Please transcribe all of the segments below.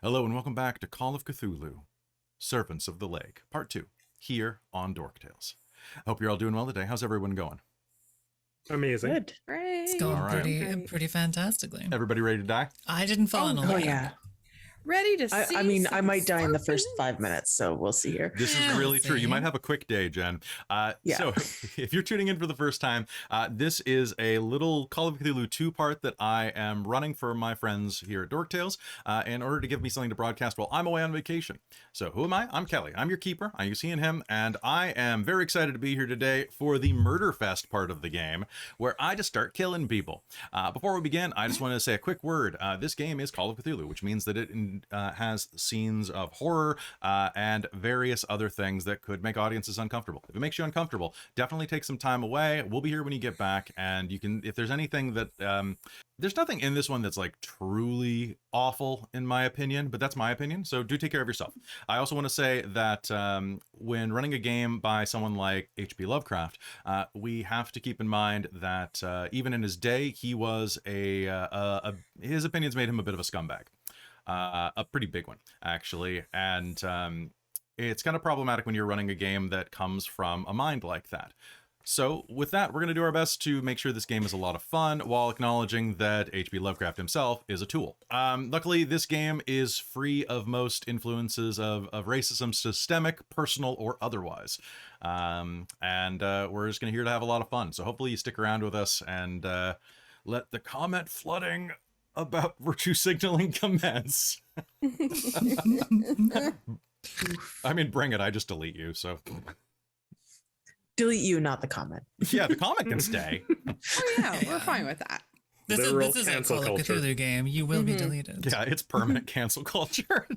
Hello and welcome back to Call of Cthulhu, Servants of the Lake, Part 2, here on Dork Tales. Hope you're all doing well today. How's everyone going? Amazing. Good. Great. It's going All right. pretty fantastically. Everybody ready to die? I didn't fall in a lake. Oh yeah. Ready to see. I mean, I might die in the first serpents. 5 minutes, so we'll see here. This is really true. You might have a quick day, Jen. Yeah. So if you're tuning in for the first time, this is a little Call of Cthulhu 2-part that I am running for my friends here at Dork Tales in order to give me something to broadcast while I'm away on vacation. So who am I? I'm Kelle. I'm your keeper. I'm you seeing him, and I am very excited to be here today for the Murder Fest part of the game, where I just start killing people. Before we begin, I just want to say a quick word. This game is Call of Cthulhu, which means that it has scenes of horror and various other things that could make audiences uncomfortable. If it makes you uncomfortable, definitely take some time away. We'll be here when you get back, and you can, if there's anything that there's nothing in this one that's like truly awful in my opinion, but that's my opinion, so do take care of yourself. I also want to say that when running a game by someone like H.P. Lovecraft, we have to keep in mind that even in his day, he was his opinions made him a bit of a scumbag. A pretty big one, actually, and it's kind of problematic when you're running a game that comes from a mind like that. So with that, we're going to do our best to make sure this game is a lot of fun while acknowledging that H.P. Lovecraft himself is a tool. Luckily, this game is free of most influences of racism, systemic, personal, or otherwise. And we're just going to here to have a lot of fun. So hopefully you stick around with us and let the comment flooding about virtue signaling commence. I mean, bring it. I just delete you, so. Delete you, not the comment. Yeah, the comment can stay. Oh yeah, we're fine with that. This is a cancel Call of culture. Cthulhu game. You will be deleted. Yeah, it's permanent cancel culture.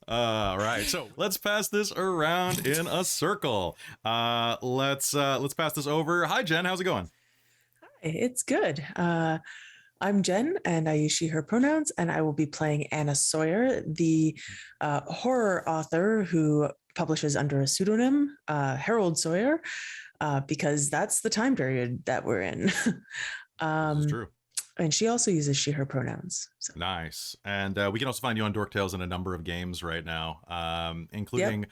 All right, so let's pass this around in a circle. Let's pass this over. Hi, Jen. How's it going? Hi, it's good. I'm Jen, and I use she, her pronouns, and I will be playing Anna Sawyer, the horror author who publishes under a pseudonym, Harold Sawyer, because that's the time period that we're in. That's true. And she also uses she, her pronouns. So. Nice. And we can also find you on Dork Tales in a number of games right now, including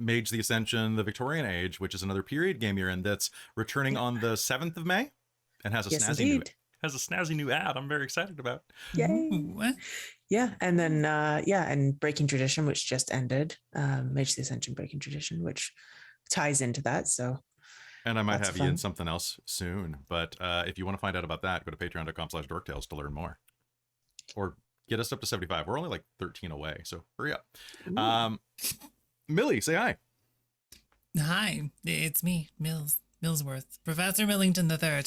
Mage the Ascension, the Victorian Age, which is another period game you're in that's returning on the 7th of May and has a snazzy new ad I'm very excited about. Yay. Ooh. Yeah, and then and Breaking Tradition, which just ended, Mage the Ascension Breaking Tradition, which ties into that. So, and I might that's have fun. you in something else soon. But if you want to find out about that, go to patreon.com/dorktales to learn more, or get us up to 75. We're only like 13 away, so hurry up. Millie, say hi. Hi, it's me, Millsworth, Professor Millington III.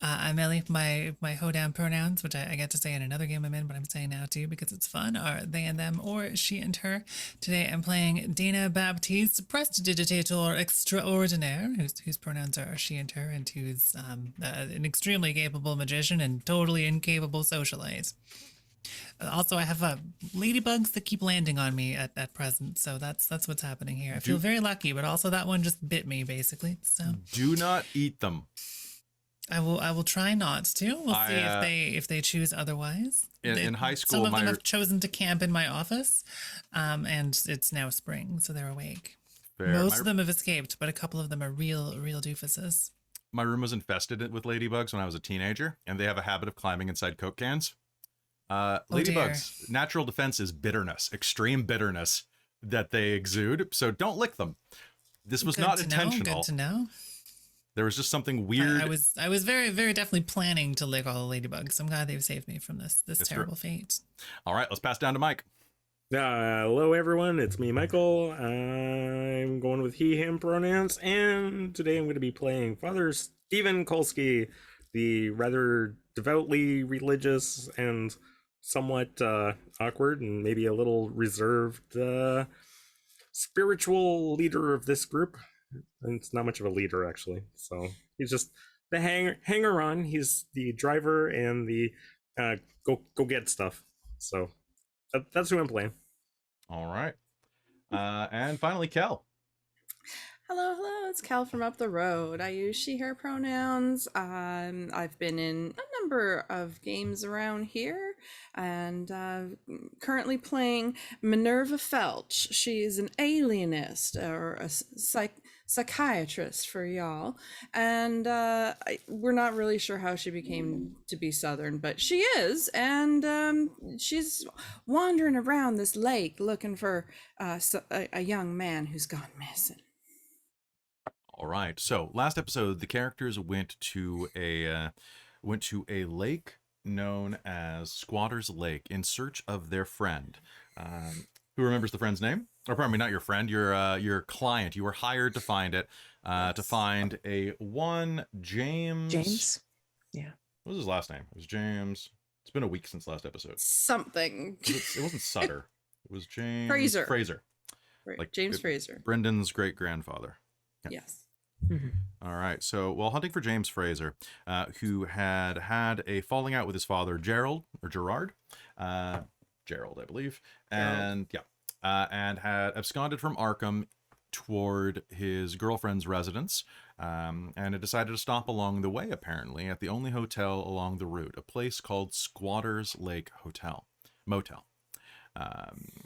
I'm Millie. My hoedown pronouns, which I get to say in another game I'm in, but I'm saying now too because it's fun, are they and them or she and her. Today I'm playing Dana Baptiste, prestidigitator extraordinaire, whose pronouns are she and her, and who's an extremely capable magician and totally incapable socialite. Also, I have ladybugs that keep landing on me at present, so that's what's happening here. I feel very lucky, but also that one just bit me, basically. So Do not eat them. I will try not to. We'll see if they choose otherwise. In high school, some of them have chosen to camp in my office, and it's now spring, so they're awake. Fair. Most of them have escaped, but a couple of them are real doofuses. My room was infested with ladybugs when I was a teenager, and they have a habit of climbing inside Coke cans. Ladybugs' natural defense is bitterness, extreme bitterness that they exude. So don't lick them. This was not intentional. Good to know. There was just something weird. I was very, very definitely planning to lick all the ladybugs. I'm glad they've saved me from this terrible fate. All right, let's pass down to Mike. Hello, everyone. It's me, Michael. I'm going with he, him pronouns, and today I'm going to be playing Father Stephen Kolski, the rather devoutly religious and somewhat awkward and maybe a little reserved spiritual leader of this group. And it's not much of a leader, actually. So he's just the hanger-on. He's the driver and the go get stuff. So that's who I'm playing. All right. And finally, Kelle. Hello, it's Kelle from up the road. I use she, her pronouns. I've been in a number of games around here, and currently playing Minerva Felch. She is an alienist or a psychiatrist for y'all, and we're not really sure how she became to be Southern, but she is, and she's wandering around this lake looking for a young man who's gone missing. All right. So last episode, the characters went to a lake known as Squatter's Lake in search of their friend. Who remembers the friend's name? Or pardon me, not your friend, your client. You were hired to find it. To find a one James. James? Yeah. What was his last name? It was James. It's been a week since last episode. Something. It wasn't Sutter. It was James Fraser. Fraser. Right. Like James Fraser. Brendan's great grandfather. Yep. Yes. Mhm. All right. So while hunting for James Fraser, who had a falling out with his father, Gerald, Gerard, I believe, and and had absconded from Arkham toward his girlfriend's residence, and had decided to stop along the way, apparently, at the only hotel along the route, a place called Squatter's Lake Motel. And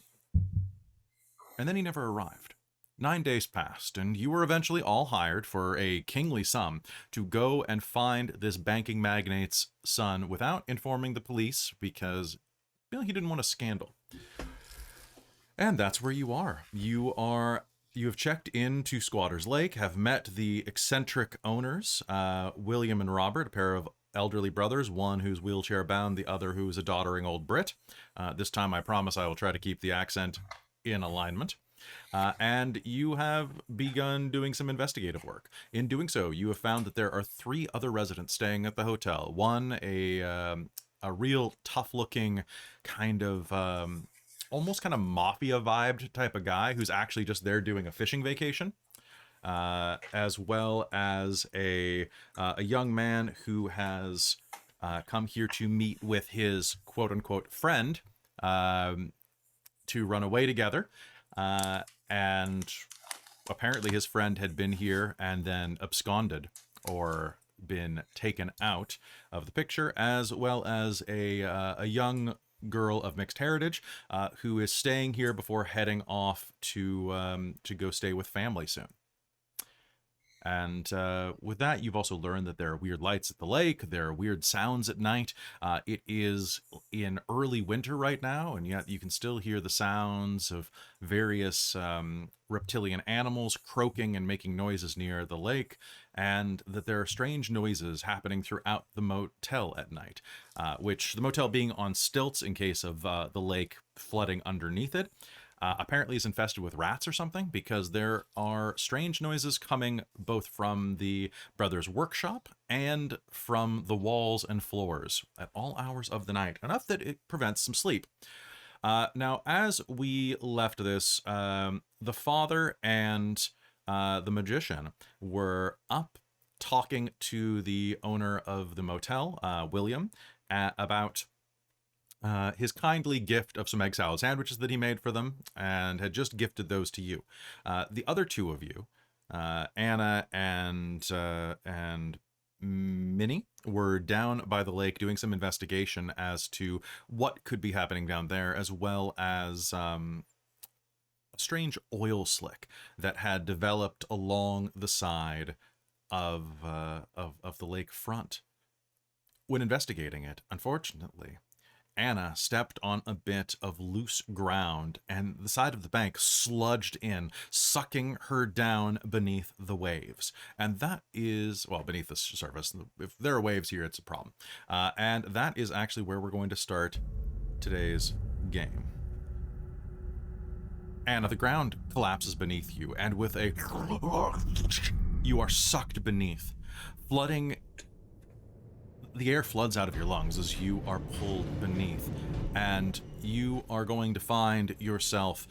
then he never arrived. 9 days passed, and you were eventually all hired for a kingly sum to go and find this banking magnate's son without informing the police, because he didn't want a scandal. And that's where you are. You have checked into Squatter's Lake, have met the eccentric owners, William and Robert, a pair of elderly brothers, one who's wheelchair bound, the other who's a doddering old Brit. This time I promise I will try to keep the accent in alignment. And you have begun doing some investigative work. In doing so, you have found that there are 3 other residents staying at the hotel. One, a real tough-looking kind of almost kind of mafia-vibed type of guy who's actually just there doing a fishing vacation, as well as a young man who has come here to meet with his quote-unquote friend to run away together. And apparently his friend had been here and then absconded or been taken out of the picture, as well as a young girl of mixed heritage who is staying here before heading off to go stay with family soon. And with that, you've also learned that there are weird lights at the lake. There are weird sounds at night. It is in early winter right now, and yet you can still hear the sounds of various reptilian animals croaking and making noises near the lake, and that there are strange noises happening throughout the motel at night, which the motel being on stilts in case of the lake flooding underneath it. Apparently is infested with rats or something, because there are strange noises coming both from the brothers' workshop and from the walls and floors at all hours of the night, enough that it prevents some sleep. Now, as we left this, the father and the magician were up talking to the owner of the motel, William, about his kindly gift of some egg salad sandwiches that he made for them, and had just gifted those to you. The other 2 of you, Anna and Minnie, were down by the lake doing some investigation as to what could be happening down there, as well as a strange oil slick that had developed along the side of the lake front. When investigating it, unfortunately, Anna stepped on a bit of loose ground, and the side of the bank sludged in, sucking her down beneath the waves. And that is, well, beneath the surface. If there are waves here, it's a problem. And that is actually where we're going to start today's game. Anna, the ground collapses beneath you, and with a you are sucked beneath, flooding. The air floods out of your lungs as you are pulled beneath, and you are going to find yourself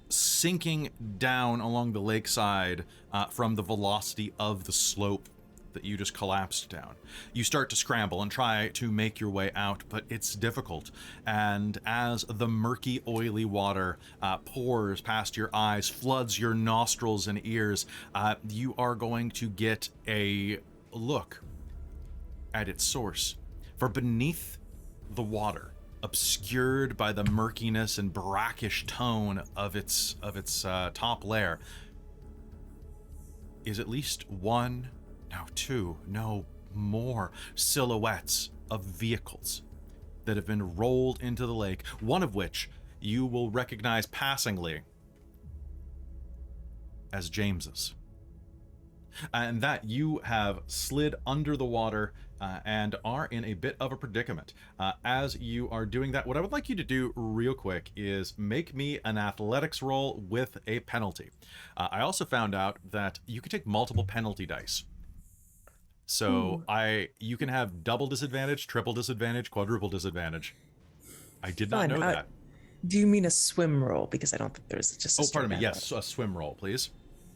sinking down along the lakeside from the velocity of the slope that you just collapsed down. You start to scramble and try to make your way out, but it's difficult. And as the murky, oily water pours past your eyes, floods your nostrils and ears, you are going to get a look at its source. For beneath the water, obscured by the murkiness and brackish tone of its top layer, is at least one, no two, no more silhouettes of vehicles that have been rolled into the lake, one of which you will recognize passingly as James's. And that you have slid under the water and are in a bit of a predicament. As you are doing that, what I would like you to do real quick is make me an athletics roll with a penalty. I also found out that you can take multiple penalty dice. So you can have double disadvantage, triple disadvantage, quadruple disadvantage. I did not know that. Do you mean a swim roll? Because I don't think there's just a pardon me. Yes, a swim roll, please.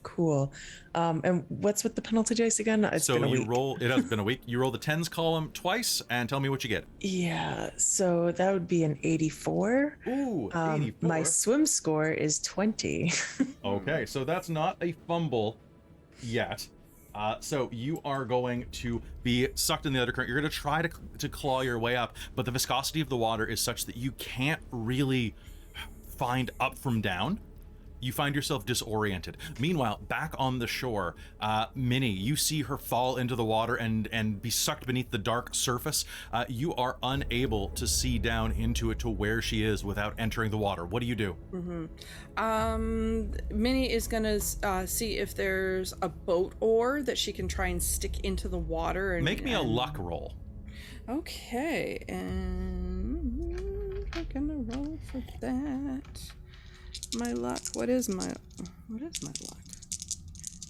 Cool. And what's with the penalty dice again? It's been a week. It has been a week. You roll the tens column twice and tell me what you get. Yeah, so that would be an 84. Ooh, 84. My swim score is 20. Okay, so that's not a fumble yet. So you are going to be sucked in the undercurrent. You're going to try to claw your way up, but the viscosity of the water is such that you can't really find up from down. You find yourself disoriented. Meanwhile, back on the shore, Minnie, you see her fall into the water and be sucked beneath the dark surface. You are unable to see down into it to where she is without entering the water. What do you do? Minnie is gonna see if there's a boat oar that she can try and stick into the water. Make me a luck roll. Okay, and we're gonna roll for that. My luck. What is my luck?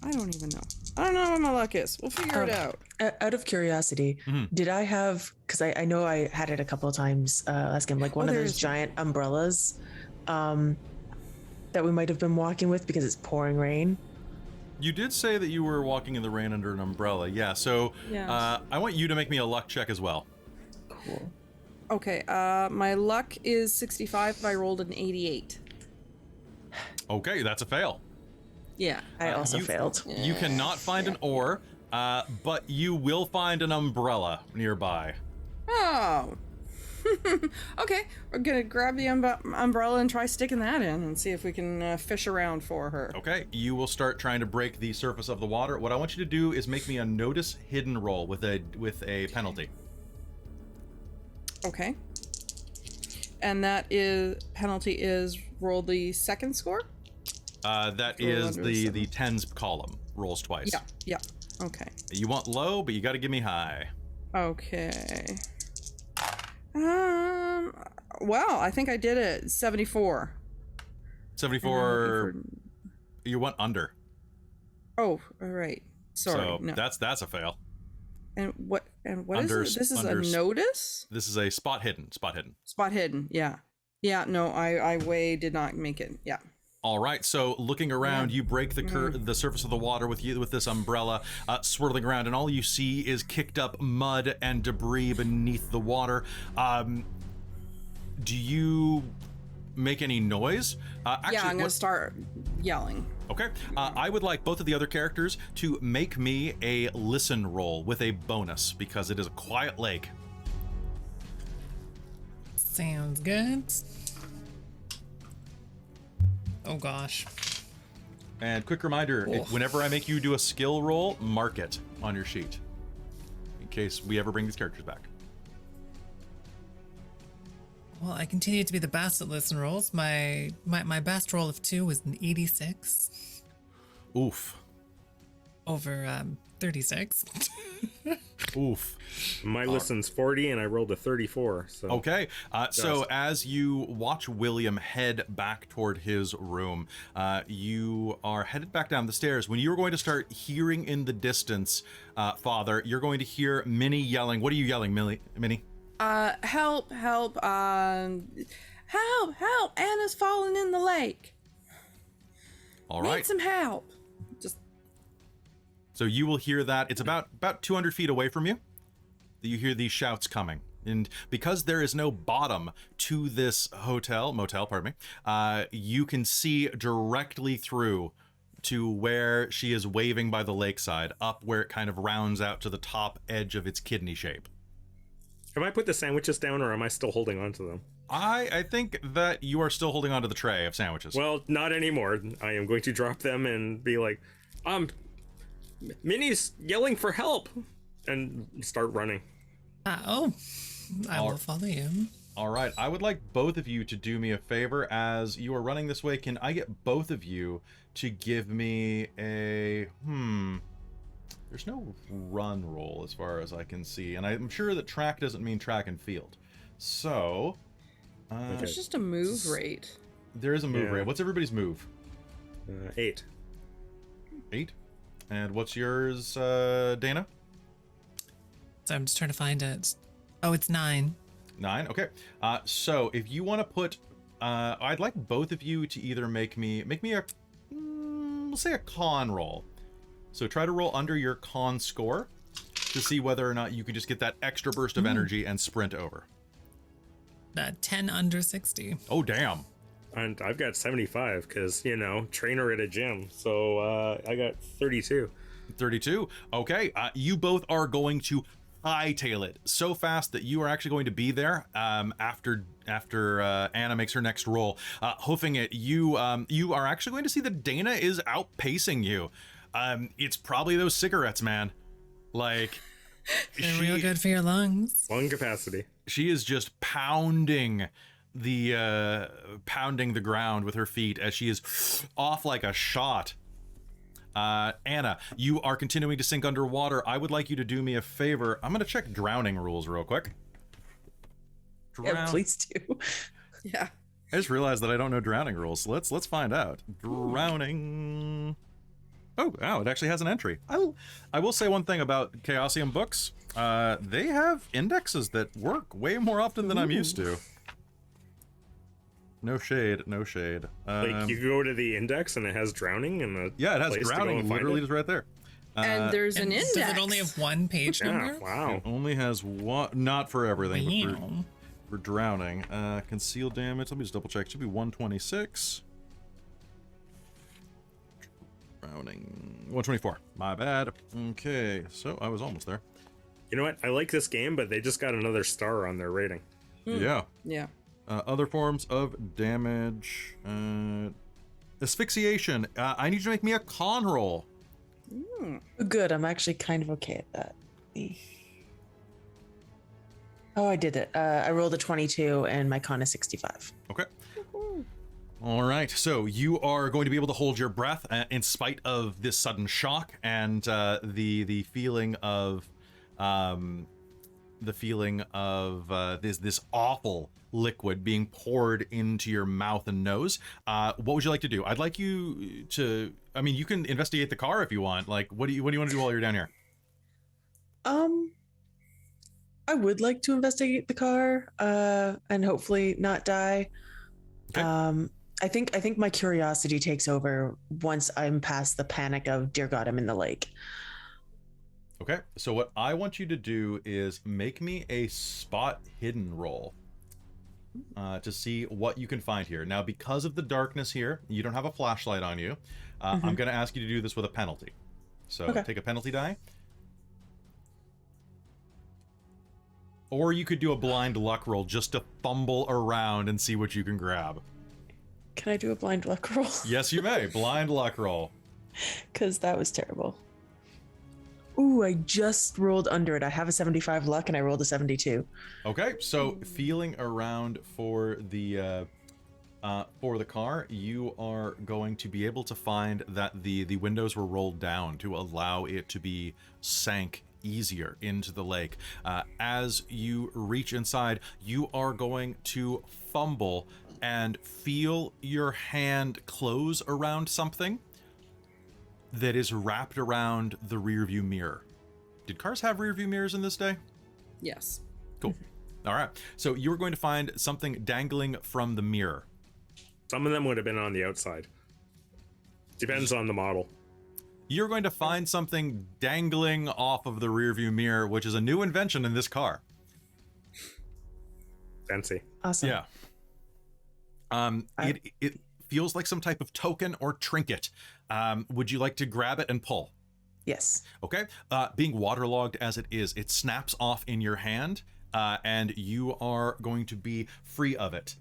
I don't even know. I don't know what my luck is. We'll figure it out. Out of curiosity, did I have, because I know I had it a couple of times last game, like one of those giant umbrellas that we might have been walking with because it's pouring rain. You did say that you were walking in the rain under an umbrella. Yeah, so I want you to make me a luck check as well. Cool. Okay, my luck is 65, but I rolled an 88. Okay, that's a fail. Yeah. I also failed. You cannot find an oar, but you will find an umbrella nearby. Oh. Okay, we're gonna grab the umbrella and try sticking that in and see if we can fish around for her. Okay, you will start trying to break the surface of the water. What I want you to do is make me a notice hidden roll with a penalty. Okay. And that penalty is roll the second score? That is the tens column. Rolls twice. Yeah. Okay. You want low, but you got to give me high. Okay. Well, I think I did it. 74. 74. You went under. Oh, all right. Sorry. So no. that's a fail. And what is it? This is a notice? This is a spot hidden. Spot hidden. Yeah. Yeah, no, I way did not make it. Yeah. All right, so looking around, you break the surface of the water with this umbrella swirling around, and all you see is kicked up mud and debris beneath the water. Do you make any noise? Actually, I'm gonna start yelling. Okay, I would like both of the other characters to make me a listen roll with a bonus because it is a quiet lake. Sounds good. Oh gosh. And quick reminder, whenever I make you do a skill roll, mark it on your sheet in case we ever bring these characters back. Well, I continue to be the best at listen rolls. My best roll of 2 was an 86. Oof. Over 36. Oof. My listen's 40 and I rolled a 34. So okay. So as you watch William head back toward his room, you are headed back down the stairs. When you're going to start hearing in the distance, Father, you're going to hear Minnie yelling. What are you yelling, Minnie? Help, help, Anna's falling in the lake. All right. Need some help. So you will hear that. It's about 200 feet away from you that you hear these shouts coming. And because there is no bottom to this motel, you can see directly through to where she is waving by the lakeside, up where it kind of rounds out to the top edge of its kidney shape. Have I put the sandwiches down, or am I still holding on to them? I think that you are still holding onto the tray of sandwiches. Well, not anymore. I am going to drop them and be like, Minnie's yelling for help, and start running. I will follow you. All right, I would like both of you to do me a favor as you are running this way. Can I get both of you to give me a there's no run roll as far as I can see, and I'm sure that track doesn't mean track and field. So It's just a move rate. there is a move rate. What's everybody's move? 8. 8. And what's yours, Dana? So I'm just trying to find it. Oh, it's 9. 9. Okay. So if you want to put, I'd like both of you to either make me a, we'll say a con roll. So try to roll under your con score to see whether or not you can just get that extra burst of energy and sprint over. 10 under 60. Oh, damn. And I've got 75 because, trainer at a gym. So I got 32. 32. Okay. You both are going to hightail it so fast that you are actually going to be there after Anna makes her next roll. Hoofing it, you are actually going to see that Dana is outpacing you. It's probably those cigarettes, man. Like, They're real good for your lungs. Lung capacity. She is just pounding the ground with her feet as she is off like a shot. Anna, you are continuing to sink underwater. I would like you to do me a favor. I'm going to check drowning rules real quick. Yeah, please do. Yeah. I just realized that I don't know drowning rules. So let's find out. Drowning. Oh, wow, it actually has an entry. I will say one thing about Chaosium books. They have indexes that work way more often than I'm used to. No shade, no shade. Like, you go to the index and it has drowning and it has drowning literally just right there. And there's an index. Does it only have one page number? Wow. It only has one, not for everything, but Wow. for drowning. Concealed damage, let me just double check. It should be 126. Drowning, 124. My bad. Okay, so I was almost there. You know what? I like this game, but they just got another star on their rating. Yeah. Yeah. Other forms of damage. Asphyxiation. I need you to make me a con roll. Good. I'm actually kind of okay at that. Oh, I did it. I rolled a 22 and my con is 65. Okay. All right. So you are going to be able to hold your breath in spite of this sudden shock and the feeling of this awful liquid being poured into your mouth and nose. What would you like to do? I'd like you to. I mean, you can investigate the car if you want. Like, what do you want to do while you're down here? I would like to investigate the car and hopefully not die. Okay. I think my curiosity takes over once I'm past the panic of dear God, I'm in the lake. Okay. So what I want you to do is make me a spot hidden roll to see what you can find here. Now, because of the darkness here, you don't have a flashlight on you. I'm going to ask you to do this with a penalty. So take a penalty die. Or you could do a blind luck roll just to fumble around and see what you can grab. Can I do a blind luck roll? Yes, you may. Blind luck roll. Because that was terrible. Ooh, I just rolled under it. I have a 75 luck and I rolled a 72. Okay, so feeling around for the car, you are going to be able to find that the windows were rolled down to allow it to be sank easier into the lake. As you reach inside, you are going to fumble and feel your hand close around something that is wrapped around the rear view mirror. Did cars have rear view mirrors in this day? Yes. Cool. All right. So you're going to find something dangling from the mirror. Some of them would have been on the outside. Depends on the model. You're going to find something dangling off of the rear view mirror, which is a new invention in this car. Fancy. Awesome. Yeah. It feels like some type of token or trinket. Would you like to grab it and pull? Yes. Okay. Being waterlogged as it is, it snaps off in your hand, and you are going to be free of it.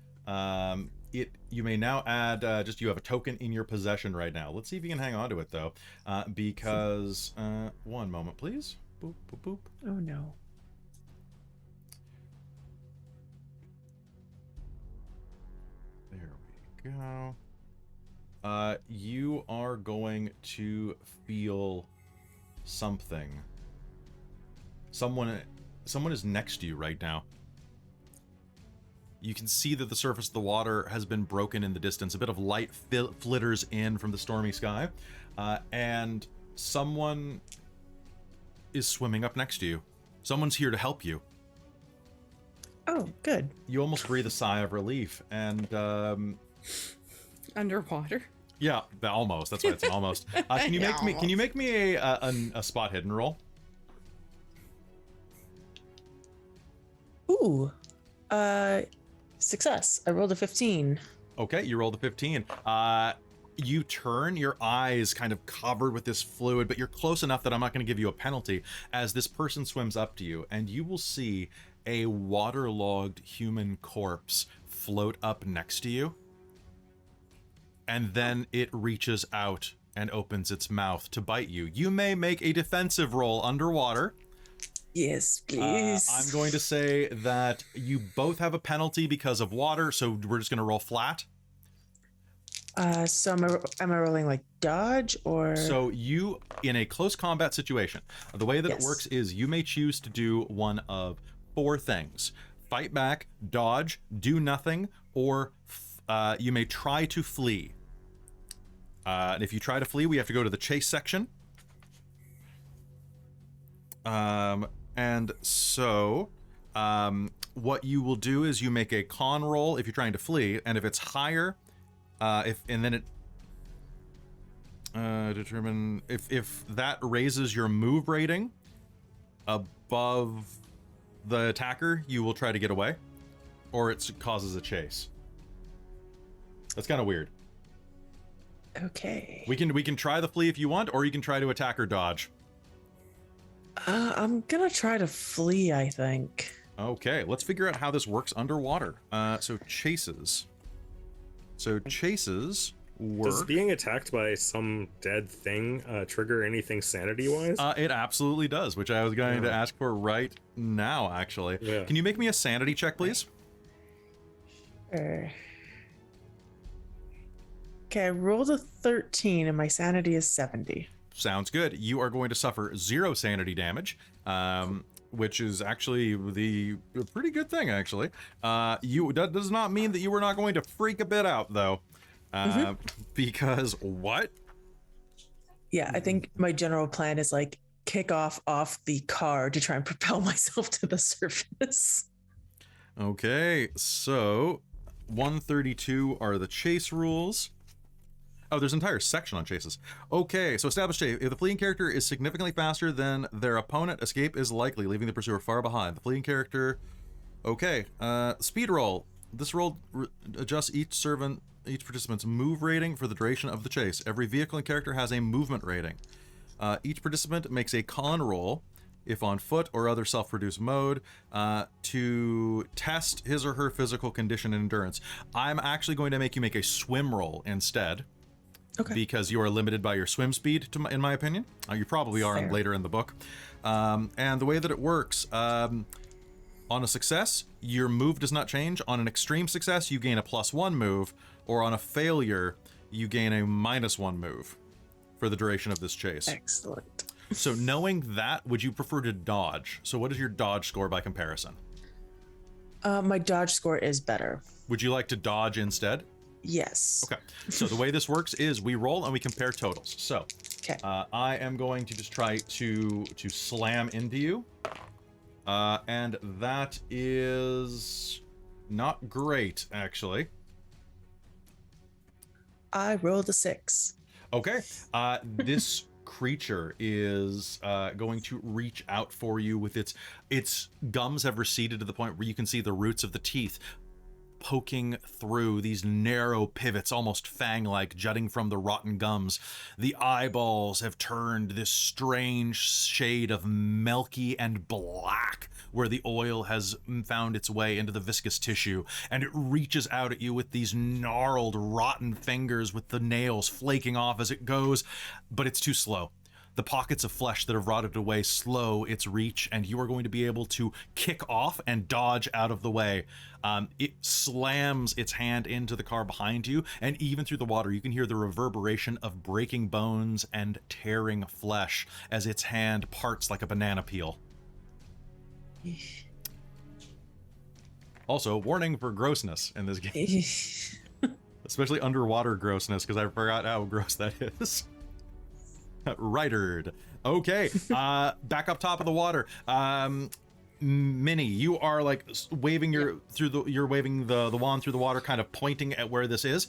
You may now add you have a token in your possession right now. Let's see if you can hang on to it though, because one moment, please. Boop boop boop. Oh no. There we go. You are going to feel something. Someone is next to you right now. You can see that the surface of the water has been broken in the distance. A bit of light flitters in from the stormy sky, and someone is swimming up next to you. Someone's here to help you. Oh, good. You almost breathe a sigh of relief, and Underwater. yeah, almost. That's why it's an almost. Can you make me a spot hidden roll? Ooh. Success. I rolled a 15. Okay, you rolled a 15. You turn, your eyes kind of covered with this fluid, but you're close enough that I'm not going to give you a penalty as this person swims up to you, and you will see a waterlogged human corpse float up next to you. And then it reaches out and opens its mouth to bite you. You may make a defensive roll underwater. Yes, please. I'm going to say that you both have a penalty because of water, so we're just going to roll flat. So am I rolling like dodge or? So you, in a close combat situation, the way that it Yes. works is you may choose to do one of 4 things: fight back, dodge, do nothing, or you may try to flee. And if you try to flee, we have to go to the chase section. And so, what you will do is you make a con roll if you're trying to flee, and if it's higher, determine if that raises your move rating above the attacker, you will try to get away, or it causes a chase. That's kind of weird. Okay. We can try the flee if you want, or you can try to attack or dodge. I'm gonna try to flee, I think. Okay, let's figure out how this works underwater. So chases work. Does being attacked by some dead thing trigger anything sanity-wise? It absolutely does, which I was going to ask for right now, actually. Yeah. Can you make me a sanity check, please? Okay, I rolled a 13 and my sanity is 70. Sounds good. You are going to suffer 0 sanity damage, which is actually a pretty good thing, actually. That does not mean that you were not going to freak a bit out, though. Because what? Yeah, I think my general plan is like kick off the car to try and propel myself to the surface. Okay, so 132 are the chase rules. Oh, there's an entire section on chases. Okay, so establish chase. If the fleeing character is significantly faster than their opponent, escape is likely, leaving the pursuer far behind. The fleeing character... Okay, speed roll. This roll adjusts each participant's move rating for the duration of the chase. Every vehicle and character has a movement rating. Each participant makes a con roll, if on foot or other self-produced mode, to test his or her physical condition and endurance. I'm actually going to make you make a swim roll instead. Okay. Because you are limited by your swim speed, in my opinion. You probably are Fair. later in the book. And the way that it works, on a success, your move does not change. On an extreme success, you gain a +1 move, or on a failure, you gain a -1 move for the duration of this chase. Excellent. So knowing that, would you prefer to dodge? So what is your dodge score by comparison? My dodge score is better. Would you like to dodge instead? Yes. Okay, so the way this works is we roll and we compare totals. So Okay. I am going to just try to slam into you. And that is not great, actually. I rolled a 6. Okay, this creature is going to reach out for you with its gums have receded to the point where you can see the roots of the teeth poking through these narrow pivots, almost fang-like, jutting from the rotten gums. The eyeballs have turned this strange shade of milky and black, where the oil has found its way into the viscous tissue, and it reaches out at you with these gnarled, rotten fingers with the nails flaking off as it goes, but it's too slow. The pockets of flesh that have rotted away slow its reach, and you are going to be able to kick off and dodge out of the way. It slams its hand into the car behind you, and even through the water, you can hear the reverberation of breaking bones and tearing flesh as its hand parts like a banana peel. Also, warning for grossness in this game. Especially underwater grossness, because I forgot how gross that is. Rightered. Okay, back up top of the water. Minnie, you are like waving you're waving the wand through the water, kind of pointing at where this is.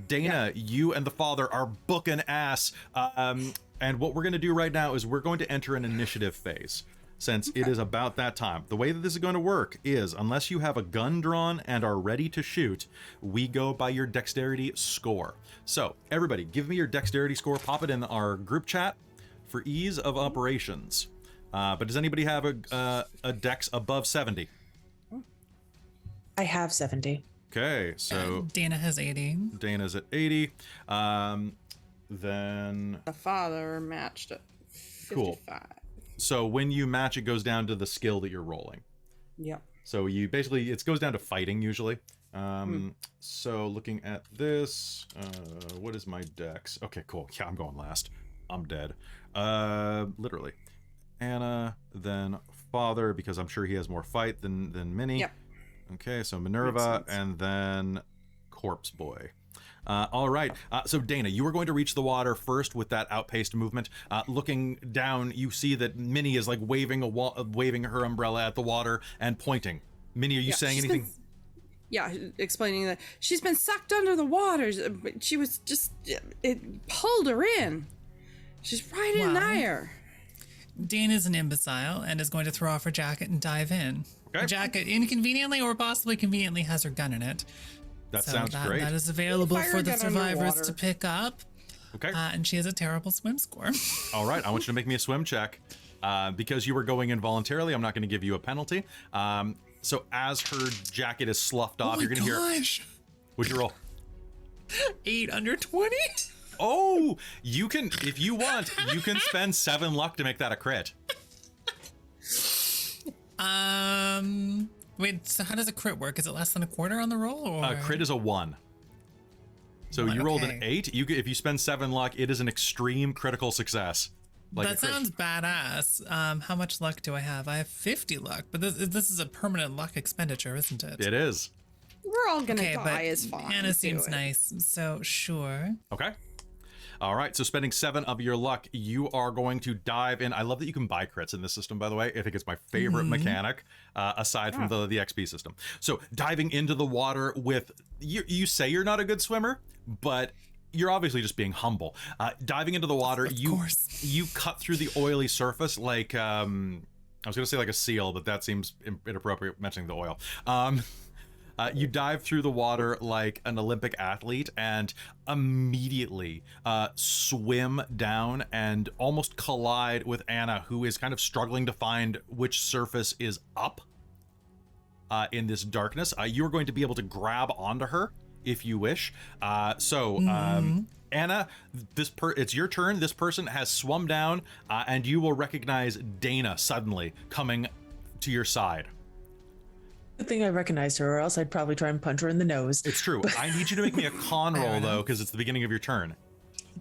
Dana, you and the father are booking ass. And what we're going to do right now is we're going to enter an initiative phase, since it is about that time. The way that this is going to work is, unless you have a gun drawn and are ready to shoot, we go by your dexterity score. So everybody, give me your dexterity score, pop it in our group chat for ease of operations. But does anybody have a dex above 70? I have 70. Okay, so Dana has 80. Dana's at 80. Then The father matched at 55. Cool. So when you match, it goes down to the skill that you're rolling. Yep. So you basically, it goes down to fighting usually. So looking at this, what is my dex? Okay, cool. Yeah, I'm going last. I'm dead. Literally. Anna, then father, because I'm sure he has more fight than Minnie. Yep. Okay, so Minerva, and then corpse boy. All right. So Dana, you are going to reach the water first with that outpaced movement. Looking down, you see that Minnie is like waving her umbrella at the water and pointing. Minnie, are you saying anything? Explaining that she's been sucked under the water. But she was just, it pulled her in. She's right in there. Dana's an imbecile and is going to throw off her jacket and dive in. Okay. The jacket inconveniently or possibly conveniently has her gun in it. That sounds great. That is available Fire for the gun survivors underwater. to pick up. Okay. And she has a terrible swim score. All right. I want you to make me a swim check. Because you were going in voluntarily, I'm not going to give you a penalty. So as her jacket is sloughed off, you're going to hear... What'd you roll? 8 under 20? Oh, you can, if you want, you can spend 7 luck to make that a crit. Wait, so how does a crit work? Is it less than a quarter on the roll? Or? Crit is a 1. So you rolled an 8. If you spend 7 luck, it is an extreme critical success. Like that sounds badass. How much luck do I have? I have 50 luck, but this is a permanent luck expenditure, isn't it? It is. We're all gonna Okay, die but is fine. Anna Do seems it. nice, so sure. Okay. All right, so spending 7 of your luck, you are going to dive in. I love that you can buy crits in this system, by the way. I think it's my favorite mechanic, aside from the XP system. So diving into the water with, you say you're not a good swimmer, but you're obviously just being humble. Diving into the water, you cut through the oily surface like, I was going to say like a seal, but that seems inappropriate mentioning the oil. You dive through the water like an Olympic athlete and immediately swim down and almost collide with Anna, who is kind of struggling to find which surface is up in this darkness. You are going to be able to grab onto her if you wish. Anna, it's your turn. This person has swum down and you will recognize Dana suddenly coming to your side. Good thing I recognized her, or else I'd probably try and punch her in the nose. It's true. I need you to make me a con roll, though, because it's the beginning of your turn.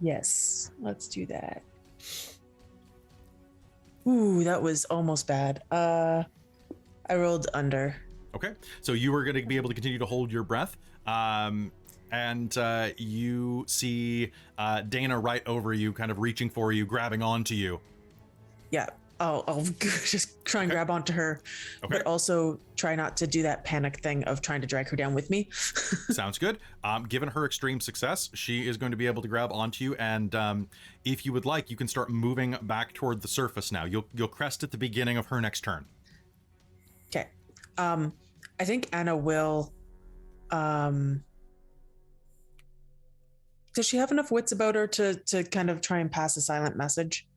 Yes, let's do that. Ooh, that was almost bad. I rolled under. Okay. So you are going to be able to continue to hold your breath. And you see Dana right over you, kind of reaching for you, grabbing onto you. Yeah. I'll just try and grab onto her, but also try not to do that panic thing of trying to drag her down with me. Sounds good. Given her extreme success, she is going to be able to grab onto you, and if you would like, you can start moving back toward the surface now. You'll crest at the beginning of her next turn. Okay. I think Anna will Does she have enough wits about her to kind of try and pass a silent message?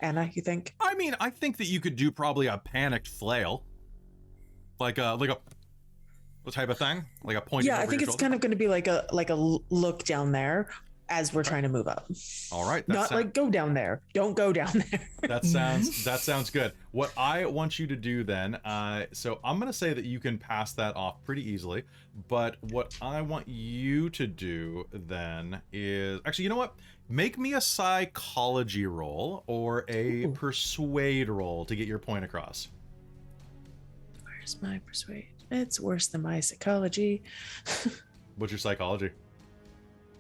Anna, you think? I mean, I think that you could do probably a panicked flail, like a type of thing, like a point. Yeah, I think it's kind of going to be like a look down there as we're trying to move up. All right, not like go down there. Don't go down there. That sounds good. What I want you to do then, so I'm going to say that you can pass that off pretty easily, but what I want you to do then is actually, you know what? Make me a psychology roll or a persuade roll to get your point across. Where's my persuade? It's worse than my psychology. What's your psychology?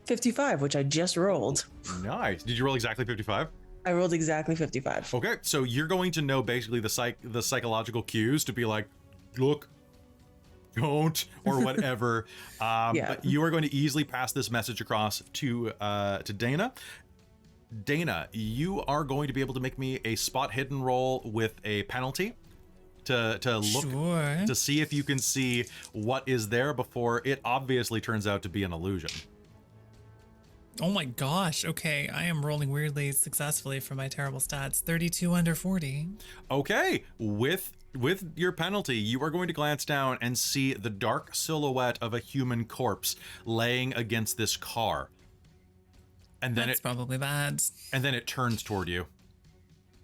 55, which I just rolled. Nice. Did you roll exactly 55? I rolled exactly 55. Okay, so you're going to know basically the psychological cues to be like, look, don't, or whatever. Yeah. But you are going to easily pass this message across to Dana. Dana, you are going to be able to make me a spot hidden roll with a penalty to look Sure. to see if you can see what is there before it obviously turns out to be an illusion. Oh my gosh. Okay, I am rolling weirdly successfully for my terrible stats. 32 under 40. Okay, with your penalty, you are going to glance down and see the dark silhouette of a human corpse laying against this car. And then That's probably bad. and then it turns toward you.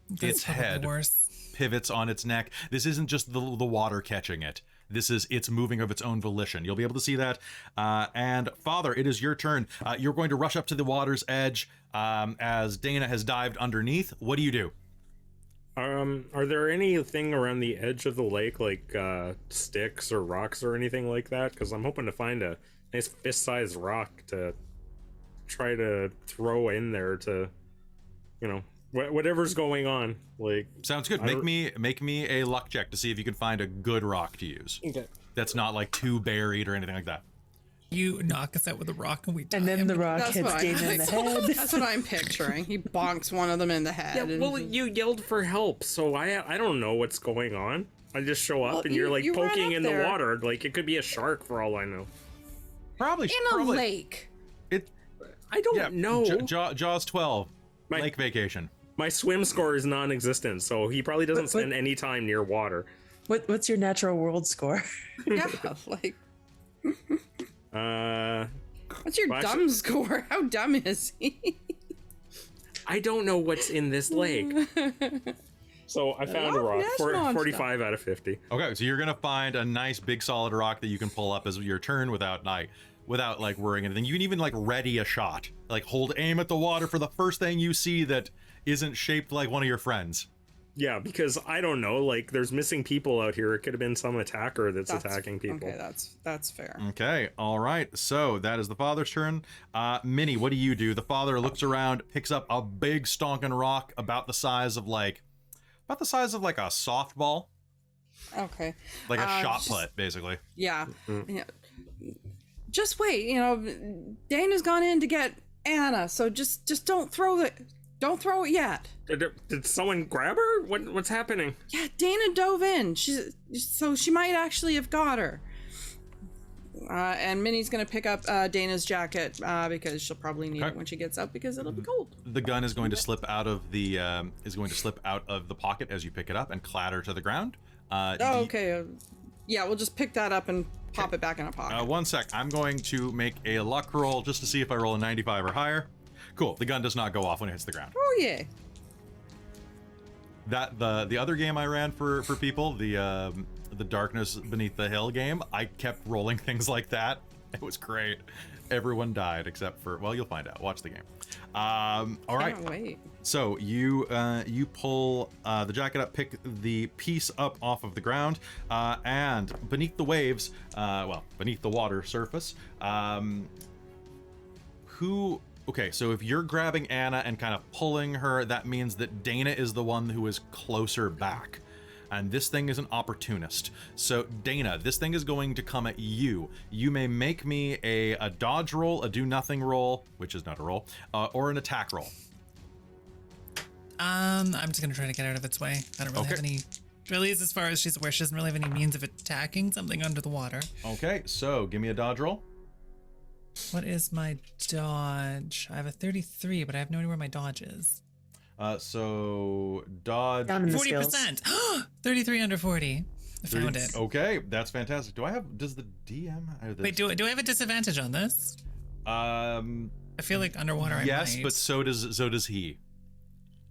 That's Its probably head worse. pivots on its neck. This isn't just the water catching it. It's moving of its own volition. You'll be able to see that. And Father, it is your turn. You're going to rush up to the water's edge as Dana has dived underneath. What do you do? Are there anything around the edge of the lake, like sticks or rocks or anything like that? Because I'm hoping to find a nice fist-sized rock to try to throw in there to, you know, whatever's going on. Like, Sounds good. Make me a luck check to see if you can find a good rock to use. okay. That's not like too buried or anything like that. You knock us out with a rock and we die. And then the rock That's hits what Dana in the head. That's what I'm picturing. He bonks one of them in the head. Yeah, and well, you yelled for help, so I don't know what's going on. I just show up Well, and you're like you ran poking up in the there. water. Like, it could be a shark for all I know. Probably in a lake. It I don't know. Jaws 12. My- Lake vacation. My swim score is non-existent, so he probably doesn't But- spend any time near water. What's your natural world score? Yeah, like what's your well, dumb score? How dumb is he? I don't know what's in this lake. So I found a Oh, rock, that's non-stop. 45 out of 50. Okay, so you're gonna find a nice big solid rock that you can pull up as your turn without like worrying anything. You can even like ready a shot, like hold aim at the water for the first thing you see that isn't shaped like one of your friends. Yeah, because I don't know, like, there's missing people out here. It could have been some attacker that's attacking people. Okay, that's fair. Okay, all right. So that is the father's turn. Minnie, what do you do? The father looks around, picks up a big stonking rock about the size of like a softball, Okay. like a shot just- put, basically. Yeah. Yeah. Just wait, Dana's gone in to get Anna, so just don't throw it yet. Did someone grab her? What's happening? Yeah, Dana dove in. So she might actually have got her. And Minnie's gonna pick up Dana's jacket because she'll probably need it when she gets up because it'll be cold. The gun is going to slip out of the pocket as you pick it up and clatter to the ground. Okay. Yeah, we'll just pick that up and pop it back in a pocket. One sec. I'm going to make a luck roll just to see if I roll a 95 or higher. Cool. The gun does not go off when it hits the ground. Oh yeah. That the other game I ran for people, the Darkness Beneath the Hill game, I kept rolling things like that. It was great. Everyone died except for, well, you'll find out. Watch the game. All right. Can't wait. So you pull the jacket up, pick the piece up off of the ground, and beneath the waves, beneath the water surface, okay, so if you're grabbing Anna and kind of pulling her, that means that Dana is the one who is closer back. And this thing is an opportunist. So Dana, this thing is going to come at you. You may make me a dodge roll, a do nothing roll, which is not a roll, or an attack roll. I'm just gonna try to get out of its way. I don't really have any At least as far as she's aware, she doesn't really have any means of attacking something under the water. Okay, so give me a dodge roll. What is my dodge? I have a 33, but I have no idea where my dodge is. So dodge. Down in the skills. 40%. 33 under 40. I found it. Okay, that's fantastic. Does the DM? Wait, do I have a disadvantage on this? I feel like underwater. Yes, I might. but so does he.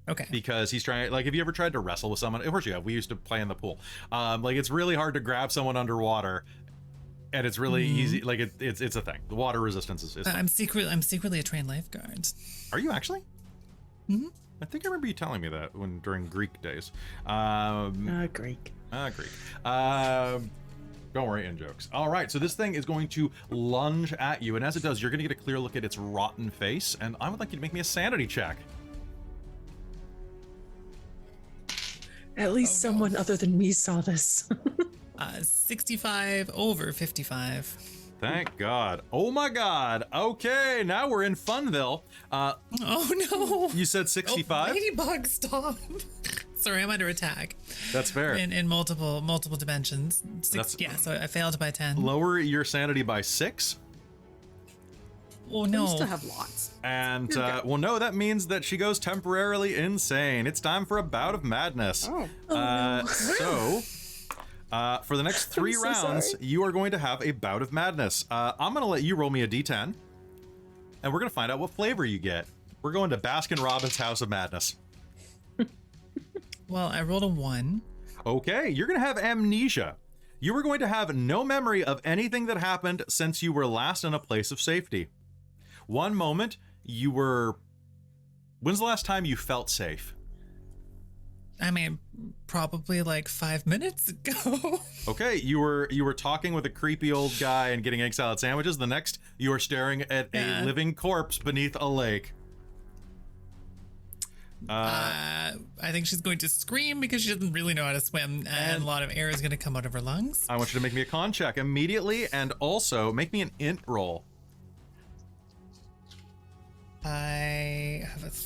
Okay. Because he's trying. Like, have you ever tried to wrestle with someone? Of course you have. We used to play in the pool. Like, it's really hard to grab someone underwater, and it's really easy. Like, it's a thing. The water resistance is. I'm secretly a trained lifeguard. Are you actually? Mm-hmm. I think I remember you telling me that during Greek days. Greek. Greek. Don't worry, in jokes. All right, so this thing is going to lunge at you, and as it does, you're going to get a clear look at its rotten face, and I would like you to make me a sanity check. At least someone other than me saw this. 65 over 55. Thank God. Oh my God. Okay, now we're in Funville. Oh no! You said 65? Oh, ladybug, stop! Sorry, I'm under attack. That's fair. In multiple dimensions. Yeah, so I failed by 10. Lower your sanity by 6. Oh no! We still have lots. And well, no, that means that she goes temporarily insane. It's time for a bout of madness. Oh. So, for the next 3 so rounds, sorry. you are going to have a bout of madness. I'm going to let you roll me a d10, and we're going to find out what flavor you get. We're going to Baskin Robbins' House of Madness. Well, I rolled a 1. Okay, you're going to have amnesia. You are going to have no memory of anything that happened since you were last in a place of safety. One moment, when's the last time you felt safe? I mean, probably like 5 minutes ago. Okay, you were talking with a creepy old guy and getting egg salad sandwiches. The next, you are staring at a living corpse beneath a lake. I think she's going to scream because she doesn't really know how to swim, and a lot of air is going to come out of her lungs. I want you to make me a con check immediately, and also make me an int roll. I have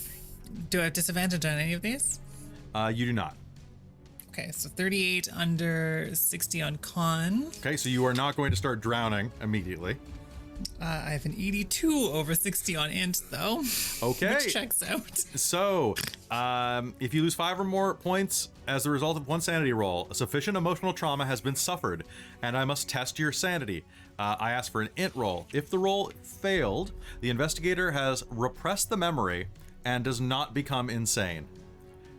do I have disadvantage on any of these? You do not. Okay, so 38 under 60 on con. Okay, so you are not going to start drowning immediately. I have an 82 over 60 on int, though. Okay. Which checks out. So, if you lose 5 or more points as a result of one sanity roll, sufficient emotional trauma has been suffered, and I must test your sanity. I ask for an int roll. If the roll failed, the investigator has repressed the memory and does not become insane.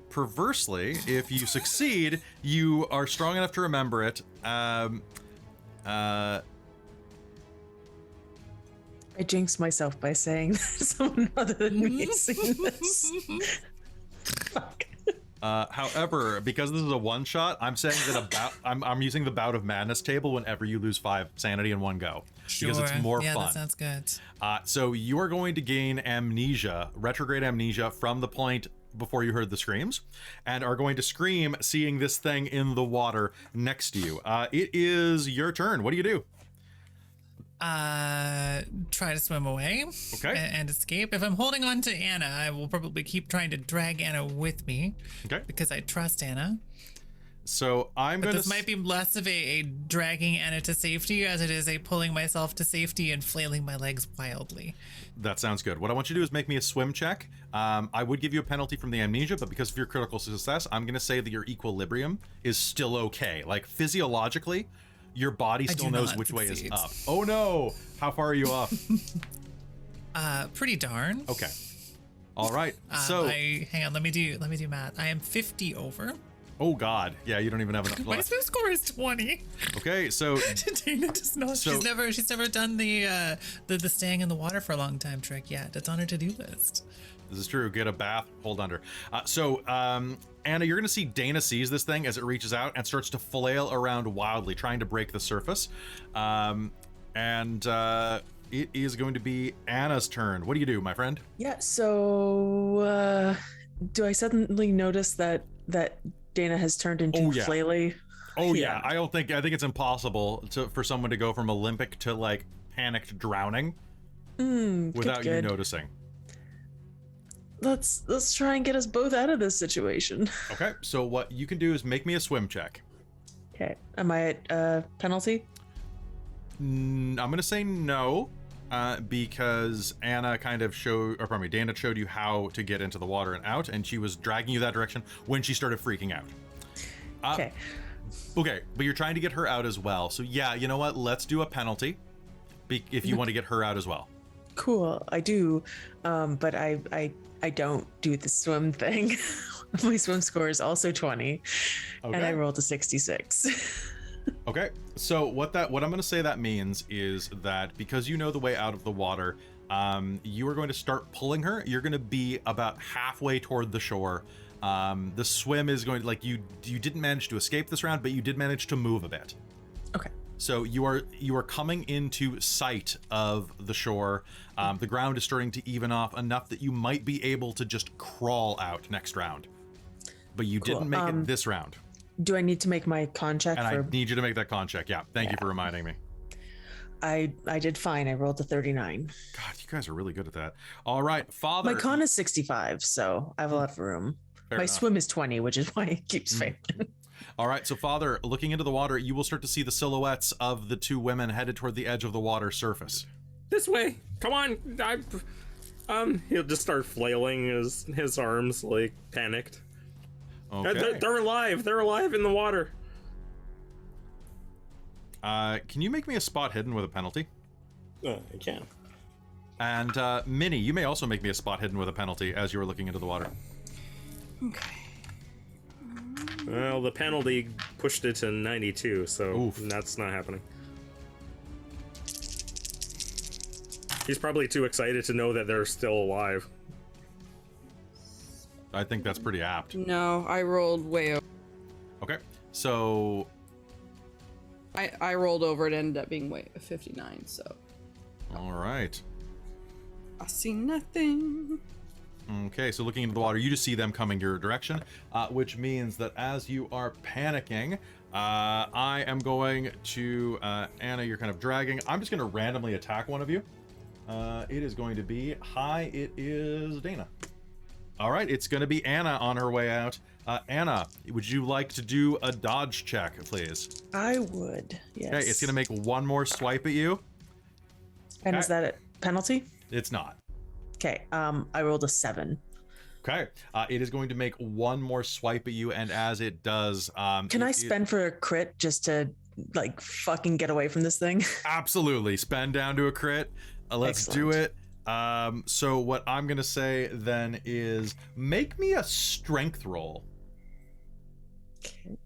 Perversely, if you succeed, you are strong enough to remember it. I jinxed myself by saying that someone other than me has seen this. Fuck. However, because this is a one shot, I'm saying that I'm using the bout of madness table whenever you lose 5 sanity in one go. Because it's more yeah, fun. That sounds good. So you are going to gain amnesia, retrograde amnesia, from the point before you heard the screams, and are going to scream seeing this thing in the water next to you. It is your turn. What do you do? Try to swim away. Okay. And escape. If I'm holding on to Anna, I will probably keep trying to drag Anna with me. Okay. Because I trust Anna. So I'm But going this to... might be less of a dragging Anna to safety as it is a pulling myself to safety and flailing my legs wildly. That sounds good. What I want you to do is make me a swim check. I would give you a penalty from the amnesia, but because of your critical success, I'm going to say that your equilibrium is still okay. Like, physiologically, your body still knows which way is up. Oh no! How far are you off? Pretty darn. Okay. All right. Hang on, let me do math. I am 50 over. Oh God. Yeah, you don't even have enough My left. swim score is 20. Okay, so Dana does not. So- she's never done the staying in the water for a long time trick yet. It's on her to-do list. this is true. Get a bath, hold under. Anna, you're gonna see Dana sees this thing as it reaches out and starts to flail around wildly, trying to break the surface. It is going to be Anna's turn. What do you do, my friend? Yeah, so do I suddenly notice that Dana has turned into Flaley? Oh yeah. I think it's impossible for someone to go from Olympic to like panicked drowning without you noticing. let's try and get us both out of this situation. Okay, so what you can do is make me a swim check. Okay. Am I at penalty? I'm gonna say no, because Anna kind of Dana showed you how to get into the water and out, and she was dragging you that direction when she started freaking out. Okay. Okay, but you're trying to get her out as well. So yeah, you know what? Let's do a penalty, if you want to get her out as well. Cool. I do, but I don't do the swim thing. My swim score is also 20, and I rolled a 66. Okay, so what I'm going to say that means is that because you know the way out of the water, you are going to start pulling her. You're going to be about halfway toward the shore. The swim is going to, like, you didn't manage to escape this round, but you did manage to move a bit. Okay. So you are coming into sight of the shore. The ground is starting to even off enough that you might be able to just crawl out next round. But you didn't make it this round. Do I need to make my con check? And I need you to make that con check. Yeah, thank you for reminding me. I did fine. I rolled a 39. God, you guys are really good at that. All right, Father. My con is 65, so I have a lot of room. Fair my enough. swim is 20, which is why it keeps failing. All right, so Father, looking into the water, you will start to see the silhouettes of the two women headed toward the edge of the water surface. This way. Come on. He'll just start flailing his arms, like, panicked. Okay. They're alive. They're alive in the water. Can you make me a spot hidden with a penalty? I can. And Minnie, you may also make me a spot hidden with a penalty as you are looking into the water. Okay. Well, the penalty pushed it to 92, so Oof. that's not happening. He's probably too excited to know that they're still alive. I think that's pretty apt. No, I rolled way over. Okay, so I rolled over. It ended up being 59. So all right. I see nothing. Okay, so looking into the water, you just see them coming your direction, which means that as you are panicking, I am going to, Anna, you're kind of dragging. I'm just going to randomly attack one of you. It is going to be, it is Dana. All right, it's going to be Anna on her way out. Anna, would you like to do a dodge check, please? I would, yes. Okay, it's going to make one more swipe at you. And is that a penalty? It's not. Okay, I rolled a 7. Okay, it is going to make one more swipe at you, and as it does... Can I spend for a crit just to, like, fucking get away from this thing? Absolutely. Spend down to a crit. Let's do it. So what I'm going to say then is make me a strength roll. Okay.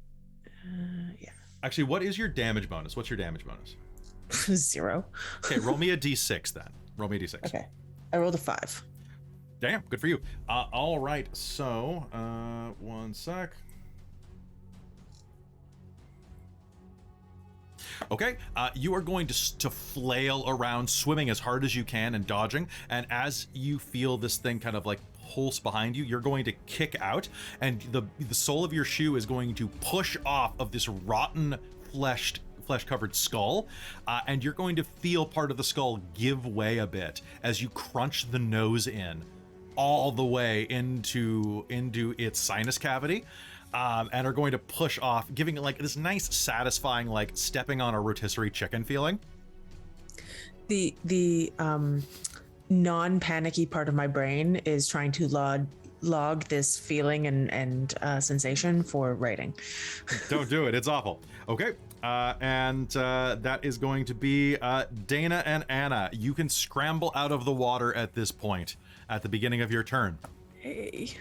Yeah. Actually, what is your damage bonus? What's your damage bonus? 0. Okay, roll me a d6 then. Roll me a d6. Okay. I rolled a 5. Damn, good for you. All right, so one sec. Okay, you are going to flail around, swimming as hard as you can and dodging, and as you feel this thing kind of like pulse behind you, you're going to kick out, and the sole of your shoe is going to push off of this rotten flesh-covered skull, and you're going to feel part of the skull give way a bit as you crunch the nose in all the way into its sinus cavity. And are going to push off, giving it like this nice, satisfying, like stepping on a rotisserie chicken feeling. The non-panicky part of my brain is trying to log this feeling and sensation for writing. Don't do it. It's awful. Okay. And that is going to be Dana and Anna. You can scramble out of the water at this point at the beginning of your turn. Hey.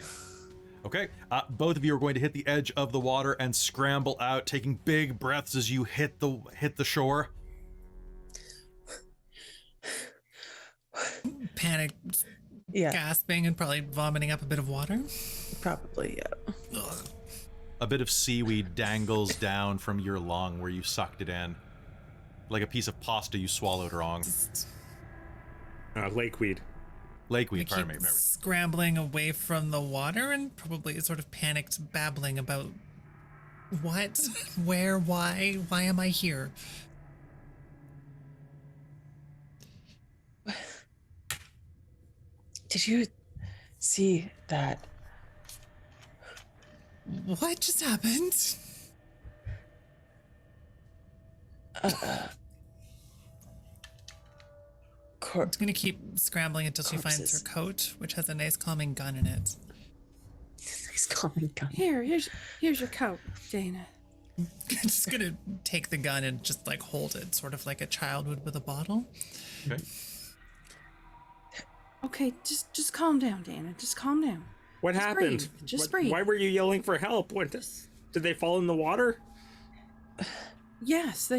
Okay, both of you are going to hit the edge of the water and scramble out, taking big breaths as you hit the shore. Panic, Yeah, gasping, and probably vomiting up a bit of water. probably, yeah. Ugh. A bit of seaweed dangles down from your lung where you sucked it in, like a piece of pasta you swallowed wrong. Lakeweed. Lakeweed, I pardon keep me. scrambling away from the water and probably sort of panicked babbling about what, where, why am I here? Did you see that What just happened? I'm gonna keep scrambling until she finds her corpses. coat, which has a nice calming gun in it. He's calling gun. Here's your coat, Dana. I'm just gonna take the gun and just like hold it, sort of like a child would with a bottle. Okay. Okay, just calm down, Dana. Just calm down. What Just happened? breathe. Just breathe. Why were you yelling for help? Did they fall in the water? Yes,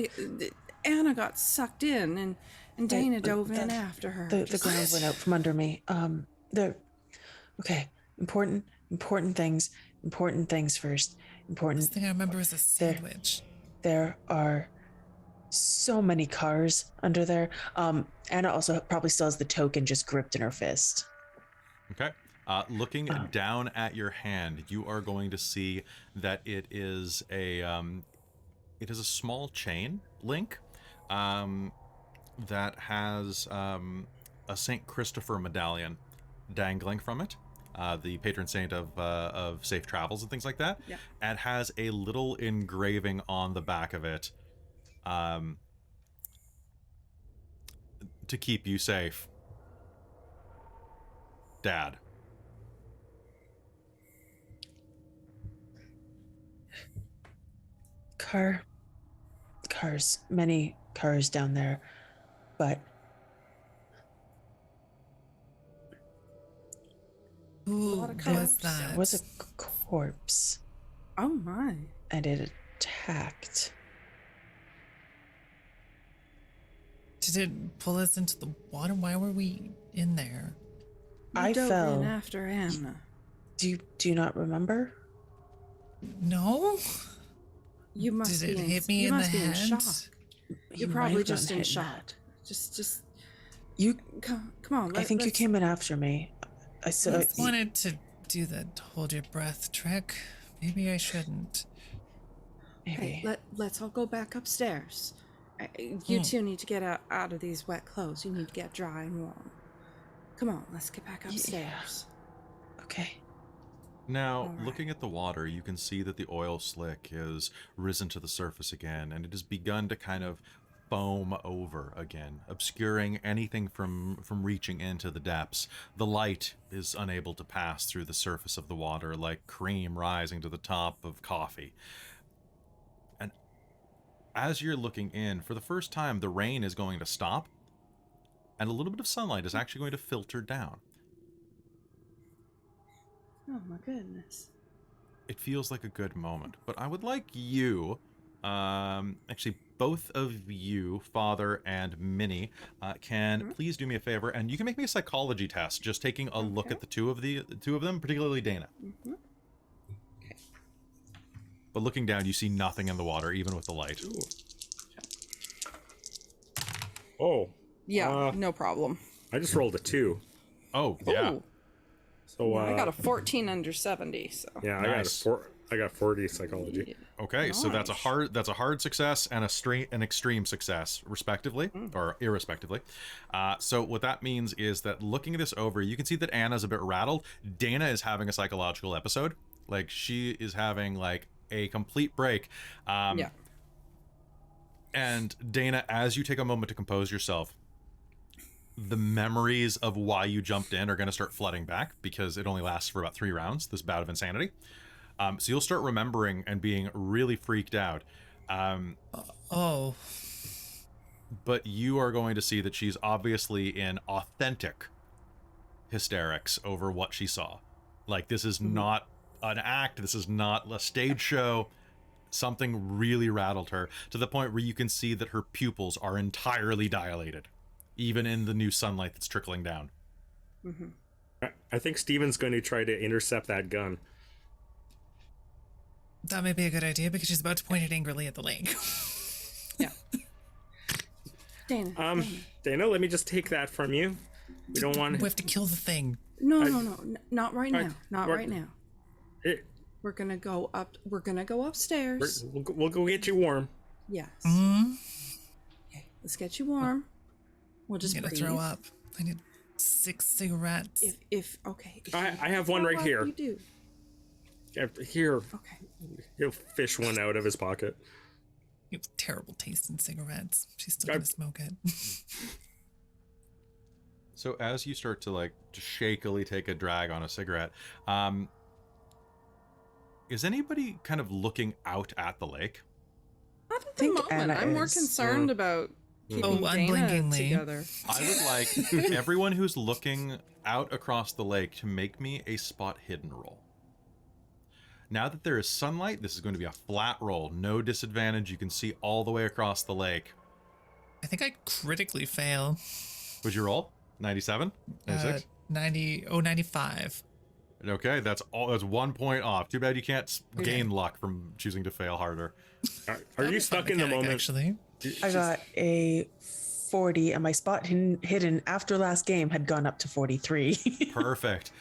Anna got sucked in, and Dana dove in after her. The ground went out from under me. Okay. Important things first. The thing I remember is a sandwich. There are so many cars under there. Anna also probably still has the token just gripped in her fist. Okay. Looking down at your hand, you are going to see that it is a small chain link that has a Saint Christopher medallion dangling from it, the patron saint of safe travels and things like that. Yeah. And has a little engraving on the back of it to keep you safe. Dad. Many cars down there, but Who of was cars. that? there was a corpse Oh my! and it attacked. Did it pull us into the water? Why were we in there? I dove fell. in after Anna. Do you not remember? No? You must Did it be in, hit me you in the must be in head? shock. You You're might probably have just gotten in hit in the shock. head. Just You, come on. I think you let's- came in after me. I I saw. just wanted to do the hold your breath trick. Maybe I shouldn't. Maybe. Okay, let's all go back upstairs. You two need to get out of these wet clothes. You need to get dry and warm. Come on, let's get back upstairs. Okay. Now, All right. looking at the water, you can see that the oil slick has risen to the surface again, and it has begun to kind of foam over again, obscuring anything from reaching into the depths. The light is unable to pass through the surface of the water like cream rising to the top of coffee. And as you're looking in, for the first time, the rain is going to stop, and a little bit of sunlight is actually going to filter down. Oh my goodness. It feels like a good moment. But I would like you, actually both of you, Father and Minnie, can please do me a favor, and you can make me a psychology test, just taking a look at the two of them, particularly Dana. Mm-hmm. But looking down, you see nothing in the water, even with the light. Oh, Yeah, no problem. I just rolled a 2. Oh, yeah. Ooh, So I got a 14 under 70, so. yeah, Nice. I got 40 psychology. Okay, so that's Nice. a hard success and an extreme success, respectively, or irrespectively. So what that means is that looking this over, you can see that Anna's a bit rattled. Dana is having a psychological episode. Like, she is having like a complete break. Yeah. And Dana, as you take a moment to compose yourself, the memories of why you jumped in are going to start flooding back, because it only lasts for about 3 rounds, this bout of insanity. So you'll start remembering and being really freaked out. Oh, But you are going to see that she's obviously in authentic hysterics over what she saw. Like, this is not an act. This is not a stage show. Something really rattled her to the point where you can see that her pupils are entirely dilated, even in the new sunlight that's trickling down. I think Steven's going to try to intercept that gun. that may be a good idea because she's about to point it angrily at the lake. Yeah. Dana. Dana, let me just take that from you. We don't want We have to kill the thing. No, not right now. Not what- right now. it. We're gonna go up. We're gonna go upstairs. We'll go get you warm. Yes. Hmm? Okay, let's get you warm. We'll just I'm gonna breathe. throw up. I need. 6 cigarettes. If okay. If I have one right here. You do. Here, Okay. he'll fish one out of his pocket. You have terrible taste in cigarettes. She's still gonna smoke it. So as you start to like just shakily take a drag on a cigarette, is anybody kind of looking out at the lake? Not at the think moment. Anna I'm more is. concerned about keeping Dana unblinkingly. together. I would like everyone who's looking out across the lake to make me a spot hidden roll. Now that there is sunlight, this is going to be a flat roll, no disadvantage. You can see all the way across the lake. I think I critically fail. Would you roll? 97? 96? 95. Okay, that's 1 point off. Too bad you can't gain luck from choosing to fail harder. Are you stuck in the moment? Actually, I got a 40, and my spot hidden after last game had gone up to 43. Perfect.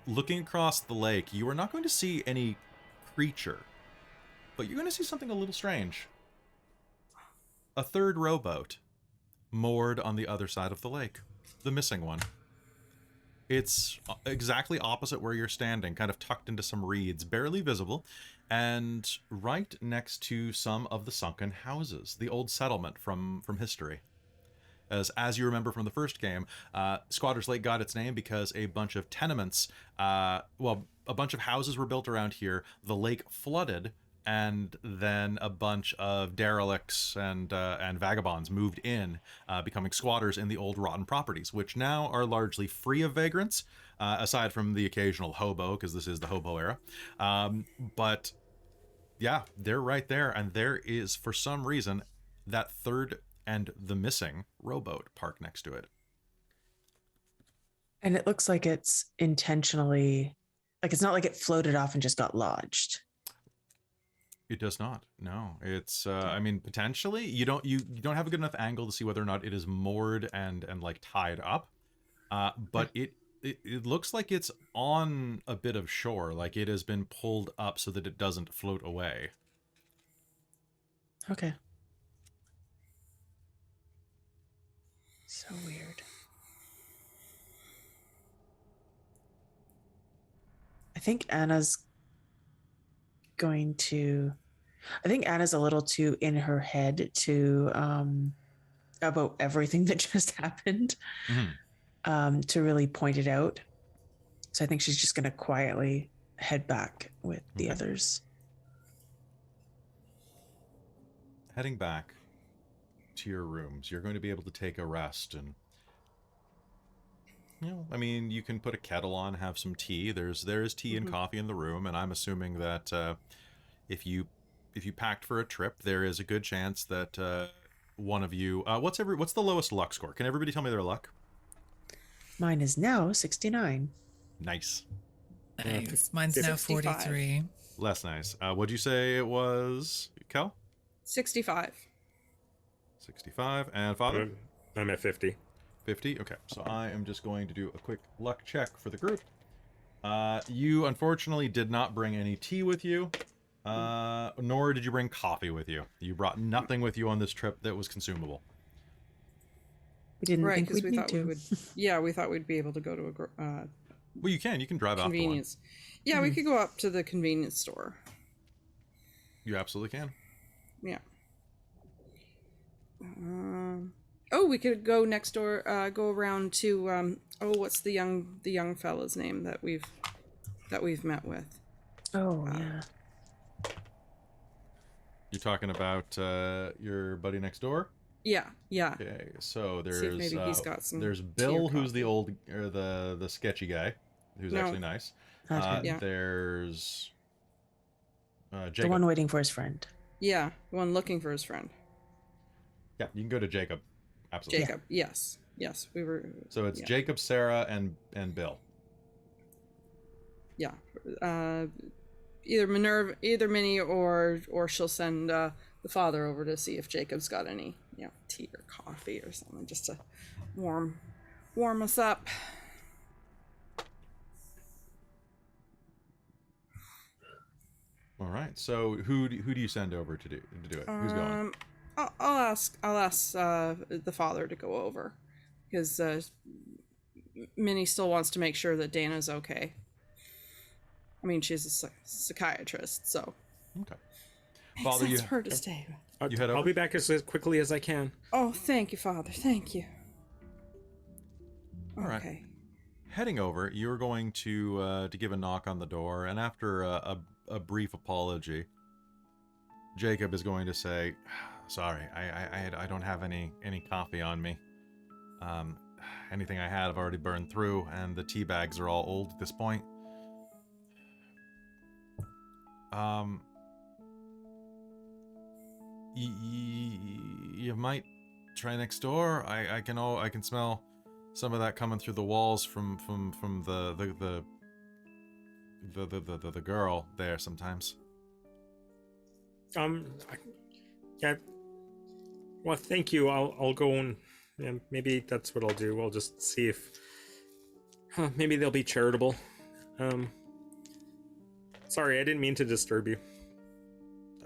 Looking across the lake, you are not going to see any creature, but you're going to see something a little strange. A third rowboat moored on the other side of the lake. The missing one. It's exactly opposite where you're standing, kind of tucked into some reeds, barely visible, and right next to some of the sunken houses, the old settlement from history. As you remember from the first game, Squatter's Lake got its name because a bunch of tenements, a bunch of houses were built around here. The lake flooded, and then a bunch of derelicts and vagabonds moved in, becoming squatters in the old rotten properties, which now are largely free of vagrants, aside from the occasional hobo, because this is the hobo era. But yeah, they're right there, and there is, for some reason, that third and the missing rowboat parked next to it. And it looks like it's intentionally, like it's not like it floated off and just got lodged. It does not. No, it's. I mean, potentially, you don't have a good enough angle to see whether or not it is moored and like tied up. But it looks like it's on a bit of shore, like it has been pulled up so that it doesn't float away. Okay. So weird. I think Anna's a little too in her head to about everything that just happened, to really point it out. So I think she's just going to quietly head back with the others. Heading back to your rooms, you're going to be able to take a rest, and I mean, you can put a kettle on, have some tea. There is tea and coffee in the room, and I'm assuming that if you packed for a trip, there is a good chance that one of you. What's the lowest luck score? Can everybody tell me their luck? Mine is now 69. Nice. Nice. Mine's now 43. Less nice. What'd you say it was, Kelle? 65. 65. And Father? I'm at 50. 50? Okay, so I am just going to do a quick luck check for the group. You unfortunately did not bring any tea with you, nor did you bring coffee with you. You brought nothing with you on this trip that was consumable. We didn't think because we'd we need thought to. we would. Yeah, we thought we'd be able to go to a Well, you can drive off the one. convenience. Yeah, we could go up to the convenience store. You absolutely can. Yeah. We could go next door. Go around to what's the young fella's name that we've met with? Oh, yeah. You're talking about your buddy next door? Yeah. Okay, so See if there's maybe he's got some there's tea Bill, or who's the coffee. old or the sketchy guy, who's No. actually nice. That's Yeah. There's Jacob. the one waiting for his friend. Yeah, the one looking for his friend. Yeah, you can go to Jacob. Absolutely. Jacob. Yes. We were. So it's yeah. Jacob, Sarah, and Bill. Yeah. Either Minerva, either Minnie, or she'll send the father over to see if Jacob's got any, tea or coffee or something, just to warm us up. All right. So who do you send over to do it? Who's going? I'll ask the father to go over, because Minnie still wants to make sure that Dana's okay. I mean, she's a psychiatrist, so Okay. makes Father, sense you, for her to stay. you head over? I'll be back as quickly as I can. Oh, thank you, Father. Thank you. All right. Okay. Heading over, you're going to give a knock on the door, and after a brief apology, Jacob is going to say, "Sorry, I don't have any coffee on me. Anything I had I've already burned through, and the tea bags are all old at this point. You might try next door. I can smell some of that coming through the walls from the girl there sometimes." Yeah. Well, thank you. I'll go and maybe that's what I'll do. I'll just see if maybe they'll be charitable. Sorry, I didn't mean to disturb you.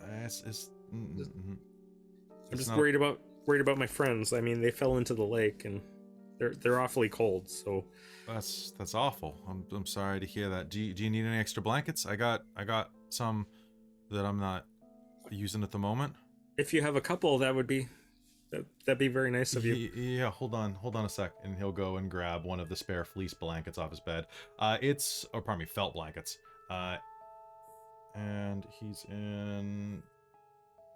I'm just worried about my friends. I mean, they fell into the lake and they're awfully cold. So that's awful. I'm sorry to hear that. Do you need any extra blankets? I got some that I'm not using at the moment. If you have a couple, that'd be very nice of you. Yeah, hold on a sec, and he'll go and grab one of the spare fleece blankets off his bed. Felt blankets. And he's in.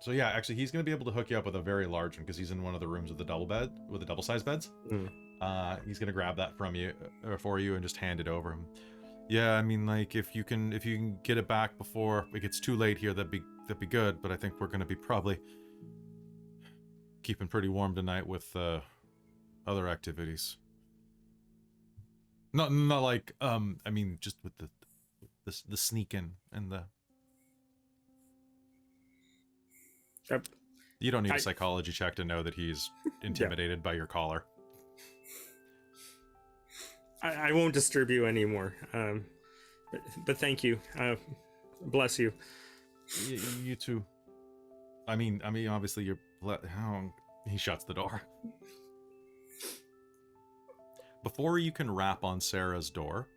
So yeah, actually, he's gonna be able to hook you up with a very large one because he's in one of the rooms with the double-sized beds. He's gonna grab that from you for you and just hand it over him. Yeah, I mean, like if you can get it back before it gets too late here, that'd be good. But I think we're gonna be probably keeping pretty warm tonight with other activities. Not like I mean just with the sneaking and the. You don't need a psychology check to know that he's intimidated by your collar. I won't disturb you anymore. But thank you. Bless you. You too. I mean, obviously you're. He shuts the door. Before you can rap on Sarah's door,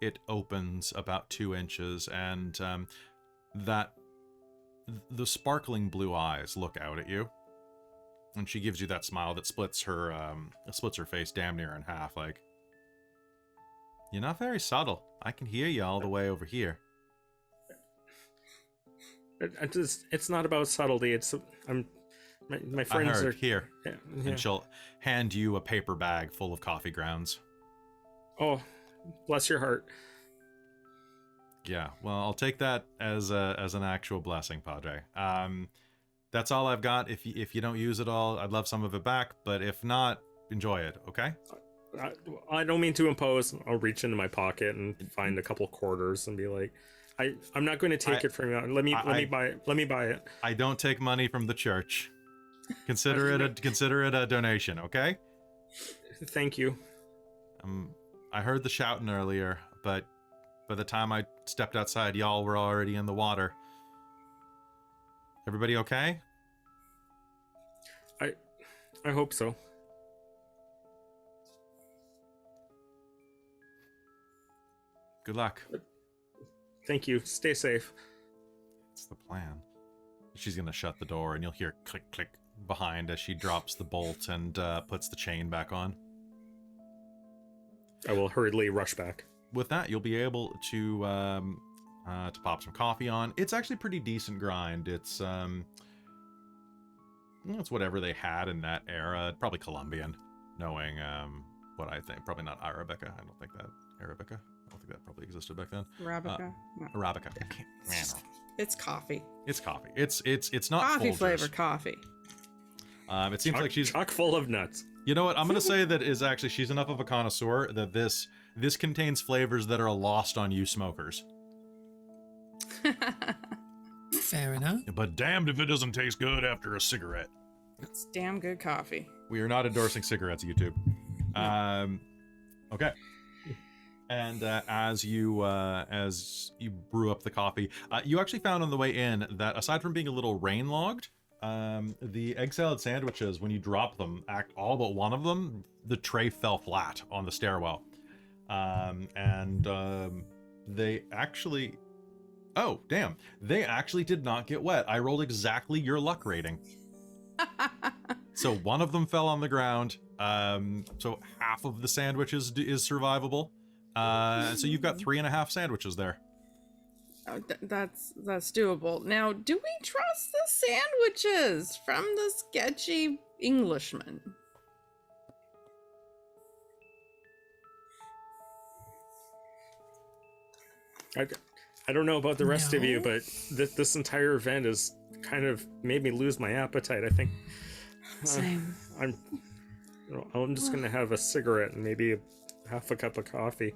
it opens about 2 inches, and the sparkling blue eyes look out at you, and she gives you that smile that splits her face damn near in half. Like, you're not very subtle. I can hear you all the way over here. It's not about subtlety. My friends are here. Yeah. And she'll hand you a paper bag full of coffee grounds. Oh, bless your heart. Yeah, well, I'll take that as an actual blessing, Padre. That's all I've got. If you don't use it all, I'd love some of it back. But if not, enjoy it, okay? I don't mean to impose. I'll reach into my pocket and find a couple quarters and be like, I'm not going to take it from you. Let me buy it. Let me buy it. I don't take money from the church. Consider it a donation, okay? Thank you. I heard the shouting earlier, but by the time I stepped outside, y'all were already in the water. Everybody okay? I hope so. Good luck. Thank you. Stay safe. That's the plan. She's gonna shut the door, and you'll hear click, click behind as she drops the bolt and puts the chain back on. I will hurriedly rush back. With that, you'll be able to pop some coffee on. It's actually pretty decent grind. It's it's whatever they had in that era. Probably Colombian, knowing what I think. Probably not Arabica. I don't think that Arabica. I don't think that probably existed back then. Arabica. No. Arabica. It's coffee. It's coffee. It's not Coffee Folgers. flavored coffee. It seems like she's chock full of nuts. You know what? I'm gonna say that is actually she's enough of a connoisseur that this contains flavors that are lost on you smokers. Fair enough. But damned if it doesn't taste good after a cigarette. It's damn good coffee. We are not endorsing cigarettes, YouTube. Okay. And as you brew up the coffee, you actually found on the way in that aside from being a little rain-logged, the egg salad sandwiches, when you drop them, all but one of them, the tray fell flat on the stairwell. They actually... Oh, damn. They actually did not get wet. I rolled exactly your luck rating. So one of them fell on the ground. So half of the sandwiches is survivable. So you've got 3.5 sandwiches there. Oh, that's doable. Now, do we trust the sandwiches from the sketchy Englishman? I don't know about the rest of you, No. but this entire event has kind of made me lose my appetite. I think Same. I'm just gonna have a cigarette and maybe half a cup of coffee.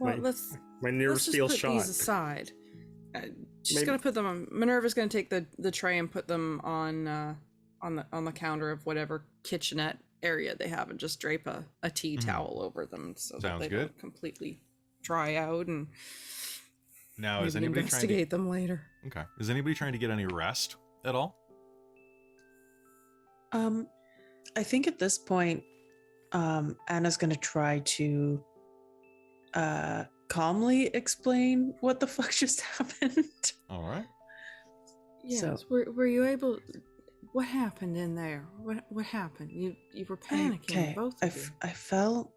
Well, My let's nerves just feel put shot. these aside. She's Maybe- gonna put them on. Minerva's gonna take the tray and put them on the counter of whatever kitchenette area they have, and just drape a tea towel over them so that Sounds they good. don't completely dry out, and Now, is maybe anybody trying to... investigate them later. Okay. Is anybody trying to get any rest at all? I think at this point, Anna's gonna try to calmly explain what the fuck just happened. All right. Yes. So- Were you able? What happened in there? What happened? You were panicking, both of you. I fell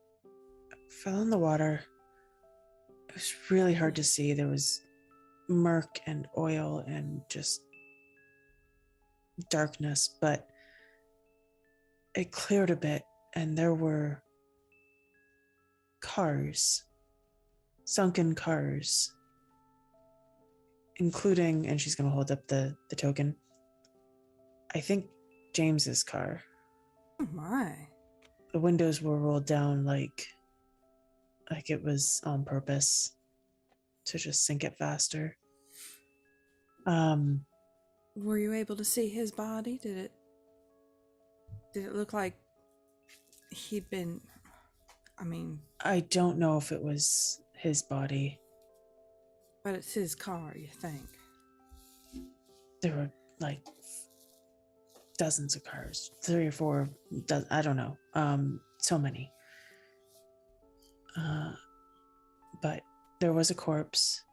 in the water. It was really hard to see. There was murk and oil and just darkness, but it cleared a bit, and there were cars, sunken cars, including, and she's going to hold up the token, I think James's car. Oh my! The windows were rolled down like it was on purpose to just sink it faster. Were you able to see his body? Did it look like he'd been? I mean, I don't know if it was his body. but it's his car, you think? There were like dozens of cars, 3 or 4. I don't know. So many. But there was a corpse.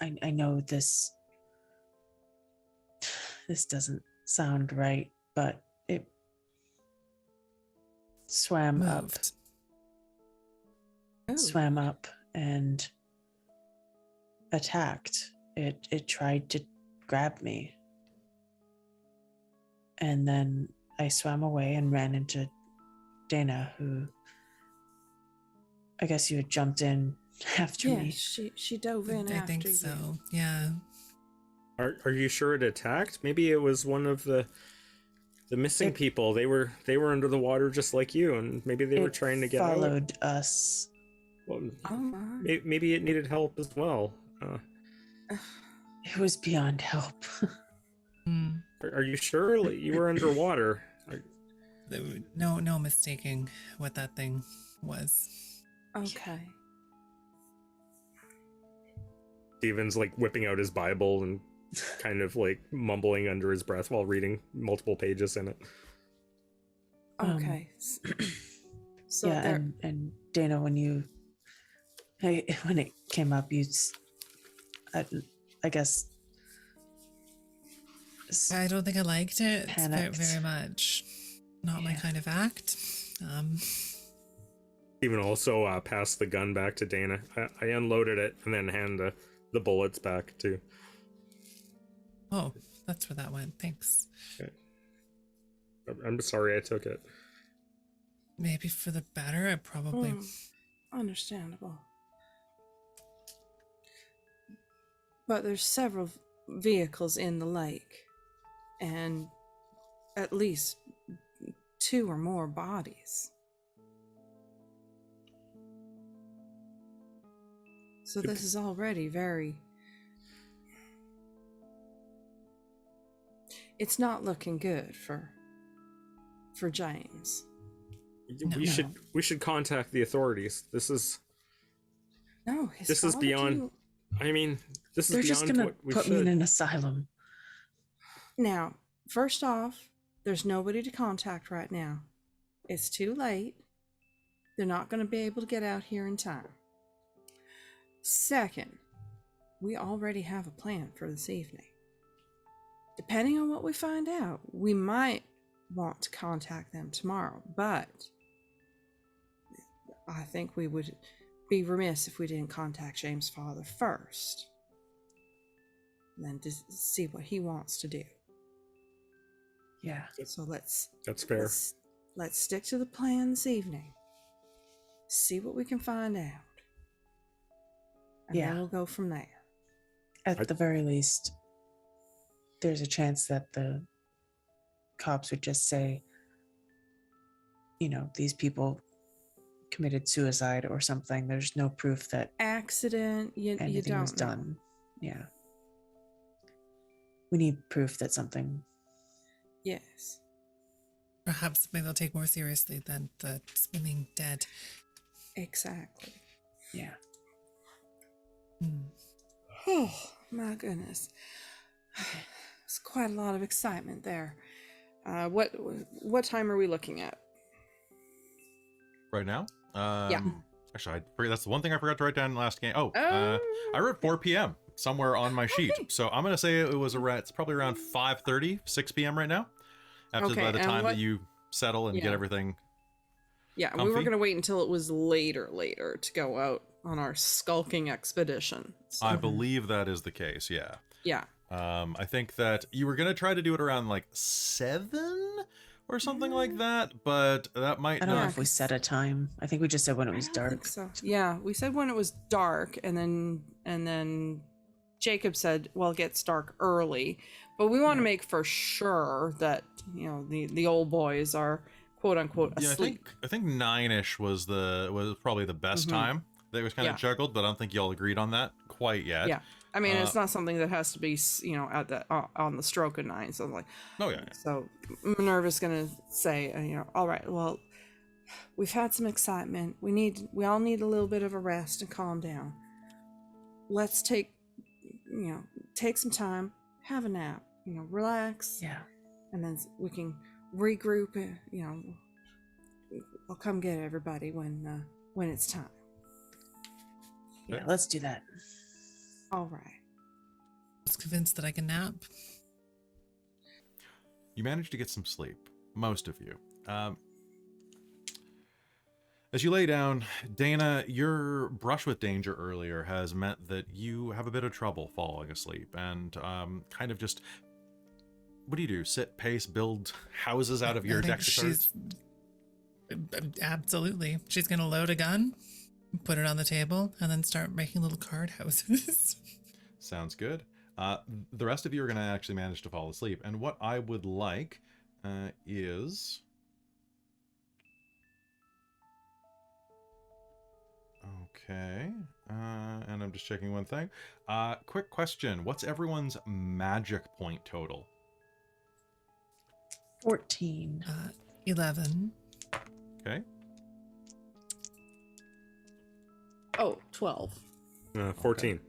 I know this doesn't sound right, but it swam Moved. Oh. up and attacked. It tried to grab me. And then I swam away and ran into Dana, who I guess you had jumped in after Yeah, me. she dove in I after think you. so. Yeah. Are you sure it attacked? Maybe it was one of the missing It- people. They were under the water just like you, and maybe they were It trying to get out. followed us. Well, Oh my! maybe it needed help as well. It was beyond help. Hmm. Are you sure? Like, you were underwater. No mistaking what that thing was. Okay. Steven's like whipping out his Bible and kind of like mumbling under his breath while reading multiple pages in it. Okay. So yeah, there. and Dana, when it came up, I guess. I don't think I liked it very, Panicked. very much. Not my Yeah. kind of act. Steven also passed the gun back to Dana. I unloaded it and then handed the bullets back too. Oh, that's where that went. Thanks. I'm sorry I took it. Maybe for the better. I probably. Understandable. But there's several vehicles in the lake, and at least 2 or more bodies. So this is already very... It's not looking good for James. We should contact the authorities. This is No, his This is father beyond- too. I mean, this They're is just beyond gonna what we put me in should. an asylum. Now, first off, there's nobody to contact right now. It's too late. They're not going to be able to get out here in time. Second, we already have a plan for this evening. Depending on what we find out, we might want to contact them tomorrow, but I think we would be remiss if we didn't contact James' father first, and then to see what he wants to do. Yeah. So let's fair. let's stick to the plan this evening. See what we can find out. And Yeah. then we'll go from there. At the very least, there's a chance that the cops would just say, these people committed suicide or something. There's no proof that Accident, you anything don't was know. done. Yeah. We need proof that something. Yes. Perhaps something they'll take more seriously than the swimming dead. Exactly. Yeah. Oh, my goodness. It's quite a lot of excitement there. What time are we looking at? Right now? Yeah. Actually, I forget, that's the one thing I forgot to write down in the last game. Oh. I wrote 4 p.m. somewhere on my sheet. Okay. So I'm going to say it's probably around 5:30, 6 p.m. right now. After Okay, by the and time what- that you settle and Yeah. get everything. Yeah, we were Comfy? going to wait until it was later to go out on our skulking expedition. So, I believe that is the case, yeah. yeah. I think that you were going to try to do it around like 7 or something like that, but that might I don't know not. if we set a time. I think we just said when it was I don't think dark. so. Yeah, we said when it was dark, and then Jacob said, "Well, it gets dark early," but we want to make for sure that the old boys are quote unquote Yeah, asleep. I think 9ish was probably the best time. That was kind of Yeah. juggled, but I don't think y'all agreed on that quite yet. Yeah, I mean it's not something that has to be at the on the stroke of 9. So like, Oh yeah. so Minerva's gonna say, all right, well, we've had some excitement. We all need a little bit of a rest and calm down. Let's take some time, have a nap, relax. Yeah. And then we can regroup. I'll come get everybody when it's time. Yeah, let's do that. All right. I was convinced that I can nap. You managed to get some sleep, most of you. As you lay down, Dana, your brush with danger earlier has meant that you have a bit of trouble falling asleep, and kind of just, what do you do? Sit, pace, build houses out of your I think deck of cards? Absolutely. She's going to load a gun, put it on the table, and then start making little card houses. Sounds good. The rest of you are going to actually manage to fall asleep, and what I would like is... Okay, and I'm just checking one thing. Quick question. What's everyone's magic point total? 14. 11. Okay. Oh, 12. 14.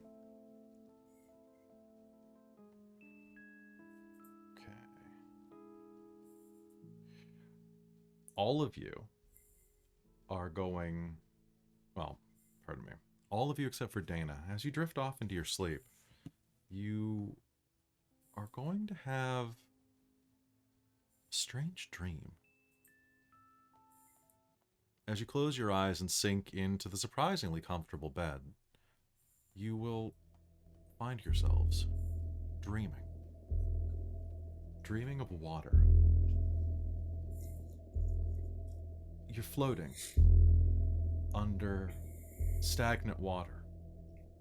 Okay. All of you are going... Well, pardon me. All of you except for Dana, as you drift off into your sleep, you are going to have a strange dream. As you close your eyes and sink into the surprisingly comfortable bed, you will find yourselves dreaming. Dreaming of water. You're floating under stagnant water,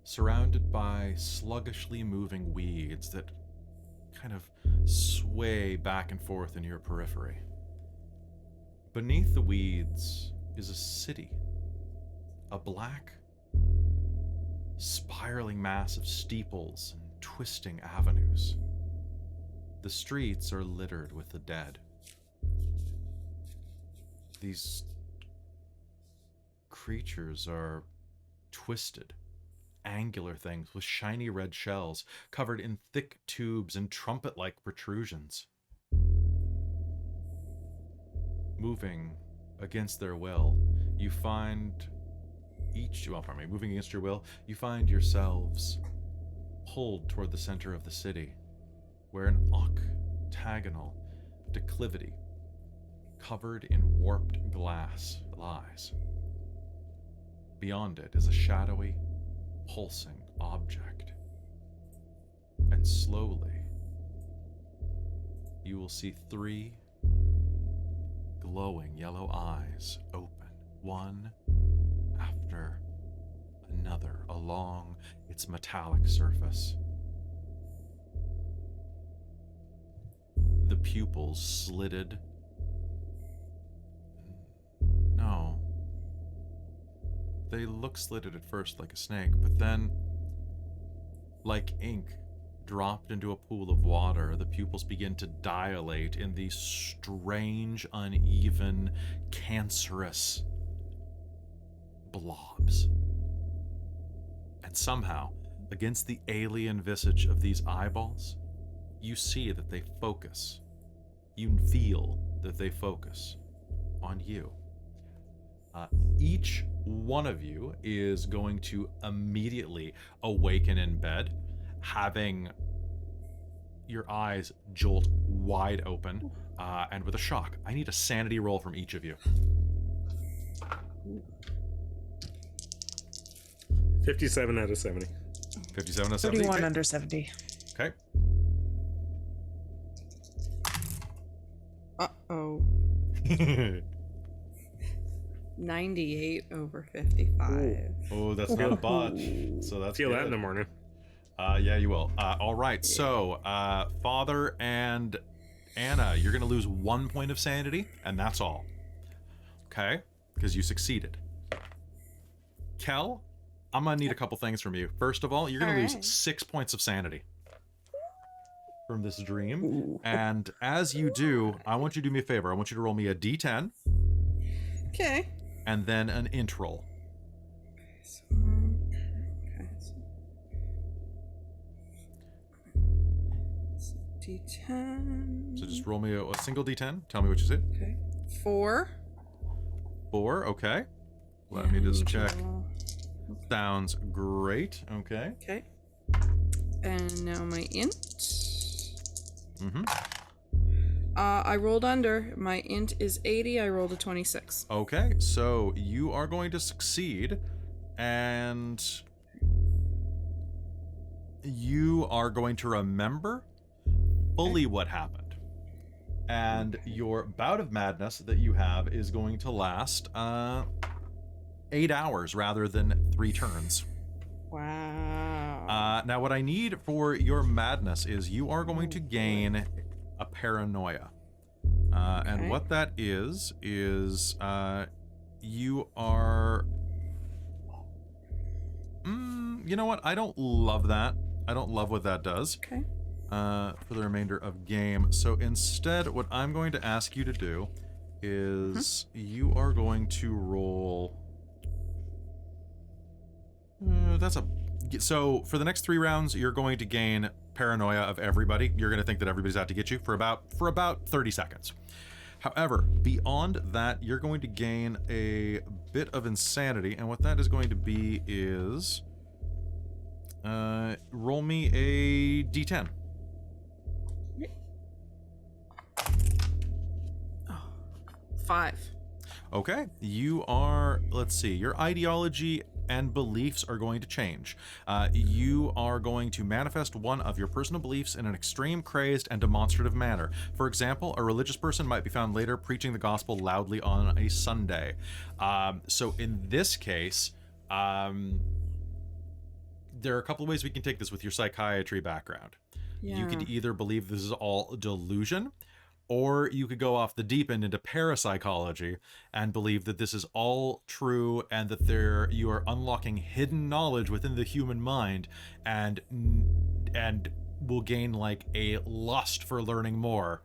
surrounded by sluggishly moving weeds that kind of sway back and forth in your periphery. Beneath the weeds is a city, a black, spiraling mass of steeples and twisting avenues. The streets are littered with the dead. These creatures are twisted angular things with shiny red shells covered in thick tubes and trumpet-like protrusions. Moving against their will, you find moving against your will, you find yourselves pulled toward the center of the city, where an octagonal declivity covered in warped glass lies. Beyond it is a shadowy, pulsing object. And slowly, you will see 3 glowing yellow eyes open, one after another, along its metallic surface. The pupils slitted. No. They look slitted at first like a snake, but then, like ink dropped into a pool of water, the pupils begin to dilate in these strange, uneven, cancerous blobs. And somehow, against the alien visage of these eyeballs, you see that they focus. You feel that they focus on you. Each one of you is going to immediately awaken in bed, having your eyes jolt wide open, and with a shock. I need a sanity roll from each of you. 57 out of 70. 57 out of 70. 31 Okay. under 70. Okay. Uh-oh. 98 over 55. Oh, that's not a botch. So that's Feel good. that in the morning. Yeah, you will. All right. So, Father and Anna, you're going to lose 1 point of sanity, and that's all. Okay? Because you succeeded. Kelle, I'm going to need a couple things from you. First of all, you're going to lose 6 points of sanity from this dream. Ooh. And as you do, I want you to do me a favor. I want you to roll me a d10 Okay. and then an int roll. So, D10. So just roll me a single d10. Tell me what you see. Okay. 4. 4, okay. Let me just And, check. Sounds great. Okay. Okay. And now my int. Mm-hmm. I rolled under. My int is 80. I rolled a 26. Okay, so you are going to succeed, and you are going to remember fully what happened. And your bout of madness that you have is going to last 8 hours rather than 3 turns. Wow. Now, what I need for your madness is you are going to gain a paranoia. And Okay. what that is you are... you know what? I don't love that. I don't love what that does Okay. for the remainder of game. So instead, what I'm going to ask you to do is you are going to roll... So for the next 3 rounds, you're going to gain paranoia of everybody. You're going to think that everybody's out to get you for about 30 seconds. However, beyond that, you're going to gain a bit of insanity, and what that is going to be is roll me a d10. Oh, 5. Okay, you are, let's see, your ideology and beliefs are going to change. You are going to manifest one of your personal beliefs in an extreme, crazed, and demonstrative manner. For example, a religious person might be found later preaching the gospel loudly on a Sunday. So in this case, there are a couple of ways we can take this with your psychiatry background. Yeah. You could either believe this is all delusion, or you could go off the deep end into parapsychology and believe that this is all true and that you are unlocking hidden knowledge within the human mind and will gain like a lust for learning more,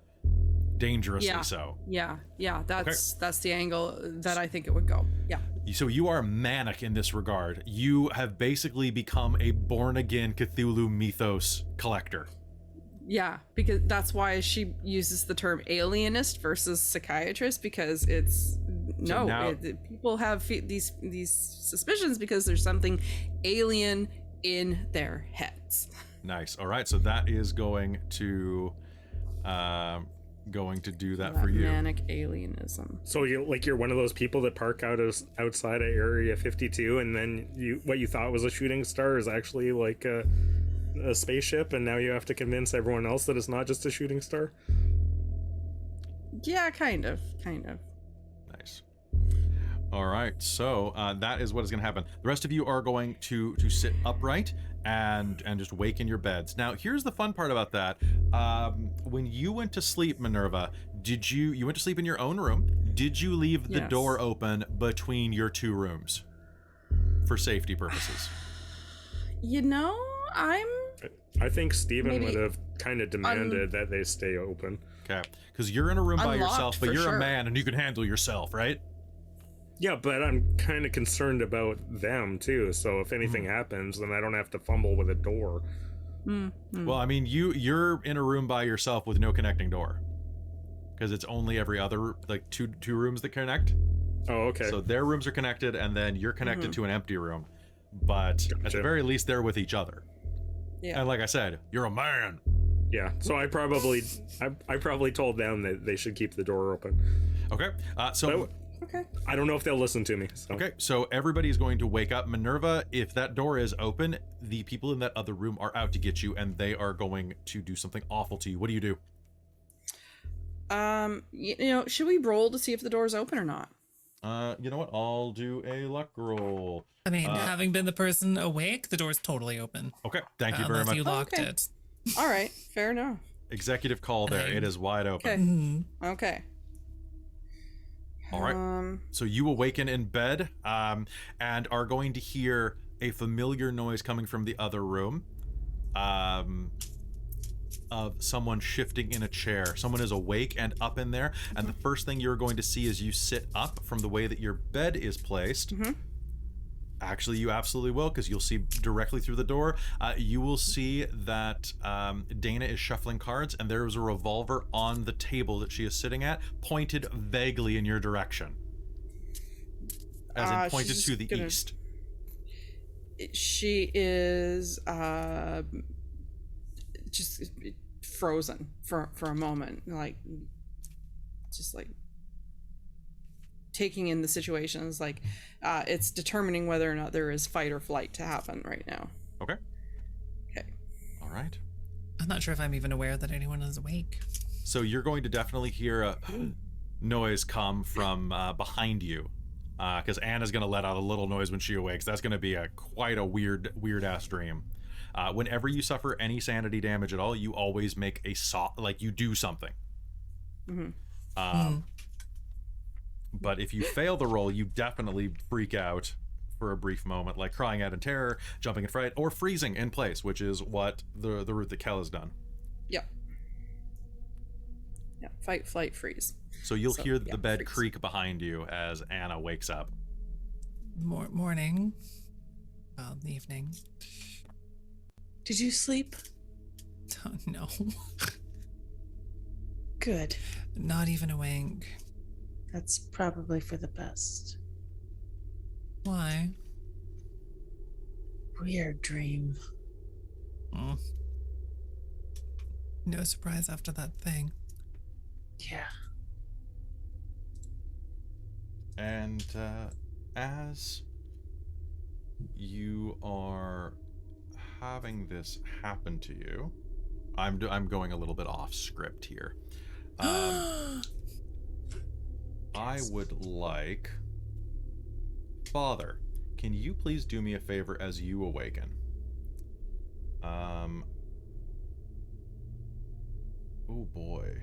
dangerously Yeah. so. Yeah. That's the angle that I think it would go. Yeah. So you are manic in this regard. You have basically become a born-again Cthulhu mythos collector. Yeah, because that's why she uses the term alienist versus psychiatrist, because it's people have these suspicions because there's something alien in their heads. Nice. All right, so that is going to do that for you. Manic alienism. So you're one of those people that park outside of Area 52, and then what you thought was a shooting star is actually like a spaceship, and now you have to convince everyone else that it's not just a shooting star. Yeah, kind of. Nice. All right, so that is what is going to happen. The rest of you are going to sit upright and just wake in your beds. Now, here's the fun part about that. When you went to sleep, Minerva, you went to sleep in your own room? Did you leave the door open between your two rooms for safety purposes? I think Steven would have kind of demanded that they stay open. Okay, because you're in a room by yourself, but you're sure. a man and you can handle yourself, right? Yeah, but I'm kind of concerned about them too. So if anything happens, then I don't have to fumble with a door. Well, I mean, you're in a room by yourself with no connecting door, because it's only every other like two rooms that connect. Oh, okay. So their rooms are connected, and then you're connected to an empty room, but at the very least, they're with each other. Yeah. And like I said, you're a man. Yeah. So I probably told them that they should keep the door open. Okay. Okay. I don't know if they'll listen to me. So. Okay, so everybody's going to wake up. Minerva, if that door is open, the people in that other room are out to get you, and they are going to do something awful to you. What do you do? Should we roll to see if the door's open or not? You know what? I'll do a luck roll. I mean, having been the person awake, the door's totally open. Okay, thank you very Unless much. you locked Okay. it. All right, fair enough. Executive call there. It is wide open. Okay. Mhm. Okay. All right. So you awaken in bed and are going to hear a familiar noise coming from the other room of someone shifting in a chair. Someone is awake and up in there. And the first thing you're going to see as you sit up from the way that your bed is placed. Actually, you absolutely will, because you'll see directly through the door. You will see that Dana is shuffling cards, and there is a revolver on the table that she is sitting at, pointed vaguely in your direction. As in pointed to the east. She is just frozen for a moment, just taking in the situations, it's determining whether or not there is fight or flight to happen right now. Okay. Okay. All right. I'm not sure if I'm even aware that anyone is awake. So you're going to definitely hear a noise come from behind you, because Anna's going to let out a little noise when she awakes. That's going to be quite a weird ass dream. Whenever you suffer any sanity damage at all, you always make you do something. But if you fail the roll, you definitely freak out for a brief moment, like crying out in terror, jumping in fright, or freezing in place, which is what the route that Kelle has done. Yep. Yeah. Fight, flight, freeze. So you'll hear the bed freeze. creak behind you as Anna wakes up. Morning. Well, evening. Did you sleep? Oh, no. Good. Not even a wink. That's probably for the best. Why? Weird dream. No surprise after that thing. Yeah. And as you are having this happen to you, I'm going a little bit off script here. I would like, Father, can you please do me a favor as you awaken? Oh boy.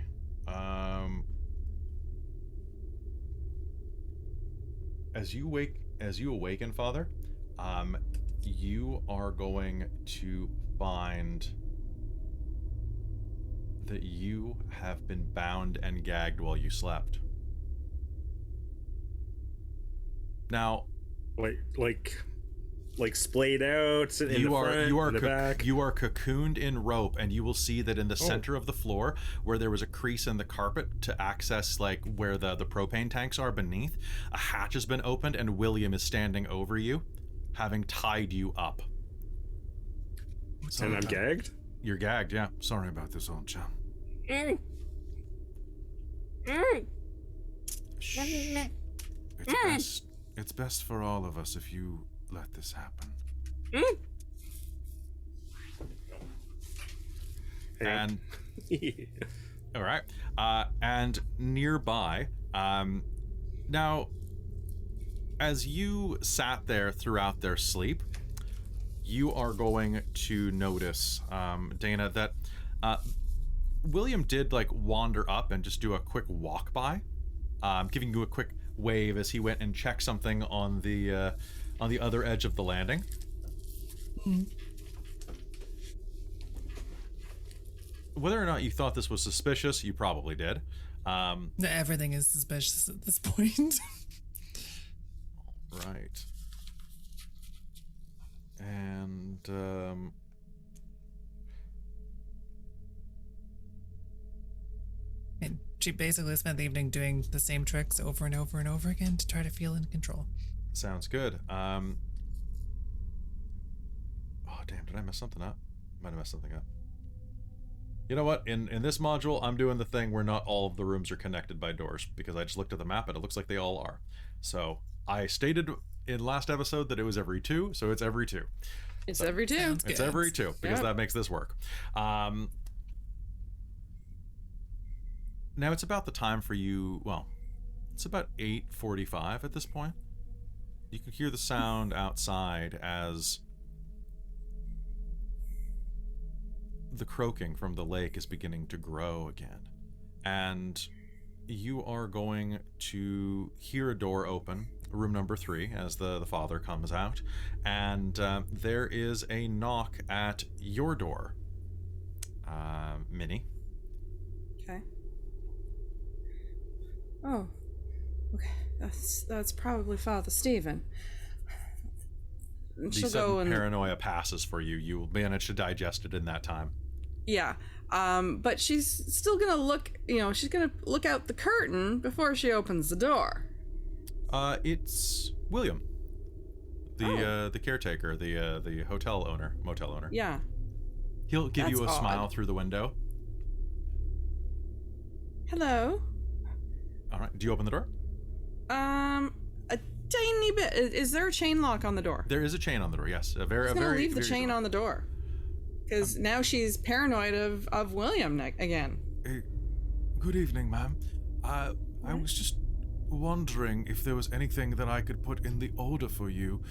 As you awaken, Father, you are going to find that you have been bound and gagged while you slept. Now, like splayed out in the front, in the back. You are cocooned in rope, and you will see that in the center of the floor, where there was a crease in the carpet to access like where the propane tanks are beneath, a hatch has been opened, and William is standing over you, having tied you up. And I'm gagged? You're gagged, yeah. Sorry about this, old chum. Shh. It's best for all of us if you let this happen. And all right, and nearby, now, as you sat there throughout their sleep, you are going to notice, Dana, that William did like wander up and just do a quick walk by, giving you a quick wave as he went and checked something on the other edge of the landing. Whether or not you thought this was suspicious, you probably did. Everything is suspicious at this point. Right. And And she basically spent the evening doing the same tricks over and over and over again to try to feel in control. sounds good. Oh damn, did I mess something up? Might have messed something up. You know what? In this module, I'm doing the thing where not all of the rooms are connected by doors, because I just looked at the map and it looks like they all are. So I stated in last episode that it was every 2, so it's every 2. It's every 2. It's every 2, because that makes this work. Now it's about the time for you, well, it's about 8:45 at this point. You can hear the sound outside as the croaking from the lake is beginning to grow again. And you are going to hear a door open, room number 3, as the father comes out. And there is a knock at your door, Minnie. Okay. Oh, okay. That's probably Father Stephen. The She'll sudden go and paranoia passes for you. You will manage to digest it in that time. yeah. But she's still gonna look. She's gonna look out the curtain before she opens the door. It's William, the caretaker, the motel owner. Yeah. He'll give you a That's smile odd. through the window. Hello. All right. Do you open the door? A tiny bit. Is there a chain lock on the door? There is a chain on the door. Yes, a very. I'm gonna leave the very chain door. on the door, because now she's paranoid of William again. Good evening, ma'am. I was just wondering if there was anything that I could put in the order for you.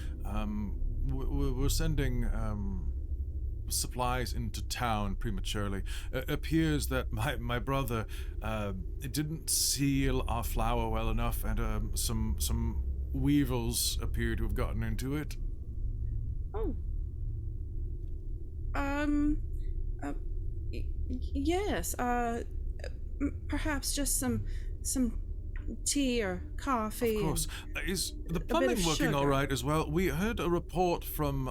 We're sending supplies into town prematurely. Appears that my brother didn't seal our flour well enough, and some weevils appear to have gotten into it. Oh. Yes. Perhaps just some tea or coffee. Of course. Is the bit plumbing of working all sugar. right as well? We heard a report from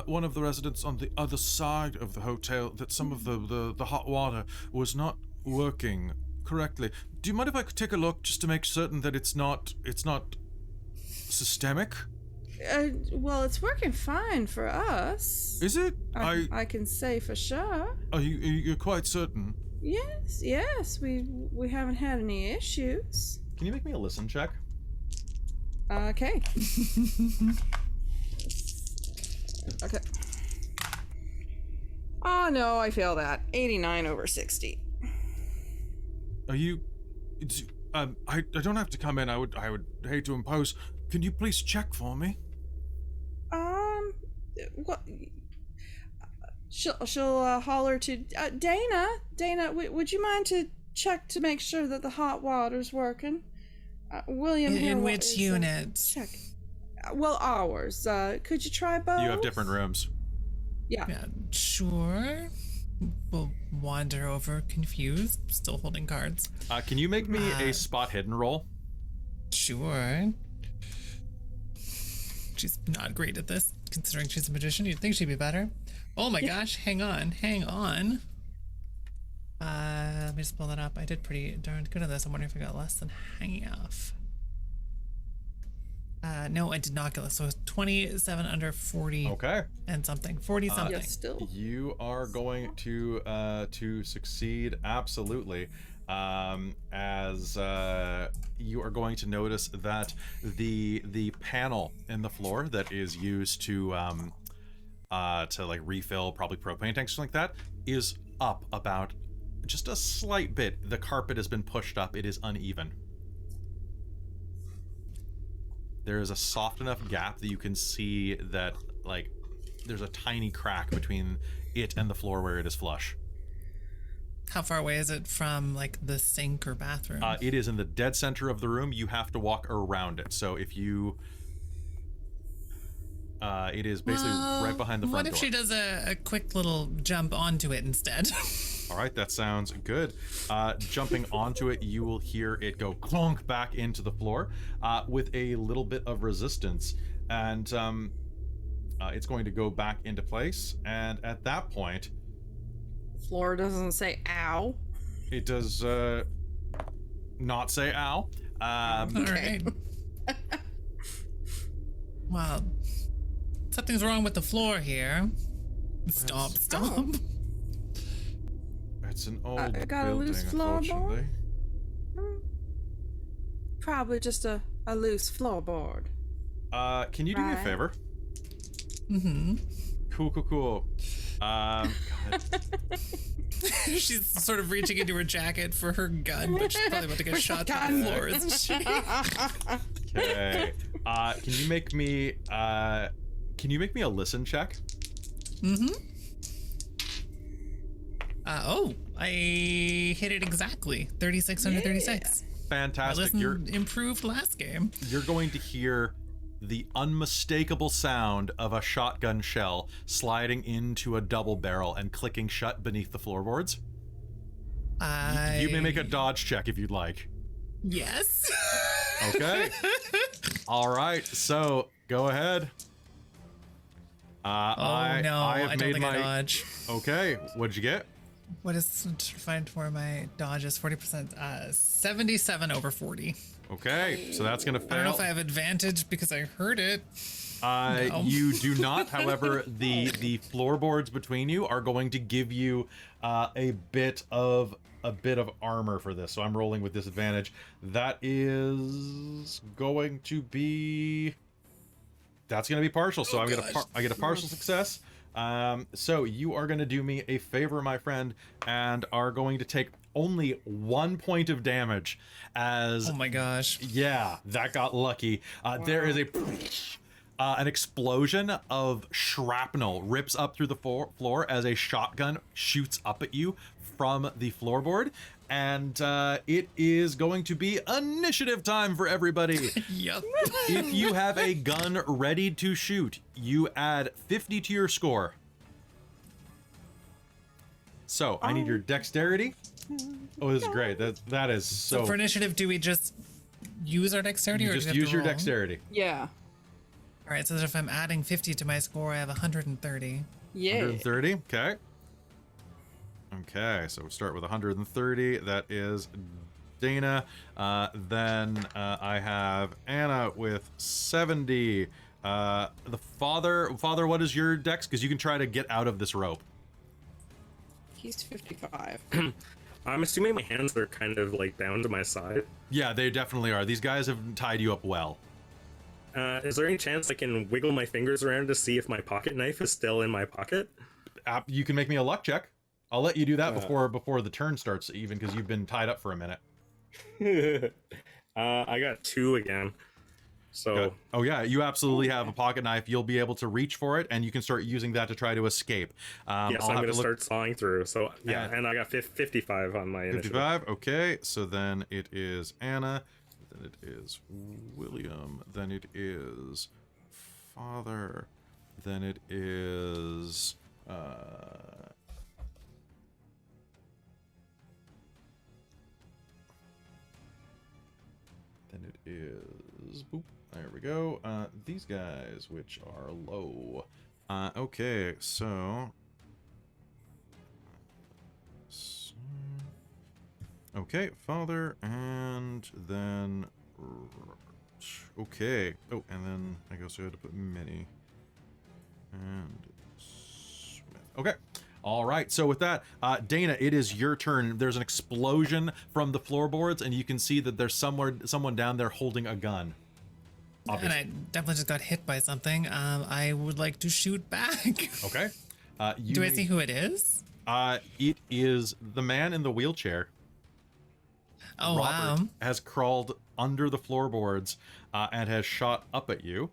one of the residents on the other side of the hotel that some of the hot water was not working correctly. Do you mind if I could take a look just to make certain that it's not systemic? Well, it's working fine for us. Is it? I can say for sure. You're quite certain? Yes. We haven't had any issues. Can you make me a listen check? Okay. Okay. Oh no, I failed that. 89 over 60. Are you? I don't have to come in. I would hate to impose. Can you please check for me? What? She'll holler to Dana. Dana, would you mind to check to make sure that the hot water's working? William, here, In what which is, unit? check. Well, ours. Could you try both? You have different rooms. Yeah. Yeah, sure. We'll wander over, confused, still holding cards. Can you make me a spot hidden roll? Sure. she's not great at this, considering she's a magician. You'd think she'd be better. Oh my gosh, hang on. Let me just pull that up. I did pretty darn good at this. I'm wondering if I got less than half. No, I did not get less. So 27 under 40. Okay. And something. 40 something. Yes, still. You are going to succeed absolutely, as you are going to notice that the panel in the floor that is used to like refill probably propane tanks or something like that is up about just a slight bit. The carpet has been pushed up. It is uneven. There is a soft enough gap that you can see that, like, there's a tiny crack between it and the floor where it is flush. How far away is it from, like, the sink or bathroom? It is in the dead center of the room. You have to walk around it. So if you... it is basically right behind the front door. What if she does a quick little jump onto it instead? All right, that sounds good. Jumping onto it, you will hear it go clonk back into the floor with a little bit of resistance. And it's going to go back into place. And at that point... Floor doesn't say ow. It does not say ow. All right. Well, something's wrong with the floor here. Stop. It's an old I got a building, loose unfortunately. Probably just a loose floorboard. Can you do me a Right. favor? Mm-hmm. Cool. God. She's sort of reaching into her jacket for her gun, but she's probably about to get shot through the floor, isn't she? Okay. Can you make me a listen check? Mm-hmm. I hit it exactly. 36 under 36. My Fantastic. listen improved last game. You're going to hear the unmistakable sound of a shotgun shell sliding into a double barrel and clicking shut beneath the floorboards. You may make a dodge check if you'd like. Yes. Okay. All right. So go ahead. I have don't made think my I dodge. Okay. What did you get? What is to find for my dodge is 40%? 77 over 40. Okay. So that's gonna fail. I don't know if I have advantage because I heard it. No. You do not. However, the floorboards between you are going to give you a bit of armor for this. So I'm rolling with disadvantage. That is going to be. That's going to be partial. So I get a partial success. So you are going to do me a favor, my friend, and are going to take only 1 point of damage as... Oh my gosh. Yeah, that got lucky. There is an explosion of shrapnel rips up through the floor as a shotgun shoots up at you from the floorboard. And it is going to be initiative time for everybody. Yep. If you have a gun ready to shoot, you add 50 to your score. So I need your dexterity. Oh, this is great. That is So for initiative, do we just use our dexterity, you or just do we have use to your roll? dexterity. Yeah. All right. So if I'm adding 50 to my score, I have 130. Yeah. 130. Okay. Okay, so we start with 130. That is Dana. Then I have Anna with 70. The father, what is your dex? Because you can try to get out of this rope. He's 55. I'm assuming my hands are kind of like bound to my side. Yeah, they definitely are. These guys have tied you up well. Is there any chance I can wiggle my fingers around to see if my pocket knife is still in my pocket? You can make me a luck check. I'll let you do that before the turn starts, even because you've been tied up for a minute. I got 2 again. So Good. Oh yeah, you absolutely have a pocket knife. You'll be able to reach for it, and you can start using that to try to escape. yes, I'm going to start sawing through. So yeah, and I got 55 on my initiative. 55. Okay, so then it is Anna, then it is William, then it is Father, then it is then it is boop. There we go. These guys, which are low. Okay, so... Okay, father, and then... Okay. Oh, and then I guess I had to put mini. And... Smith. Okay. All right, so with that, Dana, it is your turn. There's an explosion from the floorboards, and you can see that there's someone down there holding a gun. Obviously. And I definitely just got hit by something. I would like to shoot back. Okay. Do I see who it is? It is the man in the wheelchair. Oh, Robert wow. has crawled under the floorboards and has shot up at you.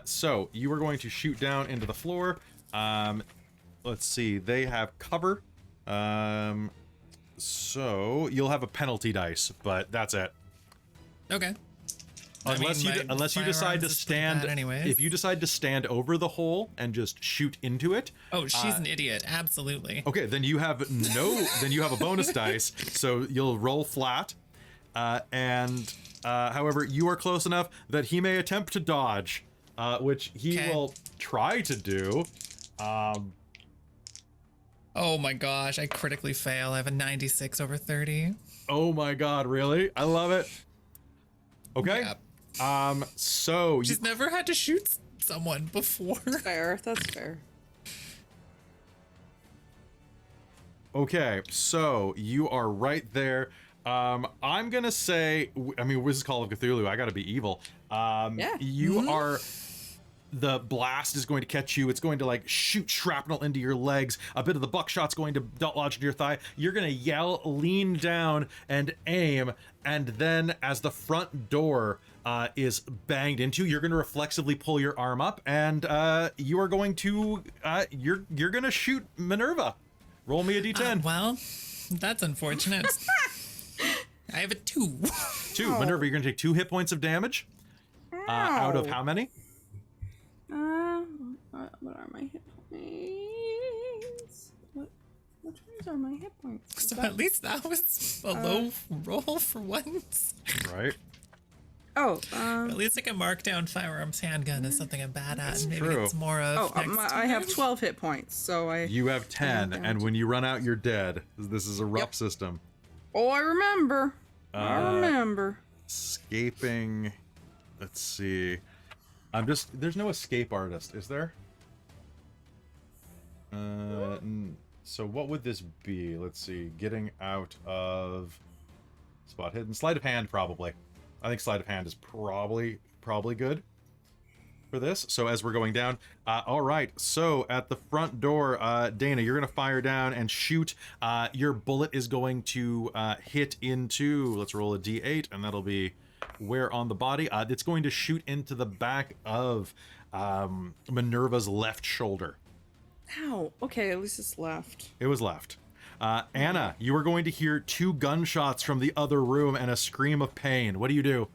So you are going to shoot down into the floor. Let's see. They have cover. So you'll have a penalty dice, but that's it. Okay. Unless you decide to stand, anyways. if you decide to stand over the hole and just shoot into it. Oh, she's an idiot. Absolutely. Okay, then you have a bonus dice, so you'll roll flat. However, you are close enough that he may attempt to dodge, which he will try to do. Oh my gosh, I critically fail. I have a 96 over 30. Oh my god, really? I love it. Okay. Yep. So She's never had to shoot someone before. Fair. That's fair. Okay, so you are right there. I'm gonna say, I mean, this is Call of Cthulhu. I gotta be evil. Yeah. You are. The blast is going to catch you. It's going to like shoot shrapnel into your legs. A bit of the buckshot's going to lodge into your thigh. You're going to yell, lean down, and aim. And then, as the front door is banged into, you're going to reflexively pull your arm up, and you are going to you're going to shoot Minerva. Roll me a d10. Well, that's unfortunate. I have a 2. 2. Minerva, you're going to take 2 hit points of damage. Out of how many? What are my hit points? Which ones are my hit points? So at least that was a low roll for once. Right. At least I can mark down firearms handgun as something I'm bad at. Maybe true. it's more of. I have 12 hit points, so You have 10, and when you run out, you're dead. This is a rough system. Oh, I remember. I remember. Escaping. Let's see. There's no escape artist, is there? So what would this be? Let's see. Getting out of spot hidden. Sleight of hand, probably. I think sleight of hand is probably good for this. So as we're going down, all right. So at the front door, Dana, you're gonna fire down and shoot. Your bullet is going to hit into. Let's roll a d8, and that'll be where on the body. It's going to shoot into the back of Minerva's left shoulder. Ow. Okay, at least it's left. It was left. Anna, you are going to hear 2 gunshots from the other room and a scream of pain. What do you do?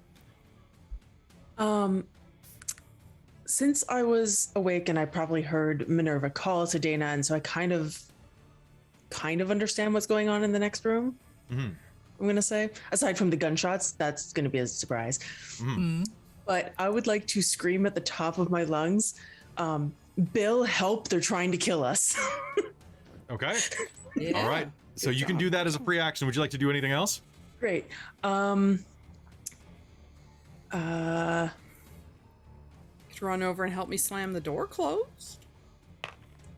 Since I was awake and I probably heard Minerva call to Dana, and so I kind of understand what's going on in the next room. Mm-hmm. I'm gonna say, aside from the gunshots, that's gonna be a surprise. Mm-hmm. But I would like to scream at the top of my lungs, Bill, help, they're trying to kill us. Okay. Yeah. All right. So you can do that as a free action. Would you like to do anything else? Great. Could run over and help me slam the door closed.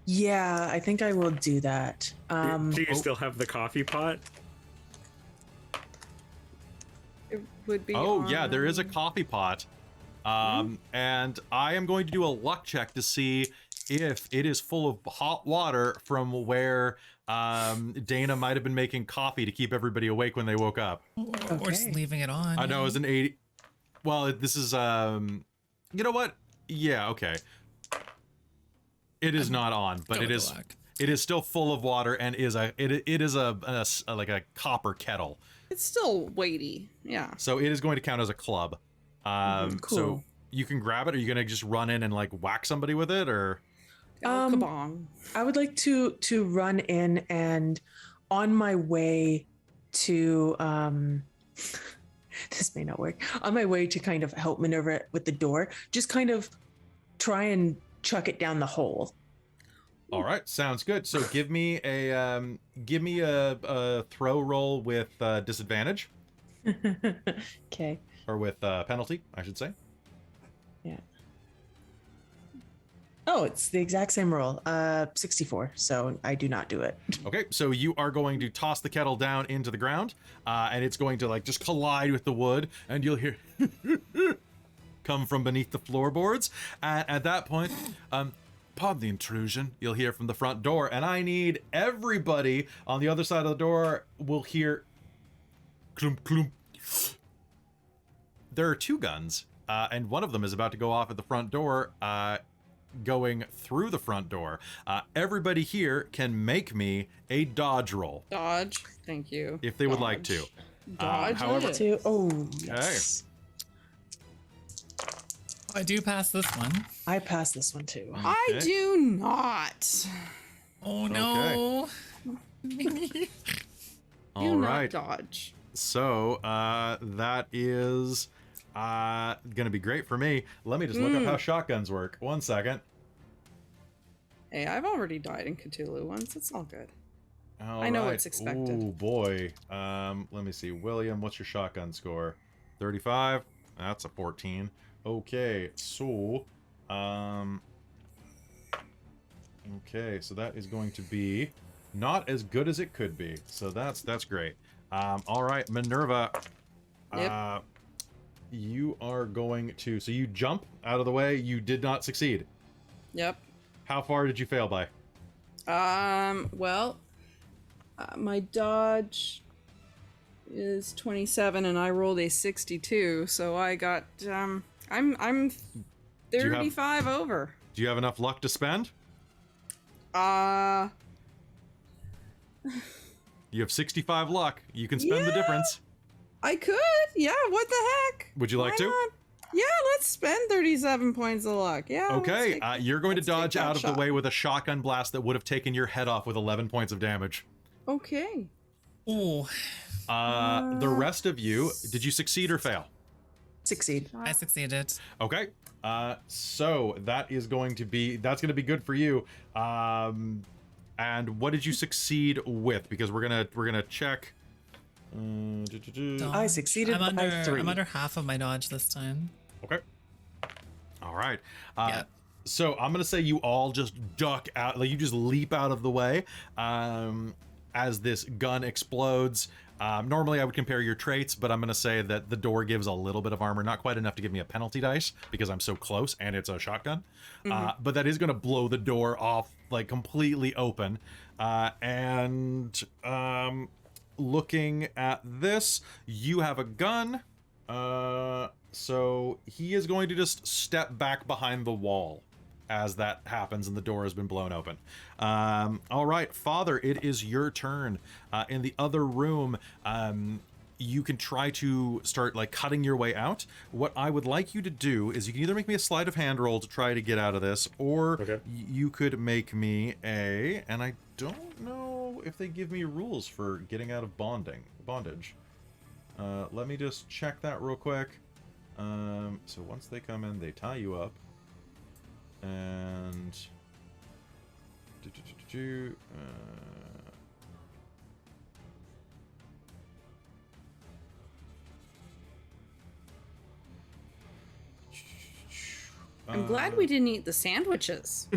Yeah, I think I will do that. Do you still have the coffee pot? It would be. Yeah, there is a coffee pot. And I am going to do a luck check to see if it is full of hot water from where Dana might have been making coffee to keep everybody awake when they woke up. Or just leaving it on. I know, it was an 80. Well, this is, you know what? Yeah, okay. It is not on, but it is still full of water and it is a like a copper kettle. It's still weighty. Yeah. So it is going to count as a club. Cool. So you can grab it. Are you gonna just run in and like whack somebody with it, or? Kabong. I would like to run in, and on my way to this may not work. On my way to kind of help Minerva with the door, just kind of try and chuck it down the hole. All right, sounds good. So give me a throw roll with disadvantage Okay. or with penalty, I should say. Yeah. Oh, it's the exact same roll. 64. So I do not do it. Okay, so you are going to toss the kettle down into the ground, and it's going to like just collide with the wood, and you'll hear come from beneath the floorboards. And at that point, pardon the intrusion, you'll hear from the front door, and I need everybody on the other side of the door will hear clump clump. There are two guns, and one of them is about to go off at the front door, going through the front door. Everybody here can make me a dodge roll Dodge. Thank you. if they would like to. Dodge. however- it. Two. Oh, yes. I do pass this one. I passed this one too. I Okay. do not. Oh no. All Do right. not dodge. So that is gonna be great for me. Let me just look up how shotguns work. 1 second. Hey, I've already died in Cthulhu once. It's all good. All I know right. what's expected. Oh boy. Let me see. William, what's your shotgun score? 35. That's a 14. Okay, so okay, so that is going to be not as good as it could be. So that's great. All right, Minerva. Yep. You are going to, so you jump out of the way. You did not succeed. Yep. How far did you fail by? Well, my dodge is 27 and I rolled a 62, so I got I'm 35 over. Do you have enough luck to spend? You have 65 luck. You can spend the Yeah. difference. I could. Yeah, what the heck? Would you like Why to? not? Yeah, let's spend 37 points of luck. Yeah. Okay, you're going to let's take dodge that out of the shot. way with a shotgun blast that would have taken your head off with 11 points of damage. Okay. Oh, The rest of you, did you succeed or fail? Succeed. I succeeded. Okay, so that's going to be good for you. And what did you succeed with? Because we're gonna check. I succeeded I'm by under, 3. I'm under half of my dodge this time. Okay. All right. Yeah. So I'm gonna say you all just duck out, like you just leap out of the way as this gun explodes. Normally I would compare your traits, but I'm gonna say that the door gives a little bit of armor, not quite enough to give me a penalty dice because I'm so close and it's a shotgun. But that is gonna blow the door off like completely open. Looking at this, you have a gun. So he is going to just step back behind the wall as that happens and the door has been blown open. All right, Father, it is your turn. In the other room, you can try to start like cutting your way out. What I would like you to do is you can either make me a sleight of hand roll to try to get out of this, or Okay. you could make me and I don't know if they give me rules for getting out of bondage. Let me just check that real quick. So once they come in, they tie you up. And I'm glad we didn't eat the sandwiches.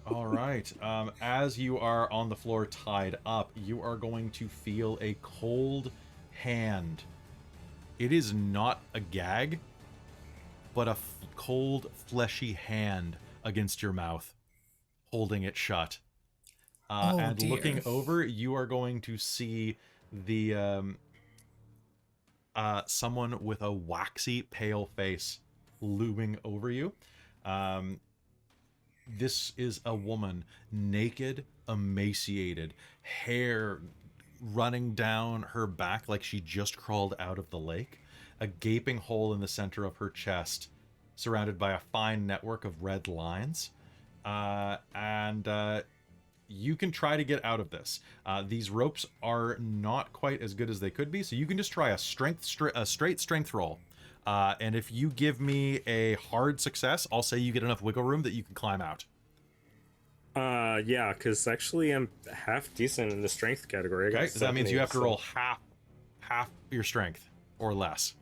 all right. As you are on the floor tied up, you are going to feel a cold hand. It is not a gag, but a cold, fleshy hand against your mouth, holding it shut. And dear. looking over, you are going to see the someone with a waxy, pale face looming over you. This is a woman, naked, emaciated, hair running down her back like she just crawled out of the lake, a gaping hole in the center of her chest, surrounded by a fine network of red lines. you can try to get out of this. These ropes are not quite as good as they could be, so you can just try a straight strength roll. And if you give me a hard success, I'll say you get enough wiggle room that you can climb out. Yeah, because actually I'm half decent in the strength category. Okay, so that means you have to roll half your strength or less.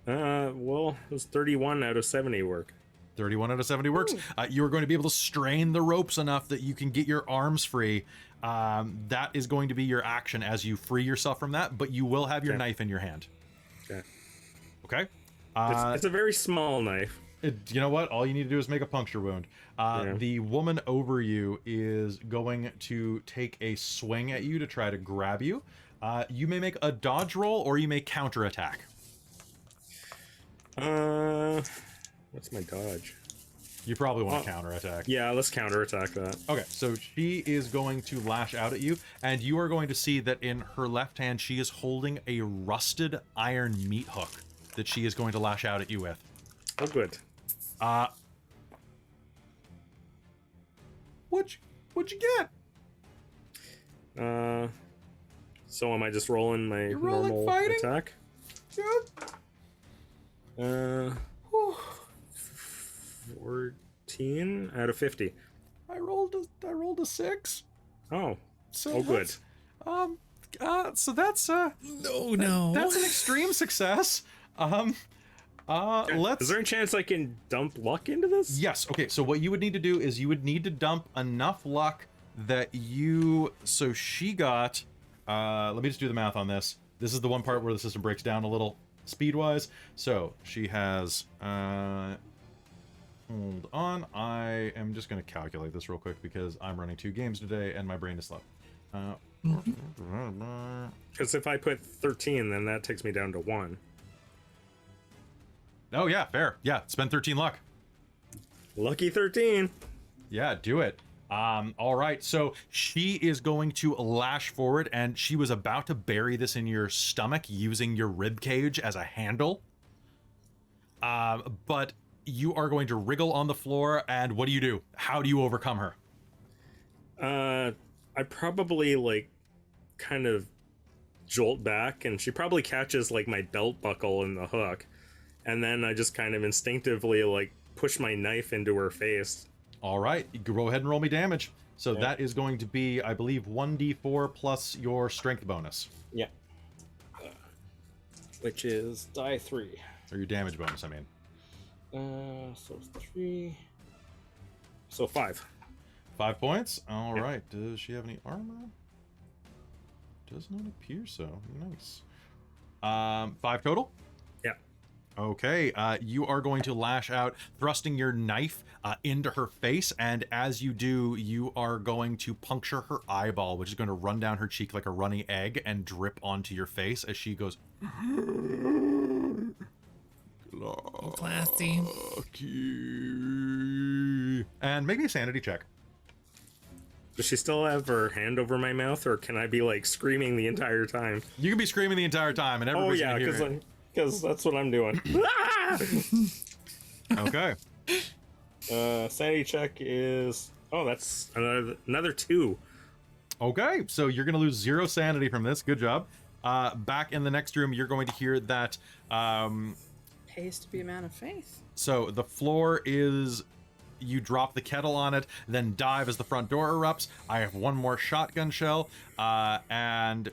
Well, it was 31 out of 70 work. 31 out of 70 works. You're going to be able to strain the ropes enough that you can get your arms free. That is going to be your action as you free yourself from that, but you will have your knife in your hand. Okay. Okay? It's a very small knife. You know what? All you need to do is make a puncture wound. The woman over you is going to take a swing at you to try to grab you. You may make a dodge roll or you may counterattack. What's my dodge? You probably want to counterattack. Yeah, let's counterattack that. Okay, so she is going to lash out at you, and you are going to see that in her left hand, she is holding a rusted iron meat hook that she is going to lash out at you with. Oh, good. What'd you get? So am I just rolling my normal fighting? attack? Yep. 14 out of 50. I rolled a 6. Oh. So good. So that's No. that's an extreme success. Let's. Is there any chance I can dump luck into this? Yes. Okay. So what you would need to do is you would need to dump enough luck that you. So she got. Let me just do the math on this. This is the one part where the system breaks down a little speed-wise. So she has. Hold on. I am just going to calculate this real quick because I'm running 2 games today and my brain is slow. Because if I put 13, then that takes me down to 1. Oh yeah, fair. Yeah, spend 13 luck. Lucky 13. Yeah, do it. All right, so she is going to lash forward, and she was about to bury this in your stomach using your rib cage as a handle. But you are going to wriggle on the floor, and what do? How do you overcome her? I probably like kind of jolt back, and she probably catches like my belt buckle in the hook, and then I just kind of instinctively like push my knife into her face. All right, go ahead and roll me damage. So that is going to be, I believe, 1d4 plus your strength bonus. Yeah. Which is die 3. Or your damage bonus, I mean. So 3. So 5. 5 points. All right. Does she have any armor? Does not appear so. Nice. 5 total? Yeah. Okay. You are going to lash out, thrusting your knife into her face, and as you do, you are going to puncture her eyeball, which is going to run down her cheek like a runny egg and drip onto your face as she goes. Classy. And make me a sanity check. Does she still have her hand over my mouth, or can I be like screaming the entire time? You can be screaming the entire time, and everybody's gonna hear it. Because that's what I'm doing. Okay. Sanity check is that's another 2. Okay, so you're gonna lose 0 sanity from this. Good job. Back in the next room, you're going to hear that. Pays to be a man of faith. So the floor is. You drop the kettle on it, then dive as the front door erupts. I have one more shotgun shell, and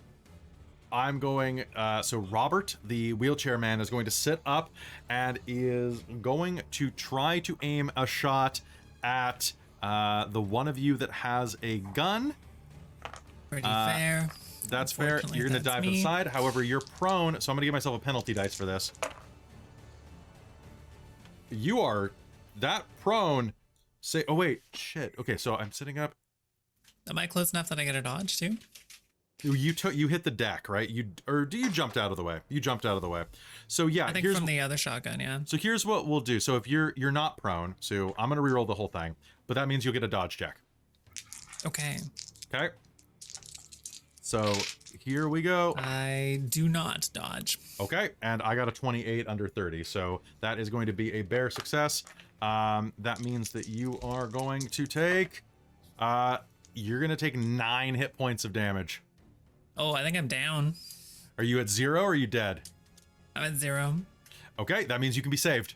I'm going. So Robert, the wheelchair man, is going to sit up and is going to try to aim a shot at the one of you that has a gun. Pretty fair. That's fair. You're going to dive to the side. However, you're prone, so I'm going to give myself a penalty dice for this. You are that prone. Say, oh wait, shit. Okay, so I'm sitting up. Am I close enough that I get a dodge too? You hit the deck, right? You jumped out of the way. You jumped out of the way. So yeah, I think from the other shotgun, yeah. So here's what we'll do. So if you're not prone, so I'm gonna reroll the whole thing, but that means you'll get a dodge check. Okay. Okay. So here we go. I do not dodge. Okay, and I got a 28 under 30, so that is going to be a bare success. That means that you are going to take you're gonna take 9 hit points of damage. Oh, I think I'm down. Are you at 0 or are you dead? I'm at 0. Okay, that means you can be saved.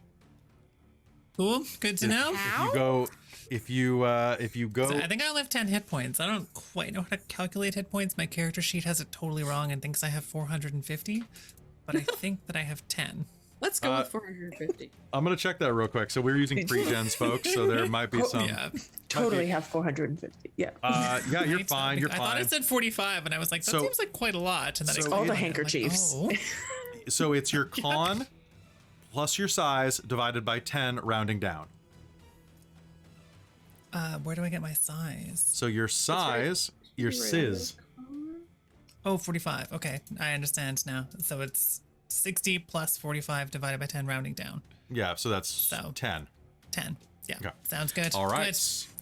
Cool. Good to know. If you go, So I think I only have 10 hit points. I don't quite know how to calculate hit points. My character sheet has it totally wrong and thinks I have 450, but I think that I have 10. Let's go with 450. I'm gonna check that real quick. So we're using pre-gens, folks. So there might be some. Yeah. Totally have 450. Yeah. Yeah, you're Right? fine. You're I thought fine. it said 45, and I was like, that So- seems like quite a lot. And then so- I All the calculated it. I'm like, handkerchiefs. oh. So it's your con plus your size divided by 10, rounding down. Where do I get my size? So your size, your sizz. Oh, 45. Okay, I understand now. So it's 60 plus 45 divided by 10, rounding down. Yeah, so that's So- 10. 10. Yeah, Okay. sounds good. All right. Good.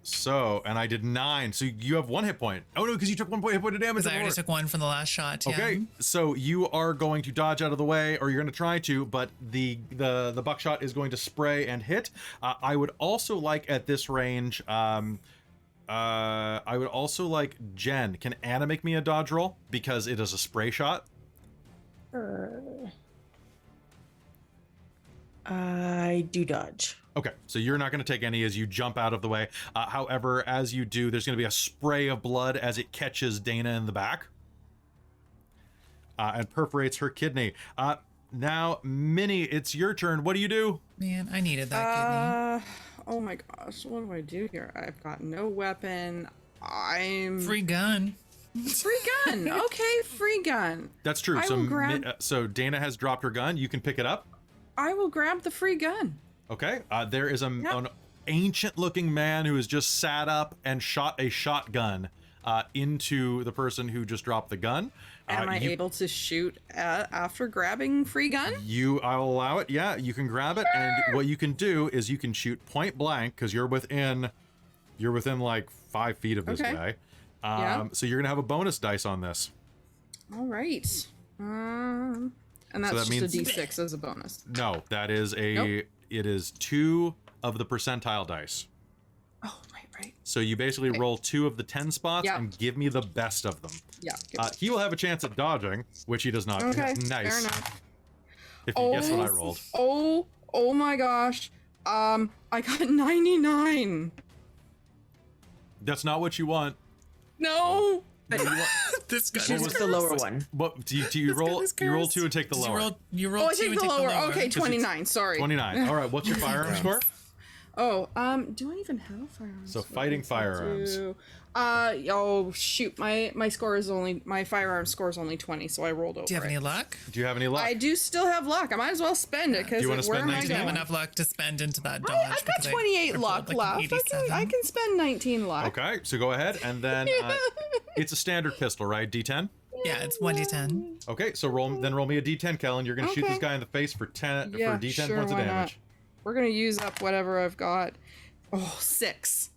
So, and I did 9. So you have 1 hit point. Oh no, because you took 1 hit point of damage. Because I already took one from the last shot. Yeah. Okay, so you are going to dodge out of the way, or you're going to try to, but the buckshot is going to spray and hit. I would also like at this range, I would also like Jen. Can Anna make me a dodge roll because it is a spray shot? I do dodge. Okay, so you're not going to take any as you jump out of the way. However, as you do, there's going to be a spray of blood as it catches Dana in the back and perforates her kidney. Now, Minnie, it's your turn. What do you do? Man, I needed that Oh my gosh, what do I do here? I've got no weapon. kidney. Free gun. Free gun. Okay, free gun. That's true. I So, will grab- so Dana has dropped her gun. You can pick it up. I will grab the free gun. Okay. There is an ancient-looking man who has just sat up and shot a shotgun into the person who just dropped the gun. Am I able to shoot after grabbing free gun? I'll allow it. Yeah, you can grab it, and what you can do is you can shoot point blank because you're within like 5 feet of this Okay. guy. Yeah. So you're gonna have a bonus dice on this. All right. And that's that just means- a D6 as a bonus. No, that is Nope. It is 2 of the percentile dice. Oh, right. So you basically roll 2 of the 10 spots Yeah. and give me the best of them. Yeah. He will have a chance at dodging, which he does not. Okay. Nice. Fair enough. If you guess what I rolled. Oh my gosh. I got 99. That's not what you want. No. This gun Choose is the lower one. What do you roll? is You roll cursed. 2 and take the lower. You roll Oh, I 2 take and the take lower. the lower. Okay, 29. Sorry. 29. All right. What's your firearm score? Oh, do I even have a firearm? So fighting firearms. Oh shoot, my score is only my firearm score is only 20, so I rolled over. Do you have any it. luck? Do you have any luck? I do still have luck. I might as well spend it because Do you wanna where spend am I 19? I have going? enough luck to spend into that dodge. I've got because I 28 rolled luck like an left. I 87. can spend 19 luck. Okay, so go ahead, and then it's a standard pistol, right? D10. Yeah, it's 1d10. Okay, so roll me a D10, Kellen. You're gonna shoot Okay. this guy in the face for 10 Yeah, for D10 sure, points of why damage. We're gonna use up whatever I've got. Oh, 6.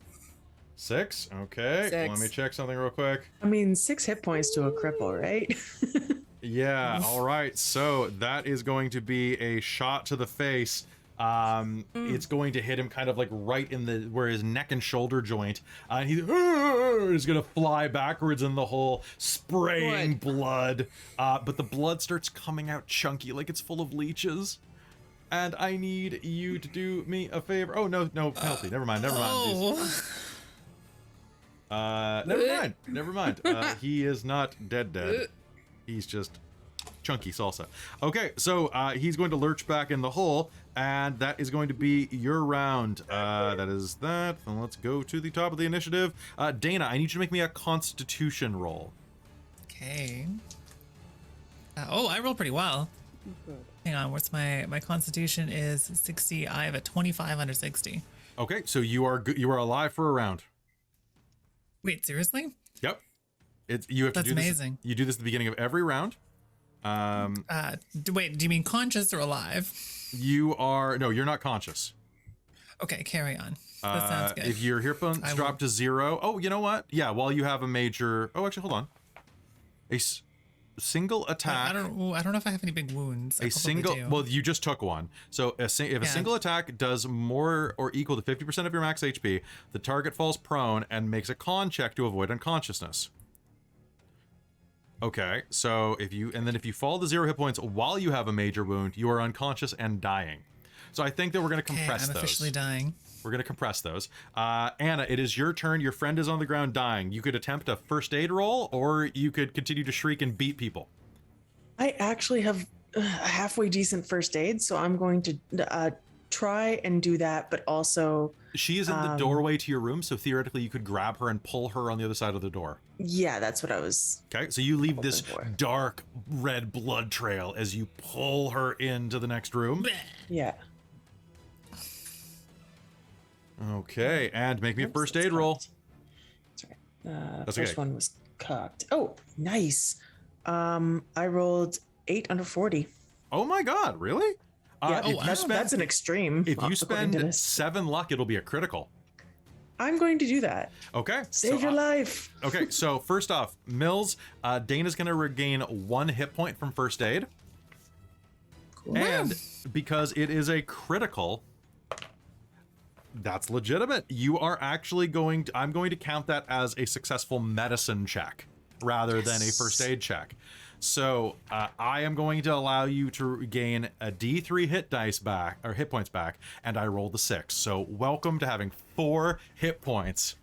6. Okay. Let 6. me check something real quick. I mean, 6 hit points to a cripple, right? Yeah. All right. So that is going to be a shot to the face. It's going to hit him kind of like right in the where his neck and shoulder joint. And he's going to fly backwards in the hole, spraying blood. But the blood starts coming out chunky, like it's full of leeches. And I need you to do me a favor. Oh no penalty. Never mind. Oh, Never mind. He is not dead. He's just chunky salsa. Okay, so he's going to lurch back in the hole, and that is going to be your round. That is that. And let's go to the top of the initiative. Dana, I need you to make me a Constitution roll. okay. I rolled pretty well. Hang on, what's my Constitution is 60. I have a 25 under 60. Okay, so you are good. You are alive for a round. Wait, seriously? Yep. You have to That's do this. amazing. You do this at the beginning of every round. Wait, do you mean conscious or alive? You're not conscious. Okay, carry on. That sounds good. If your hit points drop to 0, oh, you know what? Yeah, while you have a major. Oh, actually, hold on. single attack. I don't know if I have any big wounds. I A probably single, do. well, you just took one. So if a Yeah. single attack does more or equal to 50% of your max HP, the target falls prone and makes a con check to avoid unconsciousness. Okay, so if you fall to 0 hit points while you have a major wound, you are unconscious and dying. So I think that we're going to compress I'm those. officially dying. We're going to compress those. Anna, it is your turn. Your friend is on the ground dying. You could attempt a first aid roll, or you could continue to shriek and beat people. I actually have a halfway decent first aid, so I'm going to try and do that, but also... She is in the doorway to your room, so theoretically you could grab her and pull her on the other side of the door. Yeah, that's what I was... Okay, so you leave this for. dark red blood trail as you pull her into the next room. Yeah. Okay, and make me a Oops, first that's aid roll. cocked. That's right. That's First okay. one was cocked. Oh, nice. I rolled 8 under 40. Oh my god, really? Yeah, If that's an extreme. if you according to spend this. 7 luck, it'll be a critical. I'm going to do that. Okay. Save your life. Okay, so first off, Mills, Dana's going to regain 1 hit point from first aid. Cool. And because it is a critical, that's legitimate. You are actually I'm going to count that as a successful medicine check rather than a first aid check. So I am going to allow you to gain a D3 hit dice back, or hit points back, and I rolled a 6. So welcome to having 4 hit points.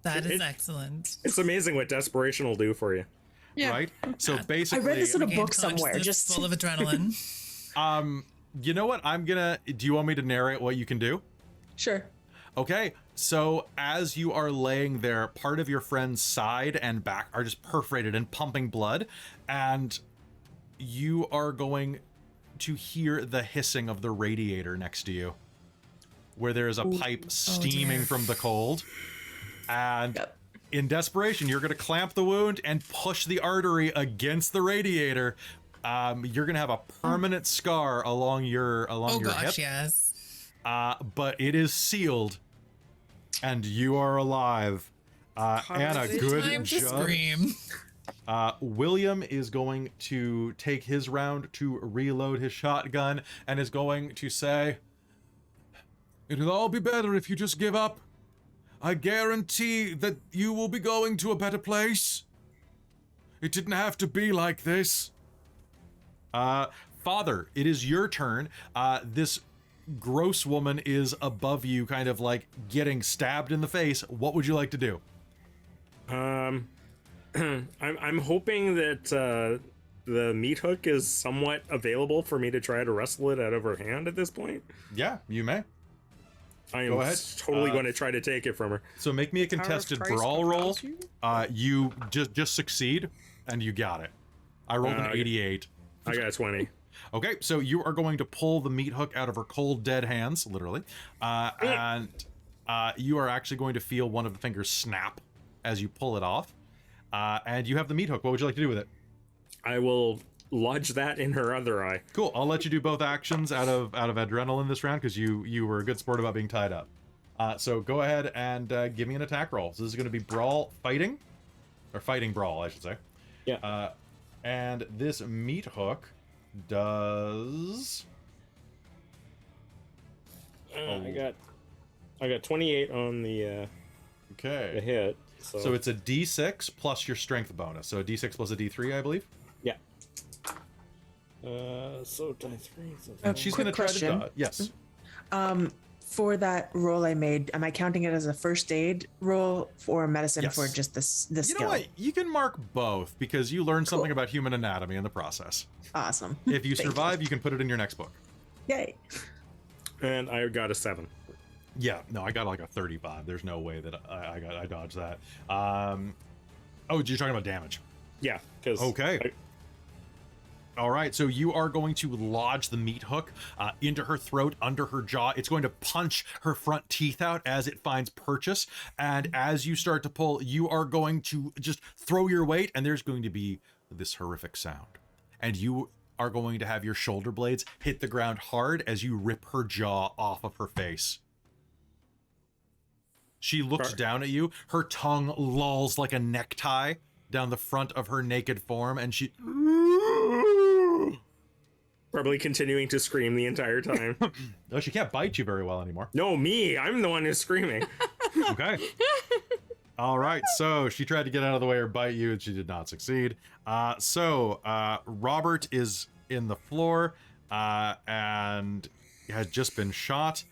That is excellent. It's amazing what desperation will do for you. Yeah. Right? So I basically, read this in a Regained book somewhere. consciousness, Just full of adrenaline. you know what? Do you want me to narrate what you can do? sure. Okay, so as you are laying there, part of your friend's side and back are just perforated and pumping blood, and you are going to hear the hissing of the radiator next to you, where there is a pipe steaming dear. from the cold. And Yep. in desperation, you're going to clamp the wound and push the artery against the radiator. You're going to have a permanent scar along your Oh your gosh, hip. yes. But it is sealed, and you are alive. Anna, It's good Time to job. scream. William is going to take his round to reload his shotgun and is going to say, "It'll all be better if you just give up. I guarantee that you will be going to a better place. It didn't have to be like this." Father, it is your turn. This gross woman is above you, kind of like getting stabbed in the face. What would you like to do? I'm hoping that the meat hook is somewhat available for me to try to wrestle it out of her hand at this point. Yeah, you may. I Go am ahead. totally going to try to take it from her. So make me a contested Christ brawl roll. propels you? You just succeed, and you got it. I rolled an Okay. 88. I got a 20. Okay, so you are going to pull the meat hook out of her cold, dead hands, literally, and you are actually going to feel one of the fingers snap as you pull it off, and you have the meat hook. What would you like to do with it? I will lodge that in her other eye. Cool. I'll let you do both actions out of adrenaline this round because you were a good sport about being tied up. So go ahead and give me an attack roll. So this is going to be brawl fighting, or fighting brawl, I should say. Yeah. And this meat hook does. I got 28 on the Okay. hit. So it's a D6 plus your strength bonus. So a D6 plus a D3, I believe. yeah. So die 3. So And she's quick going to try to question. dodge. Yes. For that roll I made, am I counting it as a first aid roll or medicine Yes. for just this You skill? know what? You can mark both because you learned something about human anatomy in the process. Awesome. If you Thank you. survive, you can put it in your next book. Yay. and I got a 7. Yeah, no, I got like a 35. There's no way that I dodged that. Oh, you're talking about damage. Yeah, because Okay. All right, so you are going to lodge the meat hook into her throat, under her jaw. It's going to punch her front teeth out as it finds purchase. And as you start to pull, you are going to just throw your weight, and there's going to be this horrific sound. And you are going to have your shoulder blades hit the ground hard as you rip her jaw off of her face. She looks down at you. Her tongue lolls like a necktie. down the front of her naked form, and she Probably continuing to scream the entire time. oh, she can't bite you very well anymore. No, me. I'm the one who's screaming. Okay. All right, so she tried to get out of the way or bite you, and she did not succeed. Robert is in the floor and had just been shot.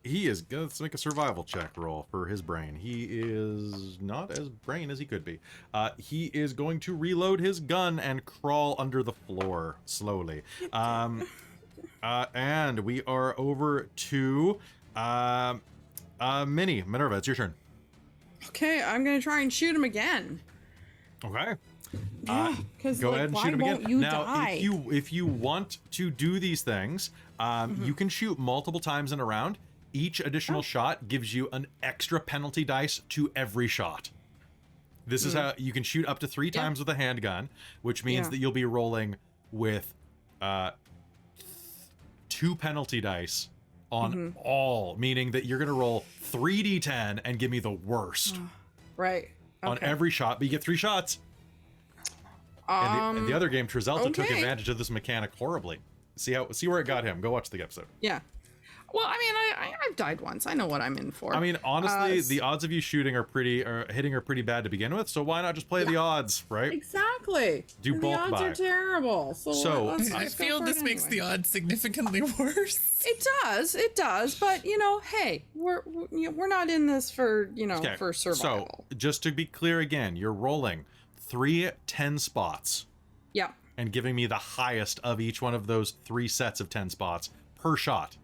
Let's make a survival check roll for his brain. He is not as brain as he could be. He is going to reload his gun and crawl under the floor slowly. And we are over to Minerva, it's your turn. Okay, I'm gonna try and shoot him again. Okay. Yeah, because Go ahead and shoot him again. You now, die? if you want to do these things, you can shoot multiple times in a round. Each additional shot gives you an extra penalty dice to every shot. This is how you can shoot up to 3 times with a handgun, which means that you'll be rolling with 2 penalty dice on all, meaning that you're going to roll 3d10 and give me the worst Right. on Okay. every shot, but you get 3 shots. And the other game, Trezelta took okay. advantage of this mechanic horribly. See where it got him. Go watch the episode. Yeah. Well, I mean, I've died once. I know what I'm in for. I mean, honestly, the odds of you hitting are pretty bad to begin with. So why not just play the odds, right? exactly. Do And bulk the odds buy. are terrible. So let's I just go feel for this it makes anyway. the odds significantly worse. It does. But hey, we're not in this for Okay, for survival. So just to be clear again, you're rolling 3 10 spots Yeah. and giving me the highest of each one of those 3 sets of 10 spots per shot.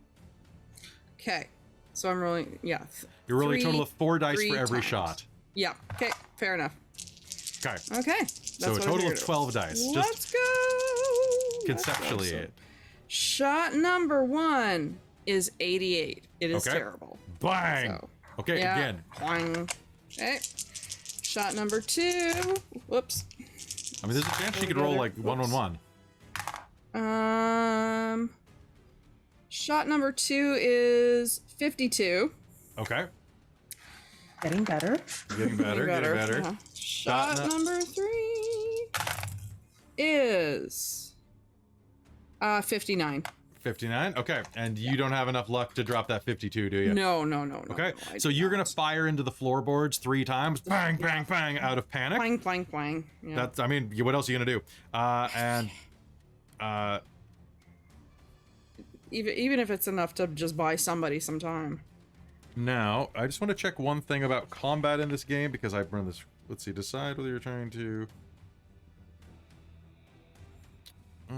Okay. So I'm rolling. Yeah. You're rolling a total of 4 dice 3 for every times. shot. Yeah. Okay. Fair enough. Okay. Okay. So a total of 12 dice. Let's Just go. conceptually Let's go. it. Shot number 1 is 88. It is Okay. terrible. Bang! So, Okay, yeah. again. Boing. Okay. Shot number 2. Whoops. I mean, there's a chance she could roll like 1-1-1. Shot number 2 is 52. Okay. Getting better. Getting better, getting better. Uh-huh. Shot number 3 is 59. 59? Okay. And you don't have enough luck to drop that 52, do you? No. Okay. no, I So do you're not. going to fire into the floorboards 3 times. Bang, bang, bang, out of panic. Clang, clang, clang. Yeah. That's, I mean, what else are you going to do? Even if it's enough to just buy somebody some time. Now, I just want to check one thing about combat in this game because I've run this. Let's see, decide whether you're trying to.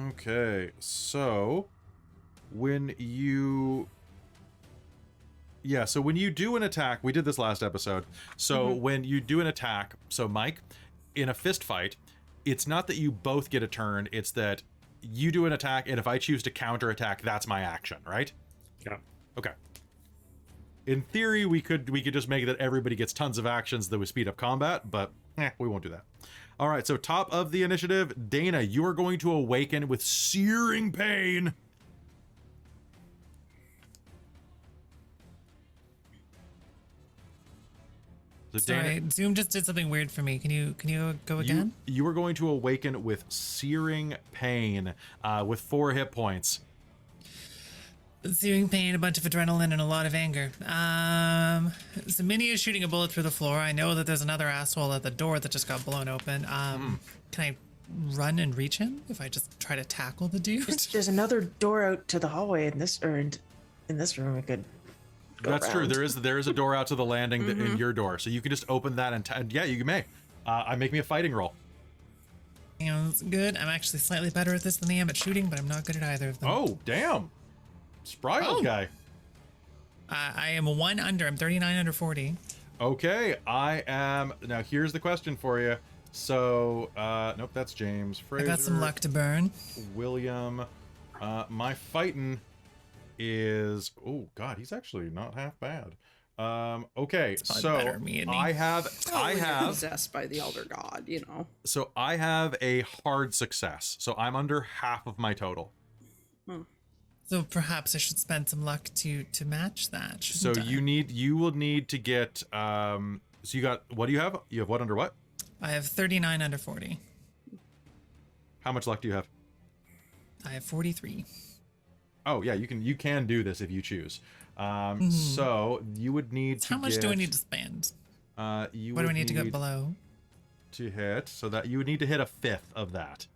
Okay, so when you. Yeah, so when you do an attack, we did this last episode. So when you do an attack, so Mike, in a fist fight, it's not that you both get a turn, it's that you do an attack, and if I choose to counter attack, that's my action, right? Yeah. Okay. In theory, we could just make it that everybody gets tons of actions that would speed up combat, but we won't do that. All right, so top of the initiative, Dana, you are going to awaken with searing pain. So Sorry, Zoom just did something weird for me. Can you go again? You are going to awaken with searing pain, with 4 hit points. Searing pain, a bunch of adrenaline, and a lot of anger. So Minnie is shooting a bullet through the floor. I know that there's another asshole at the door that just got blown open. Can I run and reach him if I just try to tackle the dude? There's another door out to the hallway in this room. We could. That's true. around. There is a door out to the landing in your door, so you can just open that and yeah, you may. I make me a fighting roll. Sounds good. I'm actually slightly better at this than I am at shooting, but I'm not good at either of them. Oh, damn. Spry old guy. I am 1 under. I'm 39 under 40. Okay, I am. Now, here's the question for you. So, nope, that's James. Fraser, I got some luck to burn. William. My fighting is. Oh, God, he's actually not half bad. Okay, probably so better than me. I have. When you're possessed by the elder god, So I have a hard success. So I'm under half of my total. So perhaps I should spend some luck to match that. So shouldn't I? you will need to get So you got, what do you have? You have what under what? I have 39 under 40. How much luck do you have? I have 43. Oh yeah, you can do this if you choose. So you would need to How much do I need to spend? What What do I need to go below? to hit? So that you would need to hit a fifth of that.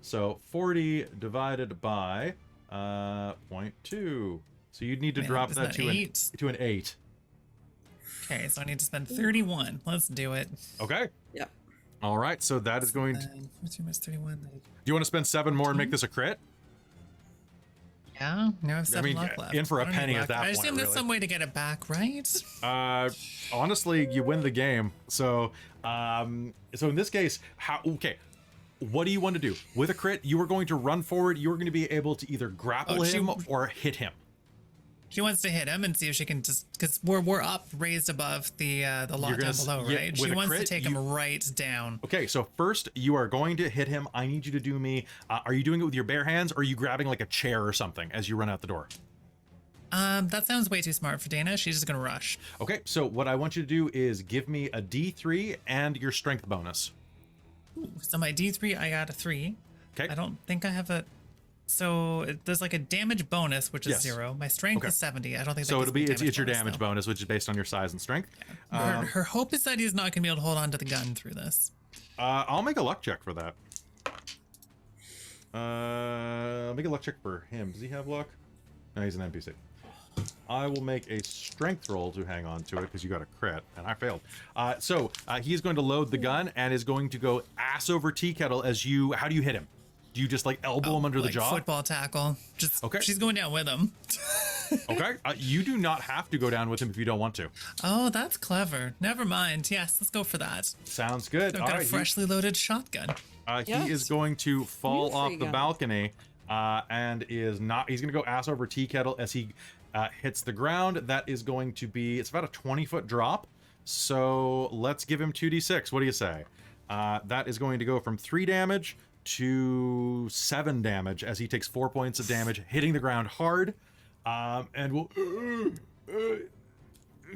So 40 divided by 0.2. So you'd need to Man, drop isn't that that to eight? an 8. Okay, so I need to spend 31. Let's do it. Okay. Yep. All right. So that is going to. 42 minus 31. Do you want to spend 7 more and make this a crit? Yeah, now I have 7 mean, luck left. in for a I don't need penny at luck. that I point, assume there's really. some way to get it back, right? Honestly, you win the game. So, so in this case, okay, what do you want to do with a crit? You are going to run forward. You are going to be able to either grapple him or hit him. She wants to hit him and see if she can just, because we're up, raised above the lot down below, yeah, right? with She a wants to crit, take him right down. Okay, so first you are going to hit him. I need you to do me. Are you doing it with your bare hands, or are you grabbing like a chair or something as you run out the door? That sounds way too smart for Dana. She's just gonna rush. Okay, so what I want you to do is give me a D3 and your strength bonus. Ooh, so my D3, I got a 3. Okay. I don't think I have a. So there's like a damage bonus, which is Yes. 0. My strength Okay. is 70. I don't think. So that it'll be gives me it's your bonus, damage though. bonus, which is based on your size and strength. Her hope is that he's not gonna be able to hold on to the gun through this. I'll make a luck check for that. I'll make a luck check for him. Does he have luck? No, he's an NPC. I will make a strength roll to hang on to it because you got a crit and I failed. So he's going to load the gun and is going to go ass over tea kettle as you. How do you hit him? Do you just like elbow him under the Like jaw? football tackle. Just Okay. She's going down with him. Okay. You do not have to go down with him if you don't want to. Oh, that's clever. Never mind. Yes, let's go for that. Sounds good. I've All got right. a freshly loaded shotgun. He Yes. is going to fall Beautiful off you the go. balcony and is not. He's going to go ass over tea kettle as he hits the ground. That is going to be. It's about a 20-foot drop. So let's give him 2d6. What do you say? That is going to go from 3 damage to 7 damage as he takes 4 points of damage, hitting the ground hard. And we'll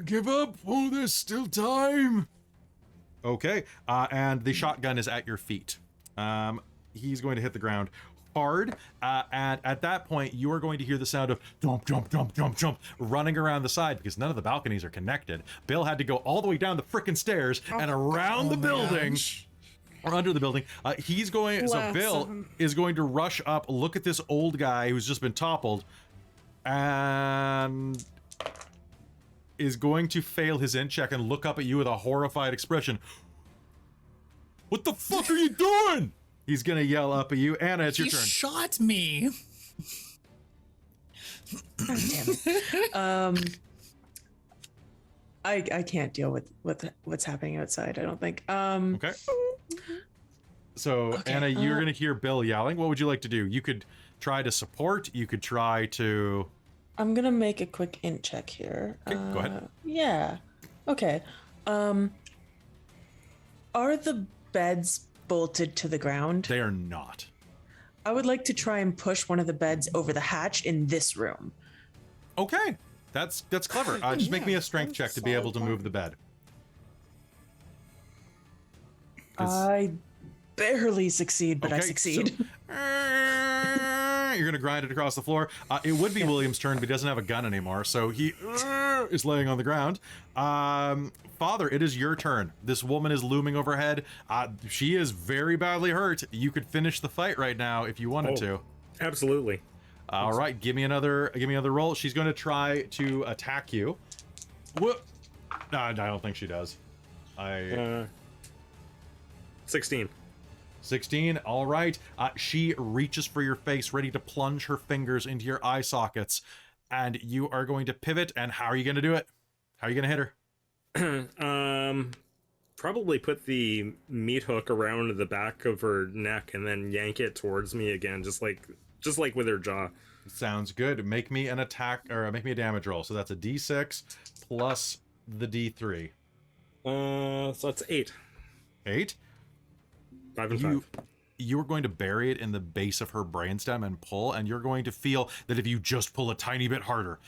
give up. Oh, there's still time. Okay, and the shotgun is at your feet. He's going to hit the ground hard, and at that point, you are going to hear the sound of jump, jump, jump, jump, jump, running around the side because none of the balconies are connected. Bill had to go all the way down the frickin' stairs and around the my building. gosh. Or under the building. He's going. So Bless Bill him. is going to rush up, look at this old guy who's just been toppled, and is going to fail his int check and look up at you with a horrified expression. What the fuck are you doing? He's gonna yell up at you. Anna, it's your He turn. shot me. Damn it. I can't deal with what's happening outside. I don't think. Okay. So Okay, Anna, you're gonna hear Bill yelling. What would you like to do? You could try to support. You could try to. I'm gonna make a quick int check here. Okay, go ahead. Yeah. Okay. Are the beds bolted to the ground? They are not. I would like to try and push one of the beds over the hatch in this room. Okay. That's clever. Just make me a strength check to be able to move the bed. I barely succeed, but I Okay, succeed. You're gonna grind it across the floor. It would be William's turn, but he doesn't have a gun anymore, so he is laying on the ground. Father, it is your turn. This woman is looming overhead. She is very badly hurt. You could finish the fight right now if you wanted to. Absolutely. All right, give me another roll. She's going to try to attack you. What? No, I don't think she does. 16. 16. All right. She reaches for your face, ready to plunge her fingers into your eye sockets, and you are going to pivot. And how are you going to do it? How are you going to hit her? Probably put the meat hook around the back of her neck and then yank it towards me again, just like with her jaw. Sounds good. Make me an attack, or make me a damage roll. So that's a D6 plus the D3. So that's 8. 8. 5 and You 5. you're going to bury it in the base of her brainstem and pull, and you're going to feel that if you just pull a tiny bit harder,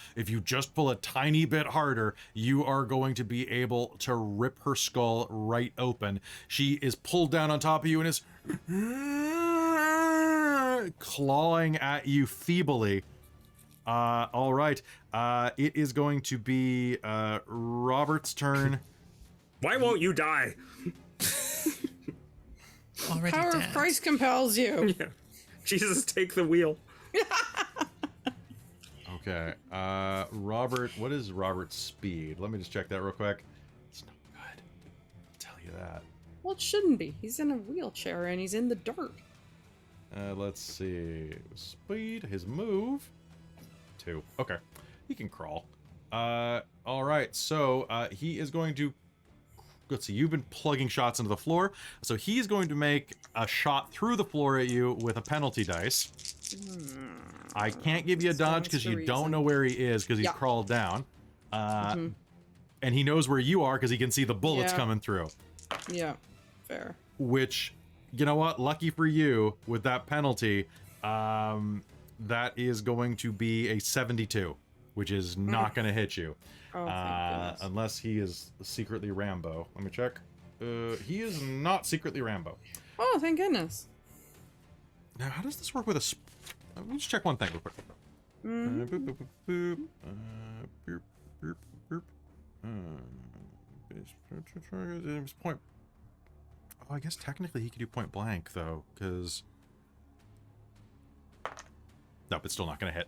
you are going to be able to rip her skull right open. She is pulled down on top of you and is clawing at you feebly. All right. It is going to be Robert's turn. Why won't you die? Already Power dead. of Christ compels you. Yeah. Jesus, take the wheel. Okay. Robert, what is Robert's speed? Let me just check that real quick. It's not good. I'll tell you that. Well, it shouldn't be. He's in a wheelchair and he's in the dirt. Let's see. Speed, his move. 2. Okay. He can crawl. All right. So he is going to. Let's see. You've been plugging shots into the floor. So he's going to make a shot through the floor at you with a penalty dice. I can't give you a dodge because you don't know where he is because he's crawled down. And he knows where you are because he can see the bullets coming through. Yeah. Fair. Which, you know what? Lucky for you with that penalty, that is going to be a 72, which is not going to hit you. Oh, thank goodness. Unless he is secretly Rambo. Let me check. He is not secretly Rambo. Oh, thank goodness. Now, how does this work with a... Let me just check one thing real quick. Boop, boop, boop, boop, boop. Boop, boop, boop. Point... Oh, I guess technically he could do point blank, though, because... Nope, it's still not going to hit.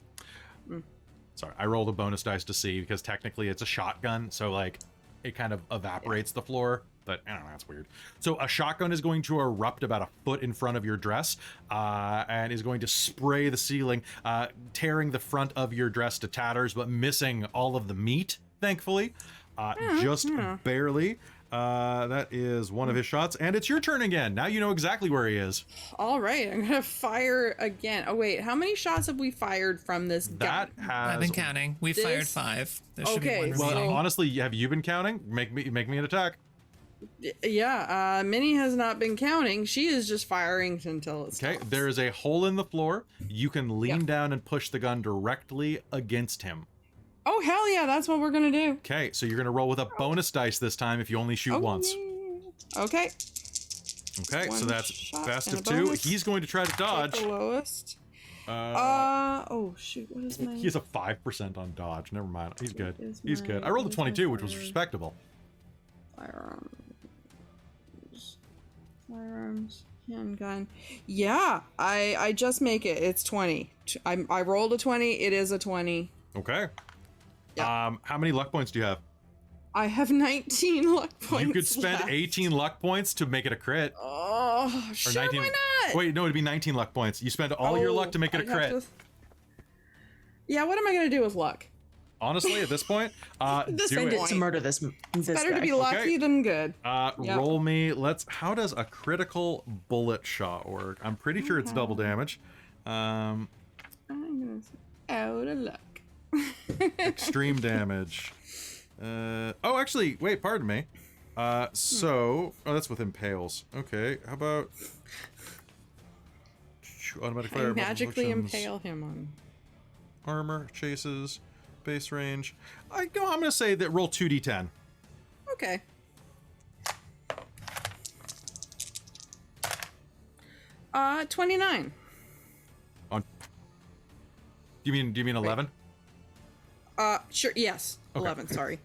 Sorry, I rolled a bonus dice to see, because technically it's a shotgun, so, like, it kind of evaporates the floor, but I don't know, that's weird. So a shotgun is going to erupt about a foot in front of your dress, and is going to spray the ceiling, tearing the front of your dress to tatters, but missing all of the meat, thankfully. Just barely. That is one of his shots, and it's your turn again. Now you know exactly where he is. All right, I'm gonna fire again. Oh wait, how many shots have we fired from this gun? That has... I've been counting. We fired 5. There should be Okay, one Well, remaining. honestly, have you been counting? Make me an attack. Yeah, Minnie has not been counting. She is just firing until it's Okay, there is a hole in the floor. You can lean Yeah. down and push the gun directly against him. Oh hell yeah, that's what we're gonna do. Okay, so you're gonna roll with a bonus dice this time if you only shoot once. Yeah. Okay. Okay, so One that's shot best and of a 2. bonus. He's going to try to Take dodge. the lowest. Oh shoot, what is my? He has a 5% on dodge. Never mind. He's good. What is He's my- good. I rolled a what is my 22, which was fire? respectable. Firearms, handgun. Yeah, I just make it. It's 20. I rolled a 20. It is a 20. Okay. Yeah. How many luck points do you have? I have 19 luck points. You could spend left. 18 luck points to make it a crit. Oh, Or sure, 19. why not? Wait, no, it'd be 19 luck points. You spend all your luck to make it a I'd have crit. to- Yeah, what am I gonna do with luck? Honestly, at this point, do Spend it. it to murder this Better guy. to be lucky Okay. than good. Yep. Roll me. How does a critical bullet shot work? I'm pretty sure it's double damage. I'm gonna say out of luck. Extreme damage. Oh, actually, wait, pardon me. Oh, that's with impales. Okay, how about automatic I fire? magically multiple impale him on. armor, chases, base range. I'm gonna say that roll 2d10. Okay. Uh, 29. On. Do you mean 11? Sure. Yes. Okay. 11. Sorry.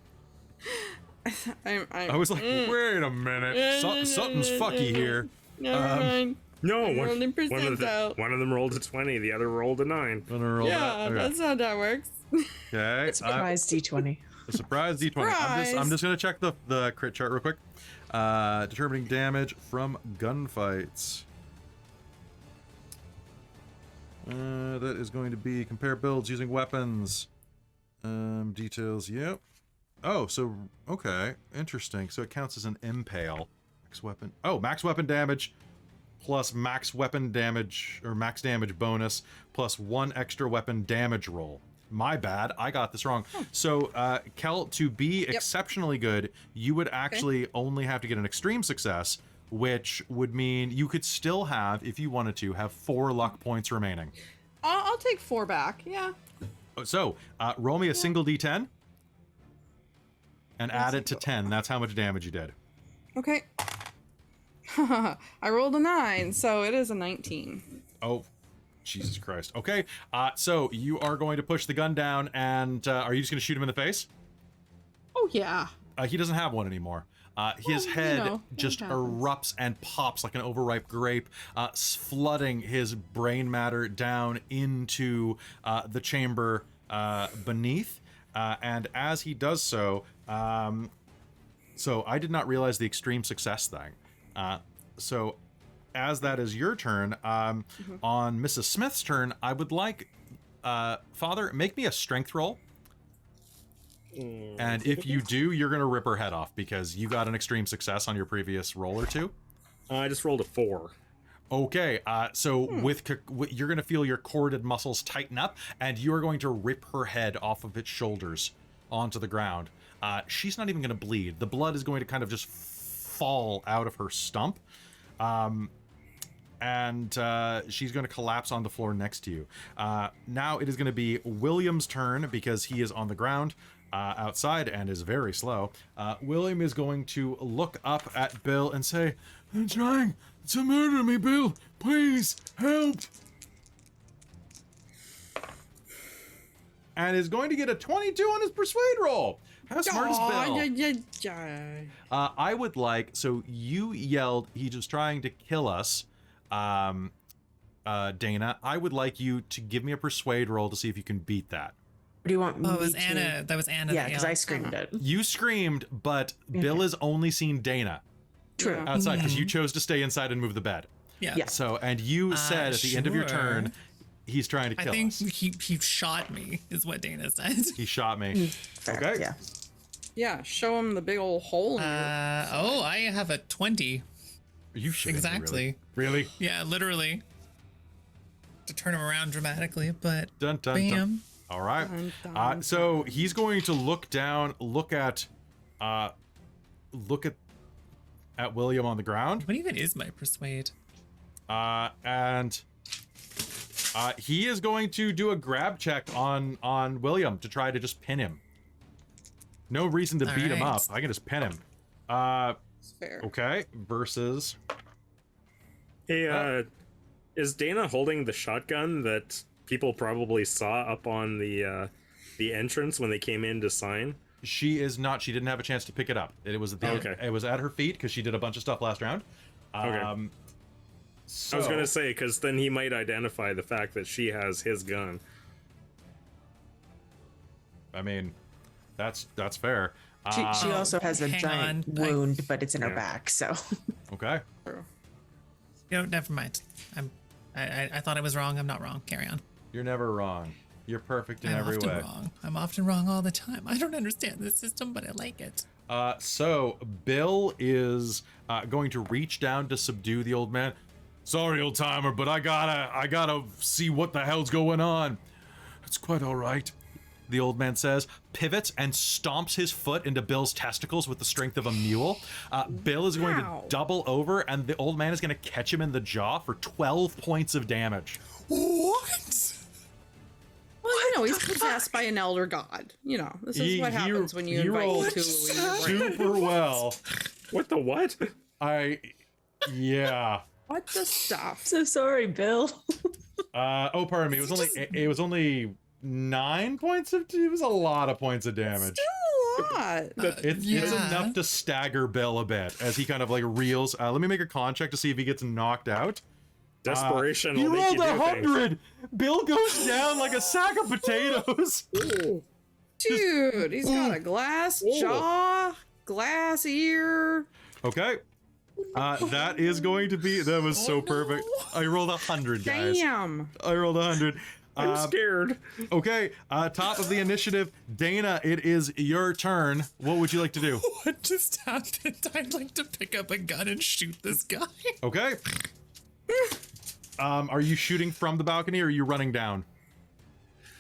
I was like, wait a minute, something's fucky here. Never mind. No, I'm one, rolling one of them rolled a 20, the other rolled a 9. I'm gonna roll Yeah, that. Okay. that's how that works. Okay. Surprise D20. A surprise D20. Surprise! I'm just gonna check the crit chart real quick. Determining damage from gunfights. That is going to be compare builds using weapons. Details. Yep. Oh, so okay, interesting. So it counts as an impale. Max weapon. Oh, max weapon damage plus max weapon damage or max damage bonus plus 1 extra weapon damage roll. My bad, I got this wrong. So, Kelle, to be exceptionally good, you would actually only have to get an extreme success, which would mean you could still have, if you wanted to, have 4 luck points remaining. I'll take 4 back. Yeah. So, roll me a single d10 and add it to 10. That's how much damage you did. Okay. I rolled a 9, so it is a 19. Oh, Jesus Christ. Okay, so you are going to push the gun down, and are you just going to shoot him in the face? Oh, yeah. He doesn't have one anymore. His head just happens. erupts and pops like an overripe grape, flooding his brain matter down into the chamber beneath. And as he does so, so I did not realize the extreme success thing. So as that is your turn, on Mrs. Smith's turn, I would like, Father, make me a strength roll. And if you do, you're going to rip her head off because you got an extreme success on your previous roll or two. I just rolled a 4. Okay, so you're going to feel your corded muscles tighten up, and you are going to rip her head off of its shoulders onto the ground. She's not even going to bleed. The blood is going to kind of just fall out of her stump. And she's going to collapse on the floor next to you. Now it is going to be William's turn because he is on the ground outside and is very slow. William is going to look up at Bill and say, "They're trying to murder me, Bill. Please help." And is going to get a 22 on his persuade roll. How smart is Bill? I would like, so you yelled, he was trying to kill us, Dana. I would like you to give me a persuade roll to see if you can beat that. What do you want me Oh, it was to... Anna. That was Anna. Yeah, because I screamed it. You screamed, but Bill has only seen Dana True. Yeah. outside because you chose to stay inside and move the bed. Yeah. Yeah. So, and you said at the end of your sure. turn, he's trying to I kill think us. he shot me, is what Dana said. He shot me. Fair, Okay. Yeah. Yeah, show him the big old hole in your... Oh, I have a 20. Are you shitting me, Exactly. Really? Yeah, literally. To turn him around dramatically, but Dun, dun, bam. dun. All right. Dun, dun, So he's going to look down, look at William on the ground, What even is my persuade? and he is going to do a grab check on William to try to just pin him. No reason to All beat him right. up. I can just pin him. It's fair. Okay. Versus. Hey, is Dana holding the shotgun that people probably saw up on the entrance when they came in to sign? She is not. She didn't have a chance to pick it up. It was at the Okay. It was at her feet because she did a bunch of stuff last round. Okay. So, I was gonna say, because then he might identify the fact that she has his gun. I mean, that's fair. She also has a hang giant on. wound, but it's in her Yeah. back, so... Okay. You know, never mind. I thought I was wrong. I'm not wrong. Carry on. You're never wrong. You're perfect in I'm every often way. wrong. I'm often wrong all the time. I don't understand this system, but I like it. So Bill is going to reach down to subdue the old man. Sorry, old timer, but I gotta see what the hell's going on. It's quite all right, the old man says, pivots and stomps his foot into Bill's testicles with the strength of a mule. Bill is going Wow. to double over, and the old man is going to catch him in the jaw for 12 points of damage. What? Well, you know, he's possessed by an elder god. You know, this is what happens when you invite rolled Cthulhu in your brain. super well. What the what? Yeah. What the stuff? So sorry, Bill. Pardon me. It was only 9 points of. It was a lot of points of damage. Still a lot. It's Yeah. enough to stagger Bill a bit as he kind of like reels. Let me make a con check to see if he gets knocked out. Desperation He will make rolled you do things. 100. Bill goes down like a sack of potatoes. Dude, he's got a glass jaw, glass ear. Okay. That is going to be. That was so perfect. I rolled 100, guys. Damn. I rolled 100. I'm scared. Okay. Top of the initiative, Dana. It is your turn. What would you like to do? What just happened? I'd like to pick up a gun and shoot this guy. Okay. Are you shooting from the balcony or are you running down?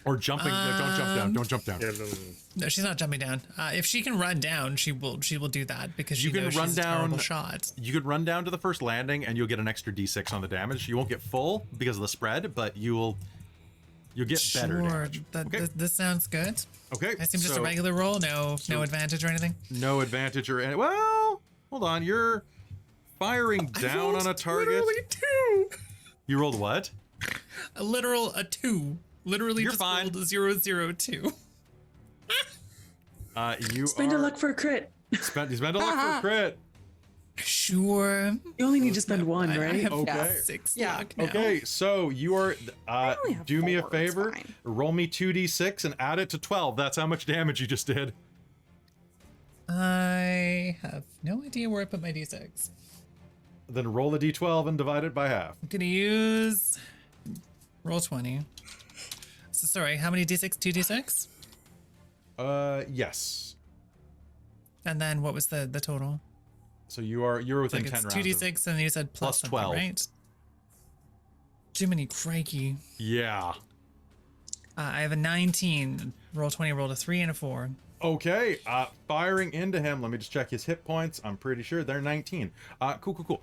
Or jumping. No, don't jump down. Don't jump down. Yeah, no. No, she's not jumping down. If she can run down, she will do that because You she can knows run she's a down- terrible shot. You could run down to the first landing and you'll get an extra d6 on the damage. You won't get full because of the spread, but you'll get better damage. Okay. This sounds good. Okay. I assume just a so regular roll, no advantage or anything. No advantage or any. Well, hold on. You're firing down on a target. Literally 2. You rolled what? A 2. Literally You're just fine. rolled a 002. You Spend a luck for a crit. Spend a luck for a crit. Sure. You only need to spend one, I right? have Okay. 6 Yeah. luck now. Okay, so you are. only have Do me a 4, it's favor. fine. Roll me 2d6 and add it to 12. That's how much damage you just did. I have no idea where I put my d6. Then roll a d12 and divide it by half. I'm gonna use roll 20. So sorry, how many d6? 2d6? Yes. And then what was the total? So you're within Like 10 it's rounds. 2d6 and you said Plus something, 12. right? Jiminy crikey. Yeah. I have a 19. Roll 20, rolled a 3 and a 4. Okay, firing into him. Let me just check his hit points. I'm pretty sure they're 19. Cool.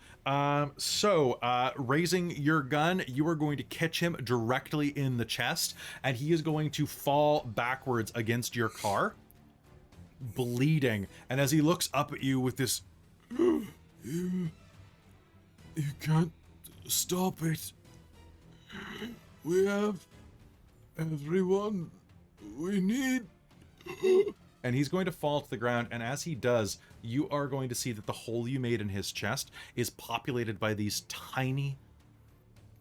So, raising your gun, you are going to catch him directly in the chest, and he is going to fall backwards against your car, bleeding. And as he looks up at you with this, you can't stop it. We have everyone we need. And he's going to fall to the ground, and as he does, you are going to see that the hole you made in his chest is populated by these tiny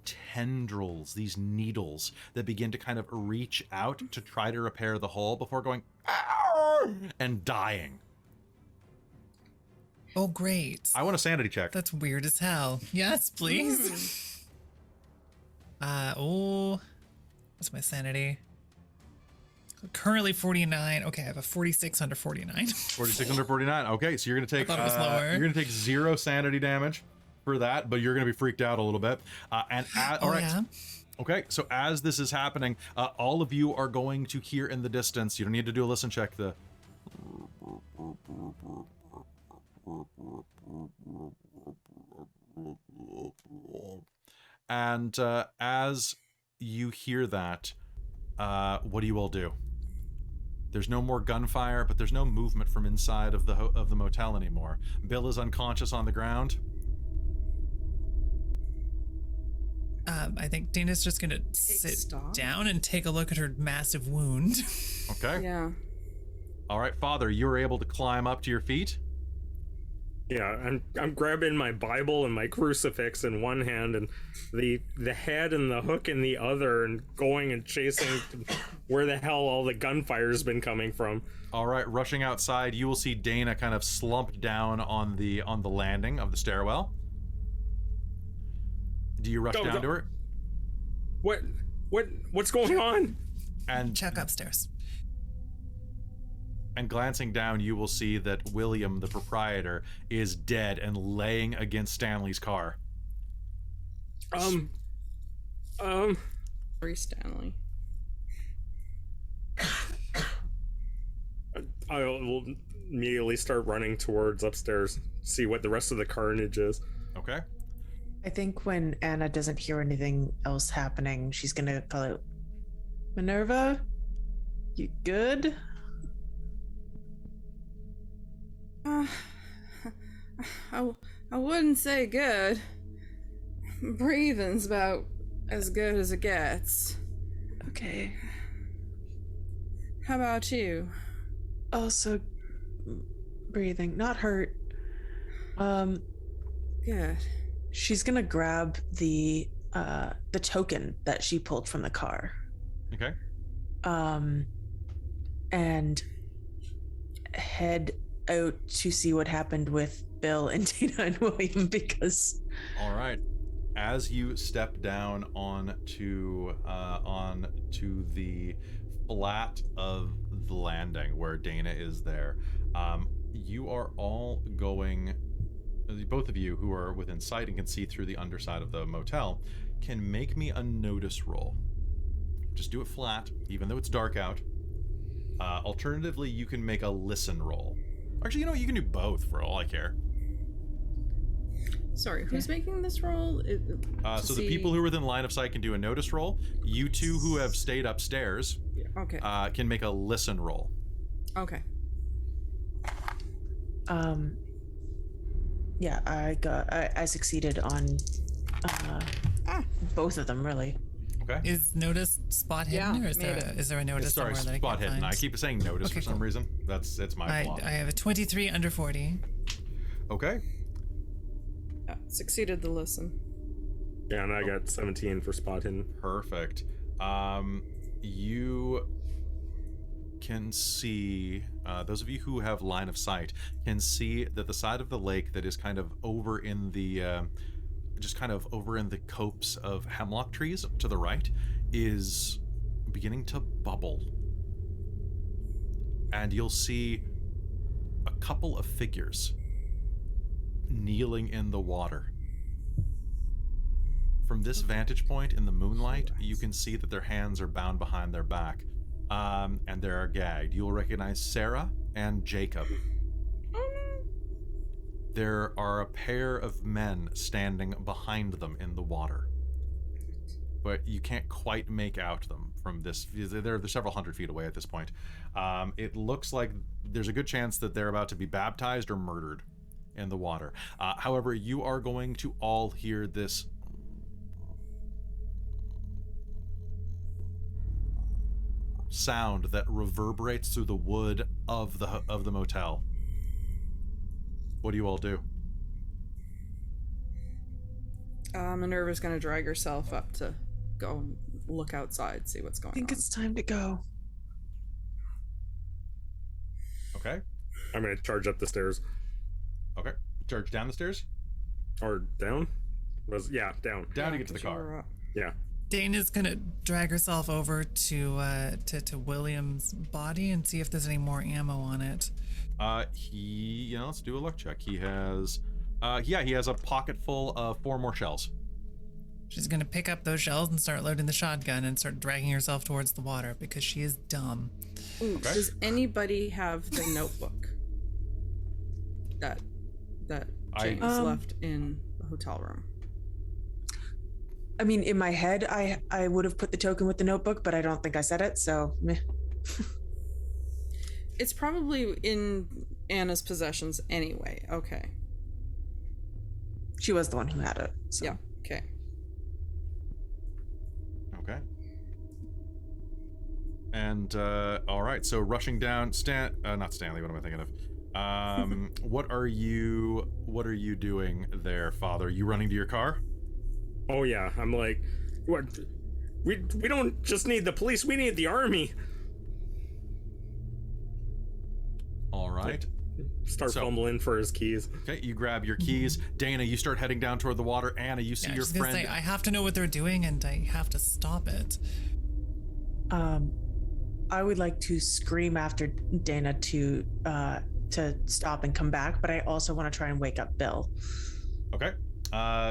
tendrils, these needles that begin to kind of reach out to try to repair the hole before going "Arr!" and dying. Oh, great. I want a sanity check. That's weird as hell. Yes, please. What's my sanity? Currently 49. Okay, I have a 46 under 49. 46 under 49. Okay, so you're gonna take I thought it was lower. you're gonna take 0 sanity damage for that, but you're gonna be freaked out a little bit. All right. Yeah. Okay, so as this is happening, all of you are going to hear in the distance. You don't need to do a listen check. And as you hear that, what do you all do? There's no more gunfire, but there's no movement from inside of the motel anymore. Bill is unconscious on the ground. I think Dana's just gonna sit stock. down and take a look at her massive wound. Okay. Yeah. All right, Father, you were able to climb up to your feet. Yeah, I'm grabbing my Bible and my crucifix in one hand and the head and the hook in the other, and going and chasing where the hell all the gunfire's been coming from. All right, rushing outside, you will see Dana kind of slumped down on the landing of the stairwell. Do you rush down to her? What's going on? And Check upstairs. And glancing down, you will see that William, the proprietor, is dead and laying against Stanley's car. Free Stanley. I will immediately start running towards upstairs, see what the rest of the carnage is. Okay. I think when Anna doesn't hear anything else happening, she's gonna call out, Minerva, you good? I wouldn't say good. Breathing's about as good as it gets. Okay. How about you? Also, breathing, not hurt. Good. She's gonna grab the token that she pulled from the car. Okay. And head out to see what happened with Bill and Dana and William, because All right. As you step down onto the flat of the landing where Dana is there, you are all going. Both of you who are within sight and can see through the underside of the motel can make me a notice roll. Just do it flat, even though it's dark out. Alternatively, you can make a listen roll. Actually, you know what? You can do both for all I care. Sorry, who's making this roll? So the people who are within line of sight can do a notice roll. You two who have stayed upstairs Okay. can make a listen roll. Okay. Yeah, I succeeded on both of them, really. Okay. Is notice spot hidden, Yeah, or is there a notice Sorry, somewhere that I spot can't hidden. find? I keep saying notice Okay, for some cool. reason. It's my fault. I have a 23 under 40. Okay. Succeeded the listen. Yeah, and I got 17 for spot hidden. Perfect. You can see, those of you who have line of sight can see that the side of the lake that is kind of over in the, just kind of over in the copse of hemlock trees to the right is beginning to bubble. And you'll see a couple of figures kneeling in the water. From this vantage point in the moonlight, you can see that their hands are bound behind their back, and they are gagged. You'll recognize Sarah and Jacob. There are a pair of men standing behind them in the water, but you can't quite make out them from this. They're several hundred feet away at this point. It looks like there's a good chance that they're about to be baptized or murdered in the water. However, you are going to all hear this sound that reverberates through the wood of the motel. What do you all do? Minerva's gonna drag herself up to go look outside, see what's going I think on. it's time to go. Okay. I'm gonna charge up the stairs. Okay. Charge down the stairs? Or down? Down. Down to get to the Because you're car. up. Yeah. Dana's gonna drag herself over to William's body and see if there's any more ammo on it. Let's do a luck check. He has he has a pocket full of 4 more shells. She's gonna pick up those shells and start loading the shotgun and start dragging herself towards the water because she is dumb. Ooh, Okay. does anybody have the notebook that James left in the hotel room? I mean, in my head, I would have put the token with the notebook, but I don't think I said it, so meh. It's probably in Anna's possessions anyway. Okay. She was the one who had it. So. Yeah. Okay. Okay. And all right, so rushing down not Stanley, what am I thinking of? What are you doing there, Father? You running to your car? Oh yeah, I'm like, what? We don't just need the police, we need the army. All right. Start fumbling for his keys. Okay, you grab your keys. Dana, you start heading down toward the water. Anna, you see Yeah, your she's gonna friend. say, I have to know what they're doing and I have to stop it. I would like to scream after Dana to stop and come back, but I also want to try and wake up Bill. Okay.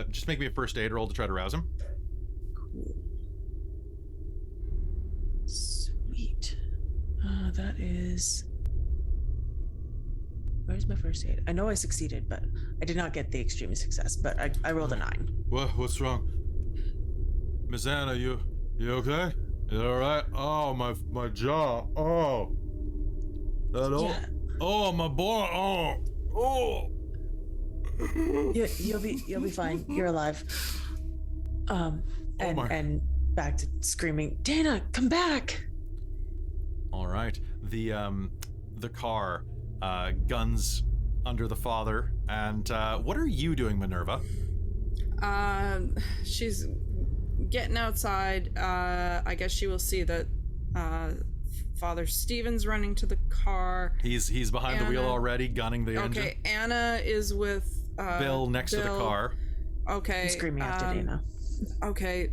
Just make me a first aid roll to try to rouse him. Cool. Sweet. That is. Where's my first aid? I know I succeeded, but I did not get the extreme success. But I rolled a 9. What's wrong? Miss Anna, you okay? You all right? Oh, my jaw. Oh. Yeah. Oh, my boy. Oh. Yeah, you'll be fine. You're alive. And back to screaming, Dana, come back! All right. The car, guns under the father, and what are you doing, Minerva? She's getting outside. I guess she will see that Father Stephen's running to the car. He's behind the wheel Anna. already, gunning the engine. Okay, Anna is with Bill next to the car. Okay. I'm screaming after Dana. Okay.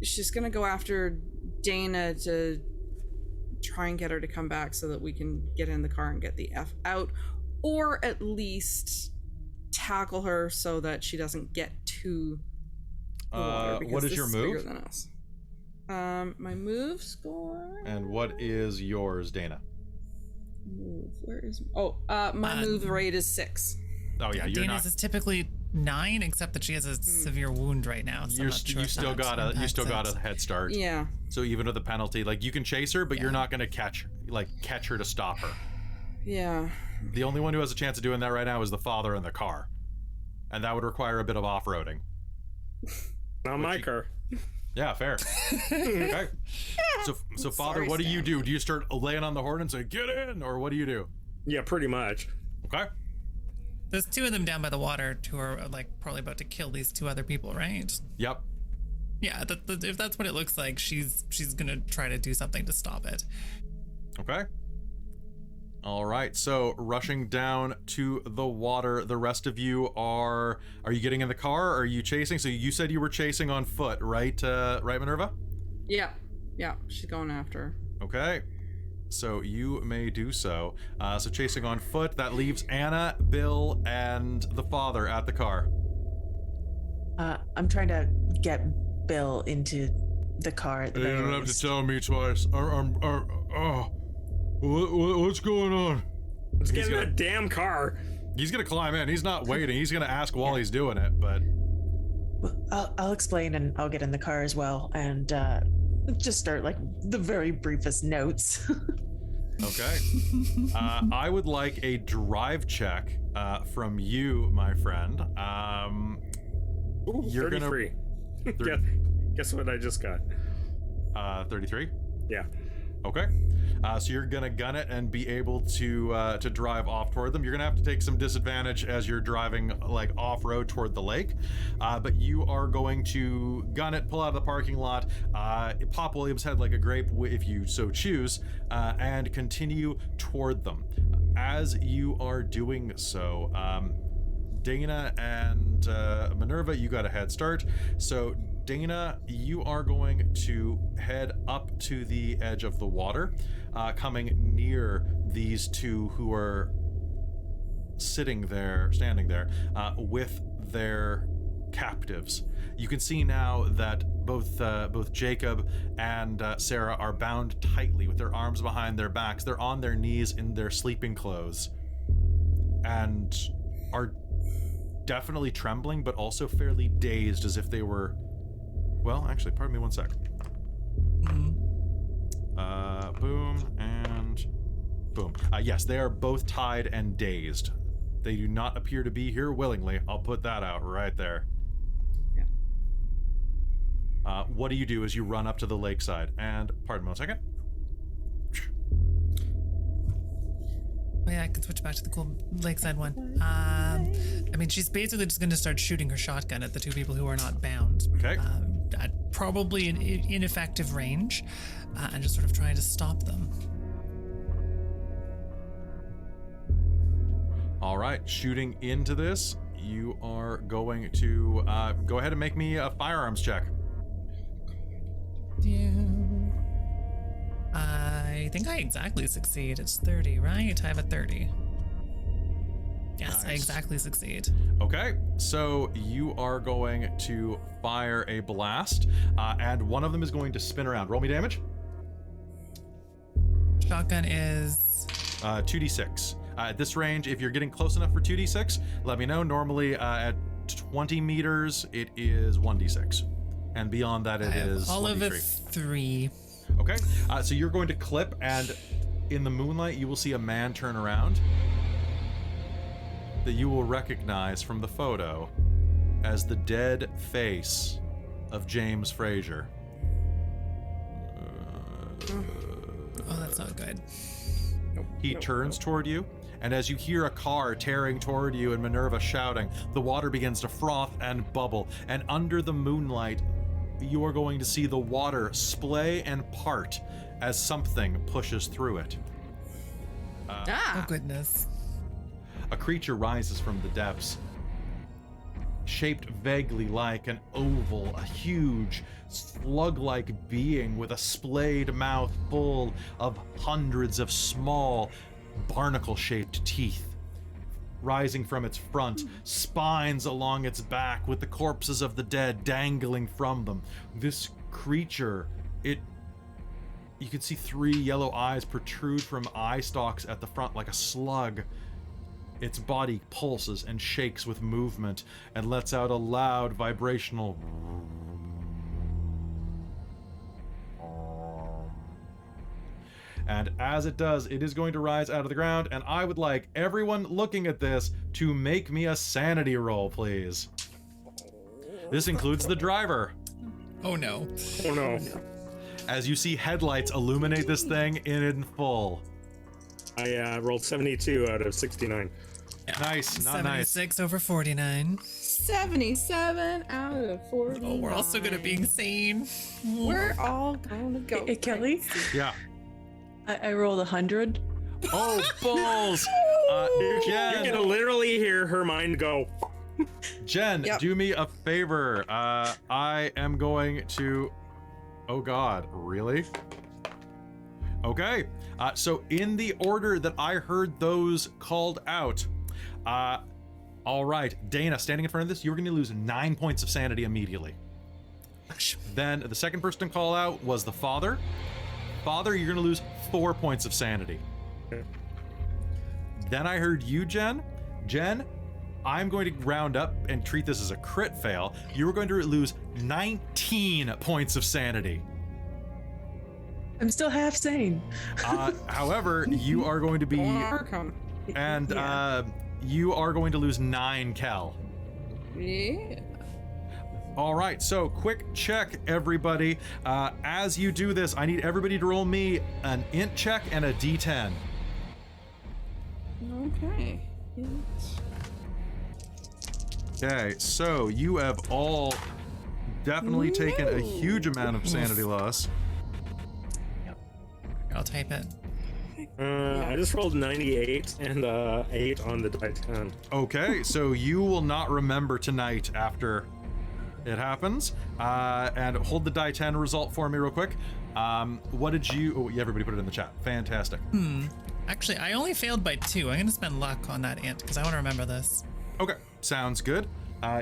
She's gonna go after Dana to try and get her to come back so that we can get in the car and get the F out. Or at least tackle her so that she doesn't get to the water. What because is this your bigger move? than us. My move score. And what is yours, Dana? Move. Where is? My move rate is 6. Oh yeah, you're Dana's not. is typically 9, except that she has a severe wound right now. So I'm not sure You if still that got impacts a it. head start. Yeah. So even with the penalty, like you can chase her, but you're not gonna catch her to stop her. Yeah. The only one who has a chance of doing that right now is the father in the car, and that would require a bit of off-roading. Not my car. Yeah, fair. Okay. So father, Sorry, what do you Stan. do? Do you start laying on the horn and say get in, or what do you do? Yeah, pretty much. Okay. There's 2 of them down by the water who are like probably about to kill these 2 other people, right? Yep. Yeah, if that's what it looks like, she's gonna try to do something to stop it. Okay. All right. So rushing down to the water, the rest of you are you getting in the car? Or are you chasing? So you said you were chasing on foot, right? Right, Minerva? Yeah. Yeah. She's going after her. Okay. So you may do so. So chasing on foot, that leaves Anna, Bill, and the father at the car. I'm trying to get Bill into the car at the very least. tell me twice. What's going on? Let's get in that damn car. He's gonna climb in. He's not waiting. He's gonna ask while he's doing it, but I'll explain, and I'll get in the car as well, and just start like the very briefest notes. okay. I would like a drive check from you, my friend. Ooh, You're 33. Guess what I just got? 33. Yeah. Okay. So you're gonna gun it and be able to drive off toward them. You're gonna have to take some disadvantage as you're driving like off-road toward the lake, but you are going to gun it, pull out of the parking lot, pop Williams' head like a grape if you so choose, and continue toward them. As you are doing so, Dana and Minerva, you got a head start. So Dana, you are going to head up to the edge of the water, coming near these 2 who are standing there with their captives. You can see now that both Jacob and Sarah are bound tightly with their arms behind their backs. They're on their knees in their sleeping clothes and are definitely trembling, but also fairly dazed, as if they were... Well, actually, pardon me one sec. Boom and boom. Yes, they are both tied and dazed. They do not appear to be here willingly. I'll put that out right there. Yeah. What do you do as you run up to the lakeside? And pardon me one second. Oh yeah, I can switch back to the cool lakeside one. I mean, she's basically just going to start shooting her shotgun at the 2 people who are not bound. Okay. At probably an ineffective range, and just sort of trying to stop them. All right, shooting into this, you are going to go ahead and make me a firearms check. I think I exactly succeed. It's 30, right? I have a 30. Yes, I Nice. exactly succeed. Okay, so you are going to fire a blast, and one of them is going to spin around. Roll me damage. Shotgun is 2d6. At this range, if you're getting close enough for 2d6, let me know. Normally, at 20 meters, it is 1d6. And beyond that, it is all of a 1d3. 3. Okay, so you're going to clip, and in the moonlight, you will see a man turn around that you will recognize from the photo as the dead face of James Fraser. Oh, that's not good. He turns toward you, and as you hear a car tearing toward you and Minerva shouting, the water begins to froth and bubble, and under the moonlight, you are going to see the water splay and part as something pushes through it. Oh, goodness. A creature rises from the depths, shaped vaguely like an oval, a huge, slug-like being with a splayed mouth full of hundreds of small, barnacle-shaped teeth. Rising from its front, spines along its back with the corpses of the dead dangling from them. This creature You can see 3 yellow eyes protrude from eye stalks at the front like a slug. Its body pulses and shakes with movement and lets out a loud vibrational. And as it does, it is going to rise out of the ground, and I would like everyone looking at this to make me a sanity roll, please. This includes the driver. Oh no. Oh no. As you see headlights illuminate this thing in full. I rolled 72 out of 69. Nice, not nice. 76 over 49. 77 out of 40. Oh, we're all so good at being sane. We're all gonna go. Hey, Kelly, Yeah. I rolled 100. Oh, balls! Jen, You're gonna literally hear her mind go. Jen, Yep. do me a favor. I am going to... Oh god, really? Okay, so in the order that I heard those called out, all right, Dana, standing in front of this, you're going to lose 9 points of sanity immediately. Then the second person to call out was the father. Father, you're going to lose 4 points of sanity. Okay. Then I heard you, Jen. Jen, I'm going to round up and treat this as a crit fail. You are going to lose 19 points of sanity. I'm still half sane. However, you are going to be... And Yeah. you are going to lose 9 Kelle. Yeah. All right, so quick check, everybody. As you do this, I need everybody to roll me an int check and a d10. Okay. Okay, so you have all definitely taken a huge amount of sanity loss. I'll type it. I just rolled 98 and 8 on the die 10. Okay, so you will not remember tonight after it happens. And hold the die 10 result for me real quick. What did you... Oh, yeah, everybody put it in the chat. Fantastic. Actually, I only failed by 2. I'm going to spend luck on that int because I want to remember this. Okay, sounds good.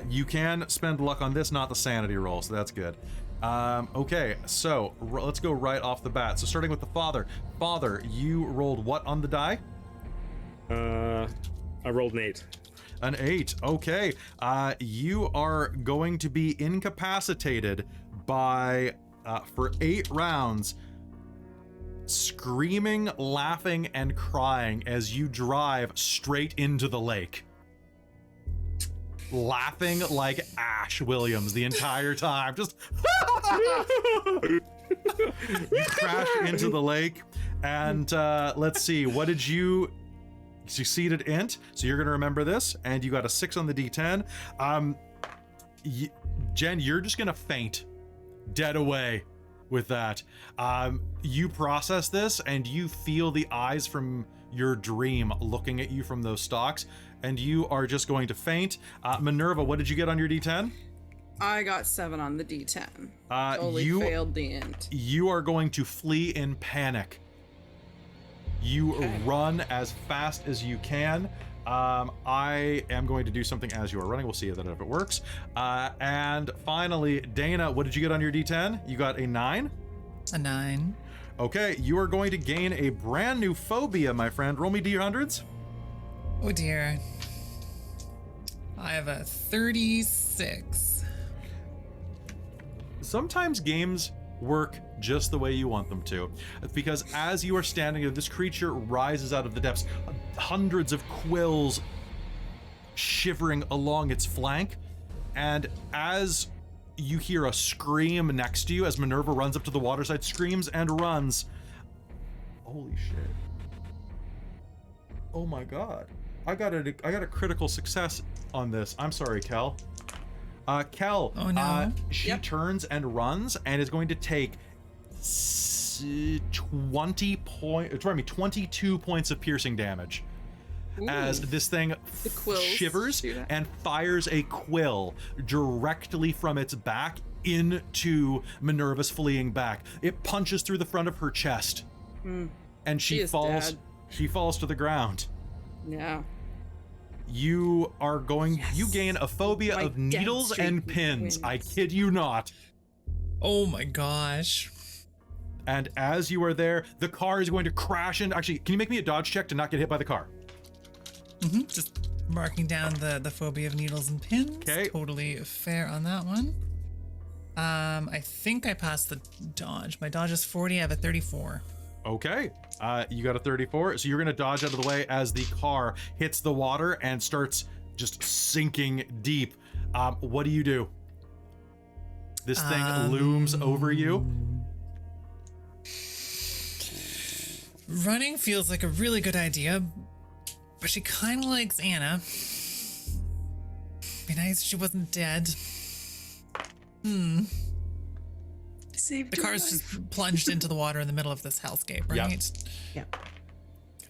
You can spend luck on this, not the sanity roll, so that's good. Okay, so let's go right off the bat. So starting with the father. Father, you rolled what on the die? I rolled an 8. An 8. Okay. You are going to be incapacitated by, for 8 rounds, screaming, laughing, and crying as you drive straight into the lake. Laughing like Ash Williams the entire time. Just you crash into the lake, and let's see, what did you succeeded int? So you're gonna remember this, and you got a 6 on the d10. Jen, you're just gonna faint dead away with that. You process this, and you feel the eyes from your dream looking at you from those stalks, and you are just going to faint. Minerva, what did you get on your d10? I got 7 on the D10. Totally failed the int. You are going to flee in panic. You run as fast as you can. I am going to do something as you are running. We'll see if it works. And finally, Dana, what did you get on your d10? You got a 9? A 9. Okay, you are going to gain a brand new phobia, my friend. Roll me d100s. Oh dear. I have a 36. Sometimes games work just the way you want them to, because as you are standing there, this creature rises out of the depths, hundreds of quills shivering along its flank, and as you hear a scream next to you, as Minerva runs up to the waterside, screams and runs. Holy shit. Oh my god. I got a critical success on this. I'm sorry, Kelle. Kelle, oh no. She turns and runs and is going to take 22 points of piercing damage. Ooh. As this thing shivers and fires a quill directly from its back into Minerva's fleeing back. It punches through the front of her chest, and she falls. Dead. She falls to the ground. Yeah. You are going. Yes. You gain a phobia of needles and pins. Wins. I kid you not. Oh my gosh. And as you are there, the car is going to crash in. Actually, can you make me a dodge check to not get hit by the car? Just marking down the phobia of needles and pins. Okay. Totally fair on that one. I think I passed the dodge. My dodge is 40. I have a 34. Okay, you got a 34, so you're gonna dodge out of the way as the car hits the water and starts just sinking deep. What do? This thing looms over you. Running feels like a really good idea, but she kind of likes Anna. Be nice if she wasn't dead. Saved The your car's life. just plunged into the water in the middle of this hellscape, right? Yeah.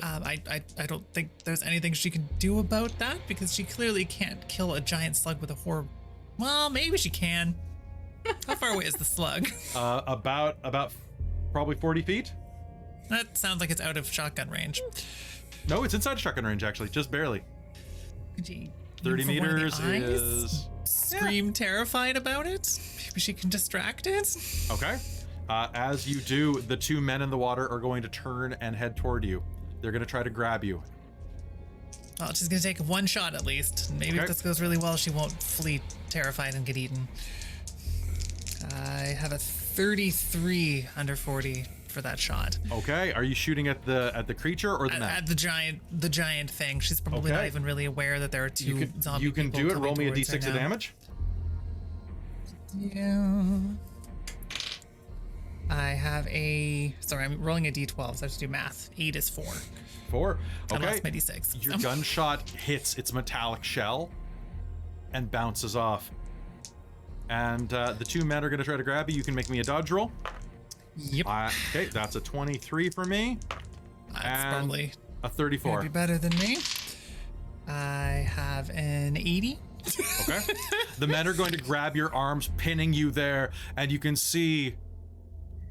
I don't think there's anything she can do about that because she clearly can't kill a giant slug with a horror. Well, maybe she can. How far away is the slug? About probably 40 feet. That sounds like it's out of shotgun range. No, it's inside shotgun range actually, just barely. Could you 30 aim for one of the meters eyes? is Scream terrified about it. Maybe she can distract it. okay. As you do, the two men in the water are going to turn and head toward you. They're going to try to grab you. Well, she's gonna take one shot at least. Maybe Okay. if this goes really well, she won't flee terrified and get eaten. I have a 33 under 40 for that shot. Okay, are you shooting at the creature or the man? At the giant thing. She's probably Okay. not even really aware that there are two zombie You can people do it. coming Roll me a towards her d6 of now. damage. Yeah. I have I'm rolling a d12, so I have to do math. 8 is 4. 4. I Okay. lost my d6. Your gunshot hits its metallic shell and bounces off. And the two men are going to try to grab you. You can make me a dodge roll. Yep. Okay, that's a 23 for me. That's and probably a gonna 34. be better than me. I have an 80. Okay. The men are going to grab your arms, pinning you there, and you can see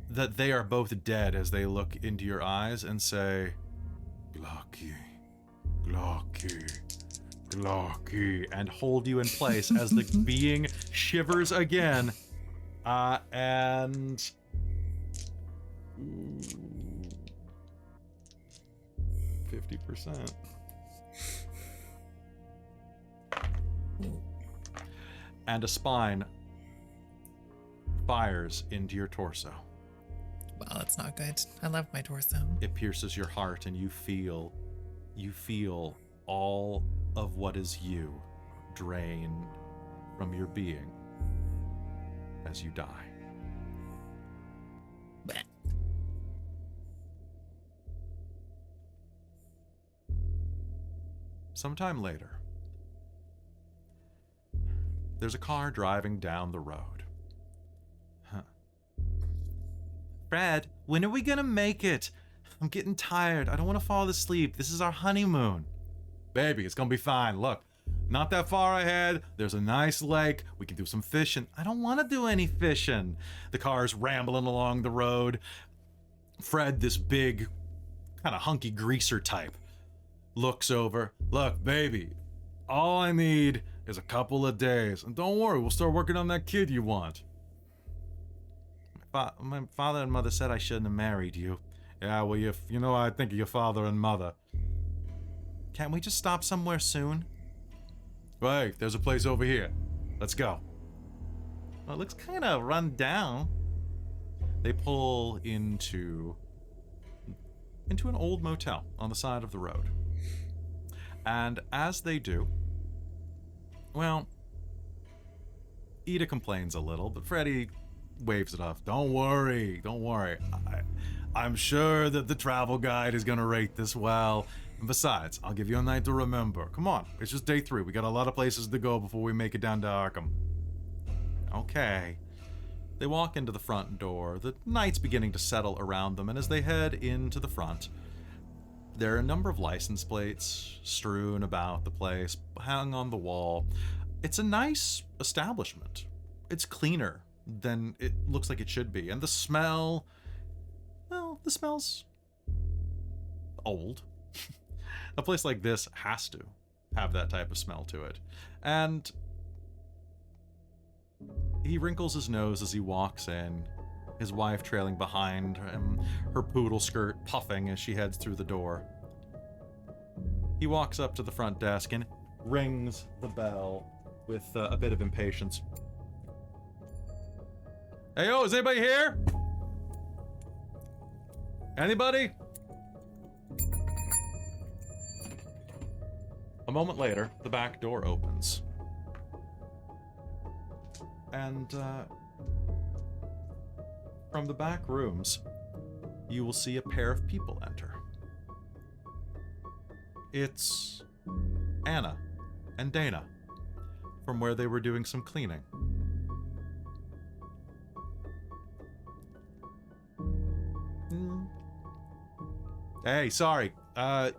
that they are both dead as they look into your eyes and say, Glocky, Glocky, Glocky, and hold you in place as the being shivers again. And 50%. And a spine fires into your torso. Well, that's not good. I love my torso. It pierces your heart and you feel all of what is you drain from your being as you die. Blech. Sometime later, there's a car driving down the road. Huh. Fred, when are we gonna make it? I'm getting tired. I don't want to fall asleep. This is our honeymoon. Baby, it's gonna be fine. Look, not that far ahead, there's a nice lake. We can do some fishing. I don't want to do any fishing. The car's rambling along the road. Fred, this big, kind of hunky greaser type, looks over. Look, baby, all I need is a couple of days. And don't worry, we'll start working on that kid you want. My father and mother said I shouldn't have married you. Yeah, well, you know I think of your father and mother. Can't we just stop somewhere soon? Right, there's a place over here. Let's go. Well, it looks kind of run down. They pull into an old motel on the side of the road. And as they do, well, Ida complains a little, but Freddy waves it off. Don't worry. I'm sure that the travel guide is going to rate this well. And besides, I'll give you a night to remember. Come on, it's just day 3. We got a lot of places to go before we make it down to Arkham. Okay. They walk into the front door. The night's beginning to settle around them, and as they head into the front, there are a number of license plates strewn about the place, hung on the wall. It's a nice establishment. It's cleaner than it looks like it should be. And the smell, well, the smell's old. A place like this has to have that type of smell to it. And he wrinkles his nose as he walks in, his wife trailing behind him, her poodle skirt puffing as she heads through the door. He walks up to the front desk and rings the bell with a bit of impatience. Hey, yo, is anybody here? Anybody? A moment later, the back door opens. And, from the back rooms, you will see a pair of people enter. It's Anna and Dana, from where they were doing some cleaning. Hey, sorry.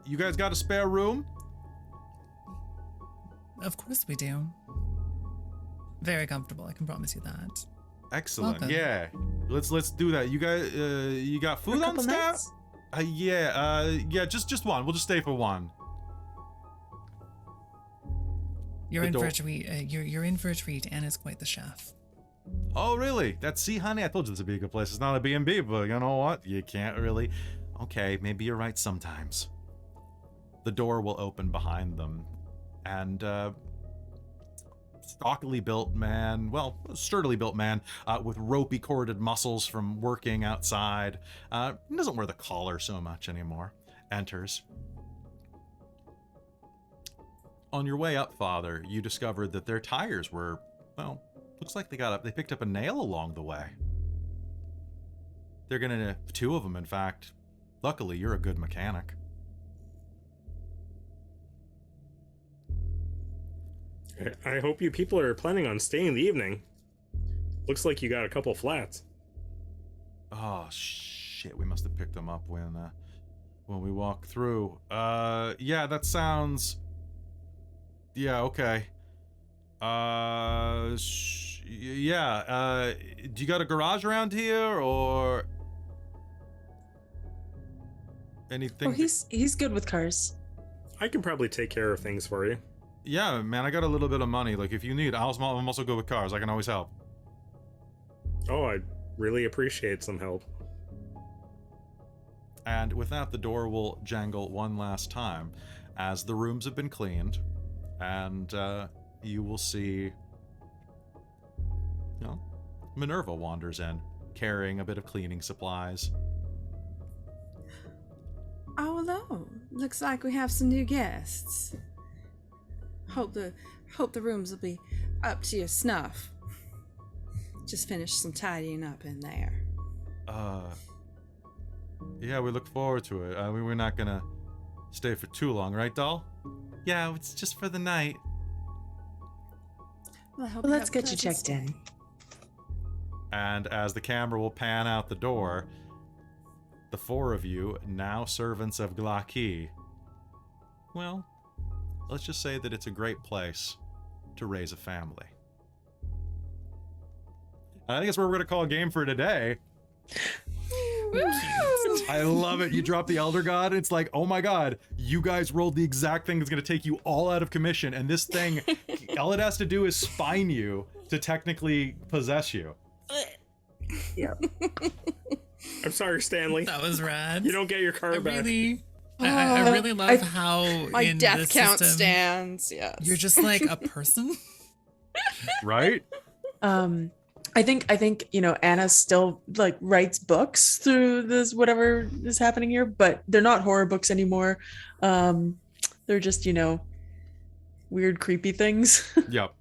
You guys got a spare room? Of course we do. Very comfortable, I can promise you that. Excellent. Welcome. Yeah. Let's do that. You guys you got For a food on couple staff? nights? Yeah, just one. We'll just stay for one. You're The in for door- a treat. You're in for a treat. Anna's quite the chef. Oh, really? See, honey, I told you this would be a good place. It's not a B&B, but you know what? You can't really... Okay, maybe you're right sometimes. The door will open behind them, and, stockily built man, well, sturdily built man, with ropey corded muscles from working outside, doesn't wear the collar so much anymore, enters. On your way up, Father, you discovered that their tires were, well, looks like they picked up a nail along the way. They're gonna, two of them, in fact. Luckily, you're a good mechanic. I hope you people are planning on staying the evening. Looks like you got a couple flats. Oh, shit, we must have picked them up when we walked through. Yeah, that sounds... Yeah, okay. Do you got a garage around here, or... anything? Oh, he's good with cars. I can probably take care of things for you. Yeah, man, I got a little bit of money. Like, if you need, I'm also good with cars. I can always help. Oh, I'd really appreciate some help. And with that, the door will jangle one last time as the rooms have been cleaned, and you will see, Minerva wanders in, carrying a bit of cleaning supplies. Oh, hello. Looks like we have some new guests. Hope the rooms will be up to your snuff. Just finished some tidying up in there. Yeah, we look forward to it. We're not gonna stay for too long, right, doll? Yeah, it's just for the night. Well, I hope Well, you let's have a get you pleasant checked stay. in. And as the camera will pan out the door, the four of you, now servants of Glaki, well, let's just say that it's a great place to raise a family. And I think that's where we're going to call a game for today. I love it. You drop the Elder God, and it's like, oh my god, you guys rolled the exact thing that's going to take you all out of commission, and this thing, all it has to do is spine you to technically possess you. Yep. I'm sorry, Stanley. That was rad. You don't get your car back. I really love how My in death this count system, stands. Yes. you're just like a person. Right? I think Anna still like writes books through this whatever is happening here, but they're not horror books anymore. They're just weird, creepy things. Yep.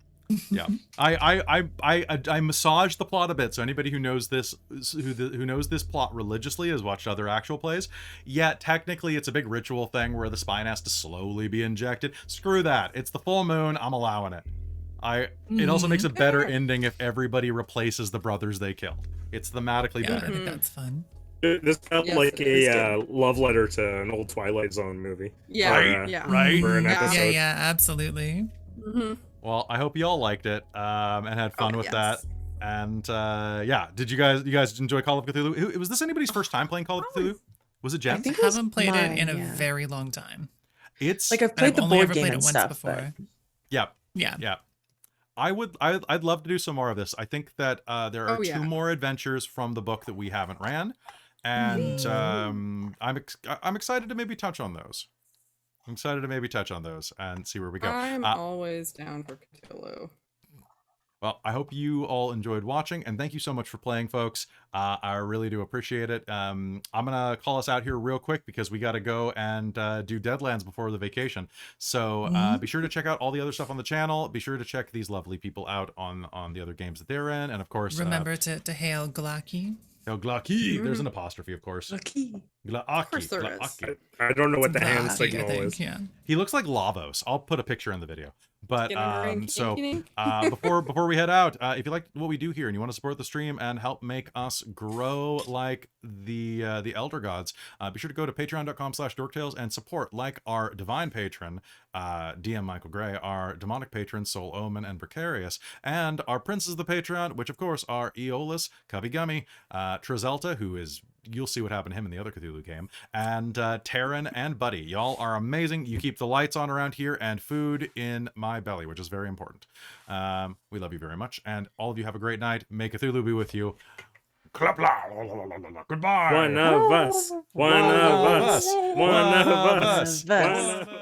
Yeah. I massage the plot a bit, so anybody who knows this, who knows this plot religiously, has watched other actual plays. Yet technically, it's a big ritual thing where the spine has to slowly be injected. Screw that. It's the full moon. I'm allowing it. It also makes a better ending if everybody replaces the brothers they killed. It's thematically Yeah, I better. think that's fun. This felt Yes, like it is a love letter to an old Twilight Zone movie. Yeah. Or, Yeah. Right? For an Yeah. episode. Yeah, absolutely. Mm-hmm. Well, I hope you all liked it and had fun with that. yes. And yeah, did you guys enjoy Call of Cthulhu? Was this anybody's first time playing Call of Cthulhu? Was it I Jen? think I it was haven't played mine, it in a yeah. very long time. It's Like I've I've played the only board ever game played it and once stuff, before. but yeah. Yeah. Yeah. I'd love to do some more of this. I think that there are Oh, yeah. 2 more adventures from the book that we haven't ran, and I'm excited to maybe touch on those. I'm excited to maybe touch on those and see where we go. I'm always down for Cthulhu. Well, I hope you all enjoyed watching, and thank you so much for playing, folks. I really do appreciate it. I'm going to call us out here real quick because we got to go and do Deadlands before the vacation. So be sure to check out all the other stuff on the channel. Be sure to check these lovely people out on the other games that they're in. And, of course... Remember to hail Glaki. Oh, Glaki. There's an apostrophe, of course. Lucky. Of course there is. I don't know what the hand Glaki, I signal think, is. yeah. He looks like Lavos. I'll put a picture in the video. But so Skinnamarink, before we head out, if you like what we do here and you want to support the stream and help make us grow like the elder gods, be sure to go to patreon.com/dorktales and support like our divine patron, DM Michael Gray, our demonic patron Soul Omen and Precarious, and our princes of the Patreon, which of course are Aeolus, Cubby Gummy, Trizelta, who is... You'll see what happened to him in the other Cthulhu game. And Taryn and Buddy. Y'all are amazing. You keep the lights on around here and food in my belly, which is very important. We love you very much. And all of you have a great night. May Cthulhu be with you. Goodbye. One of us. One of us. One of us. One of us. One of us.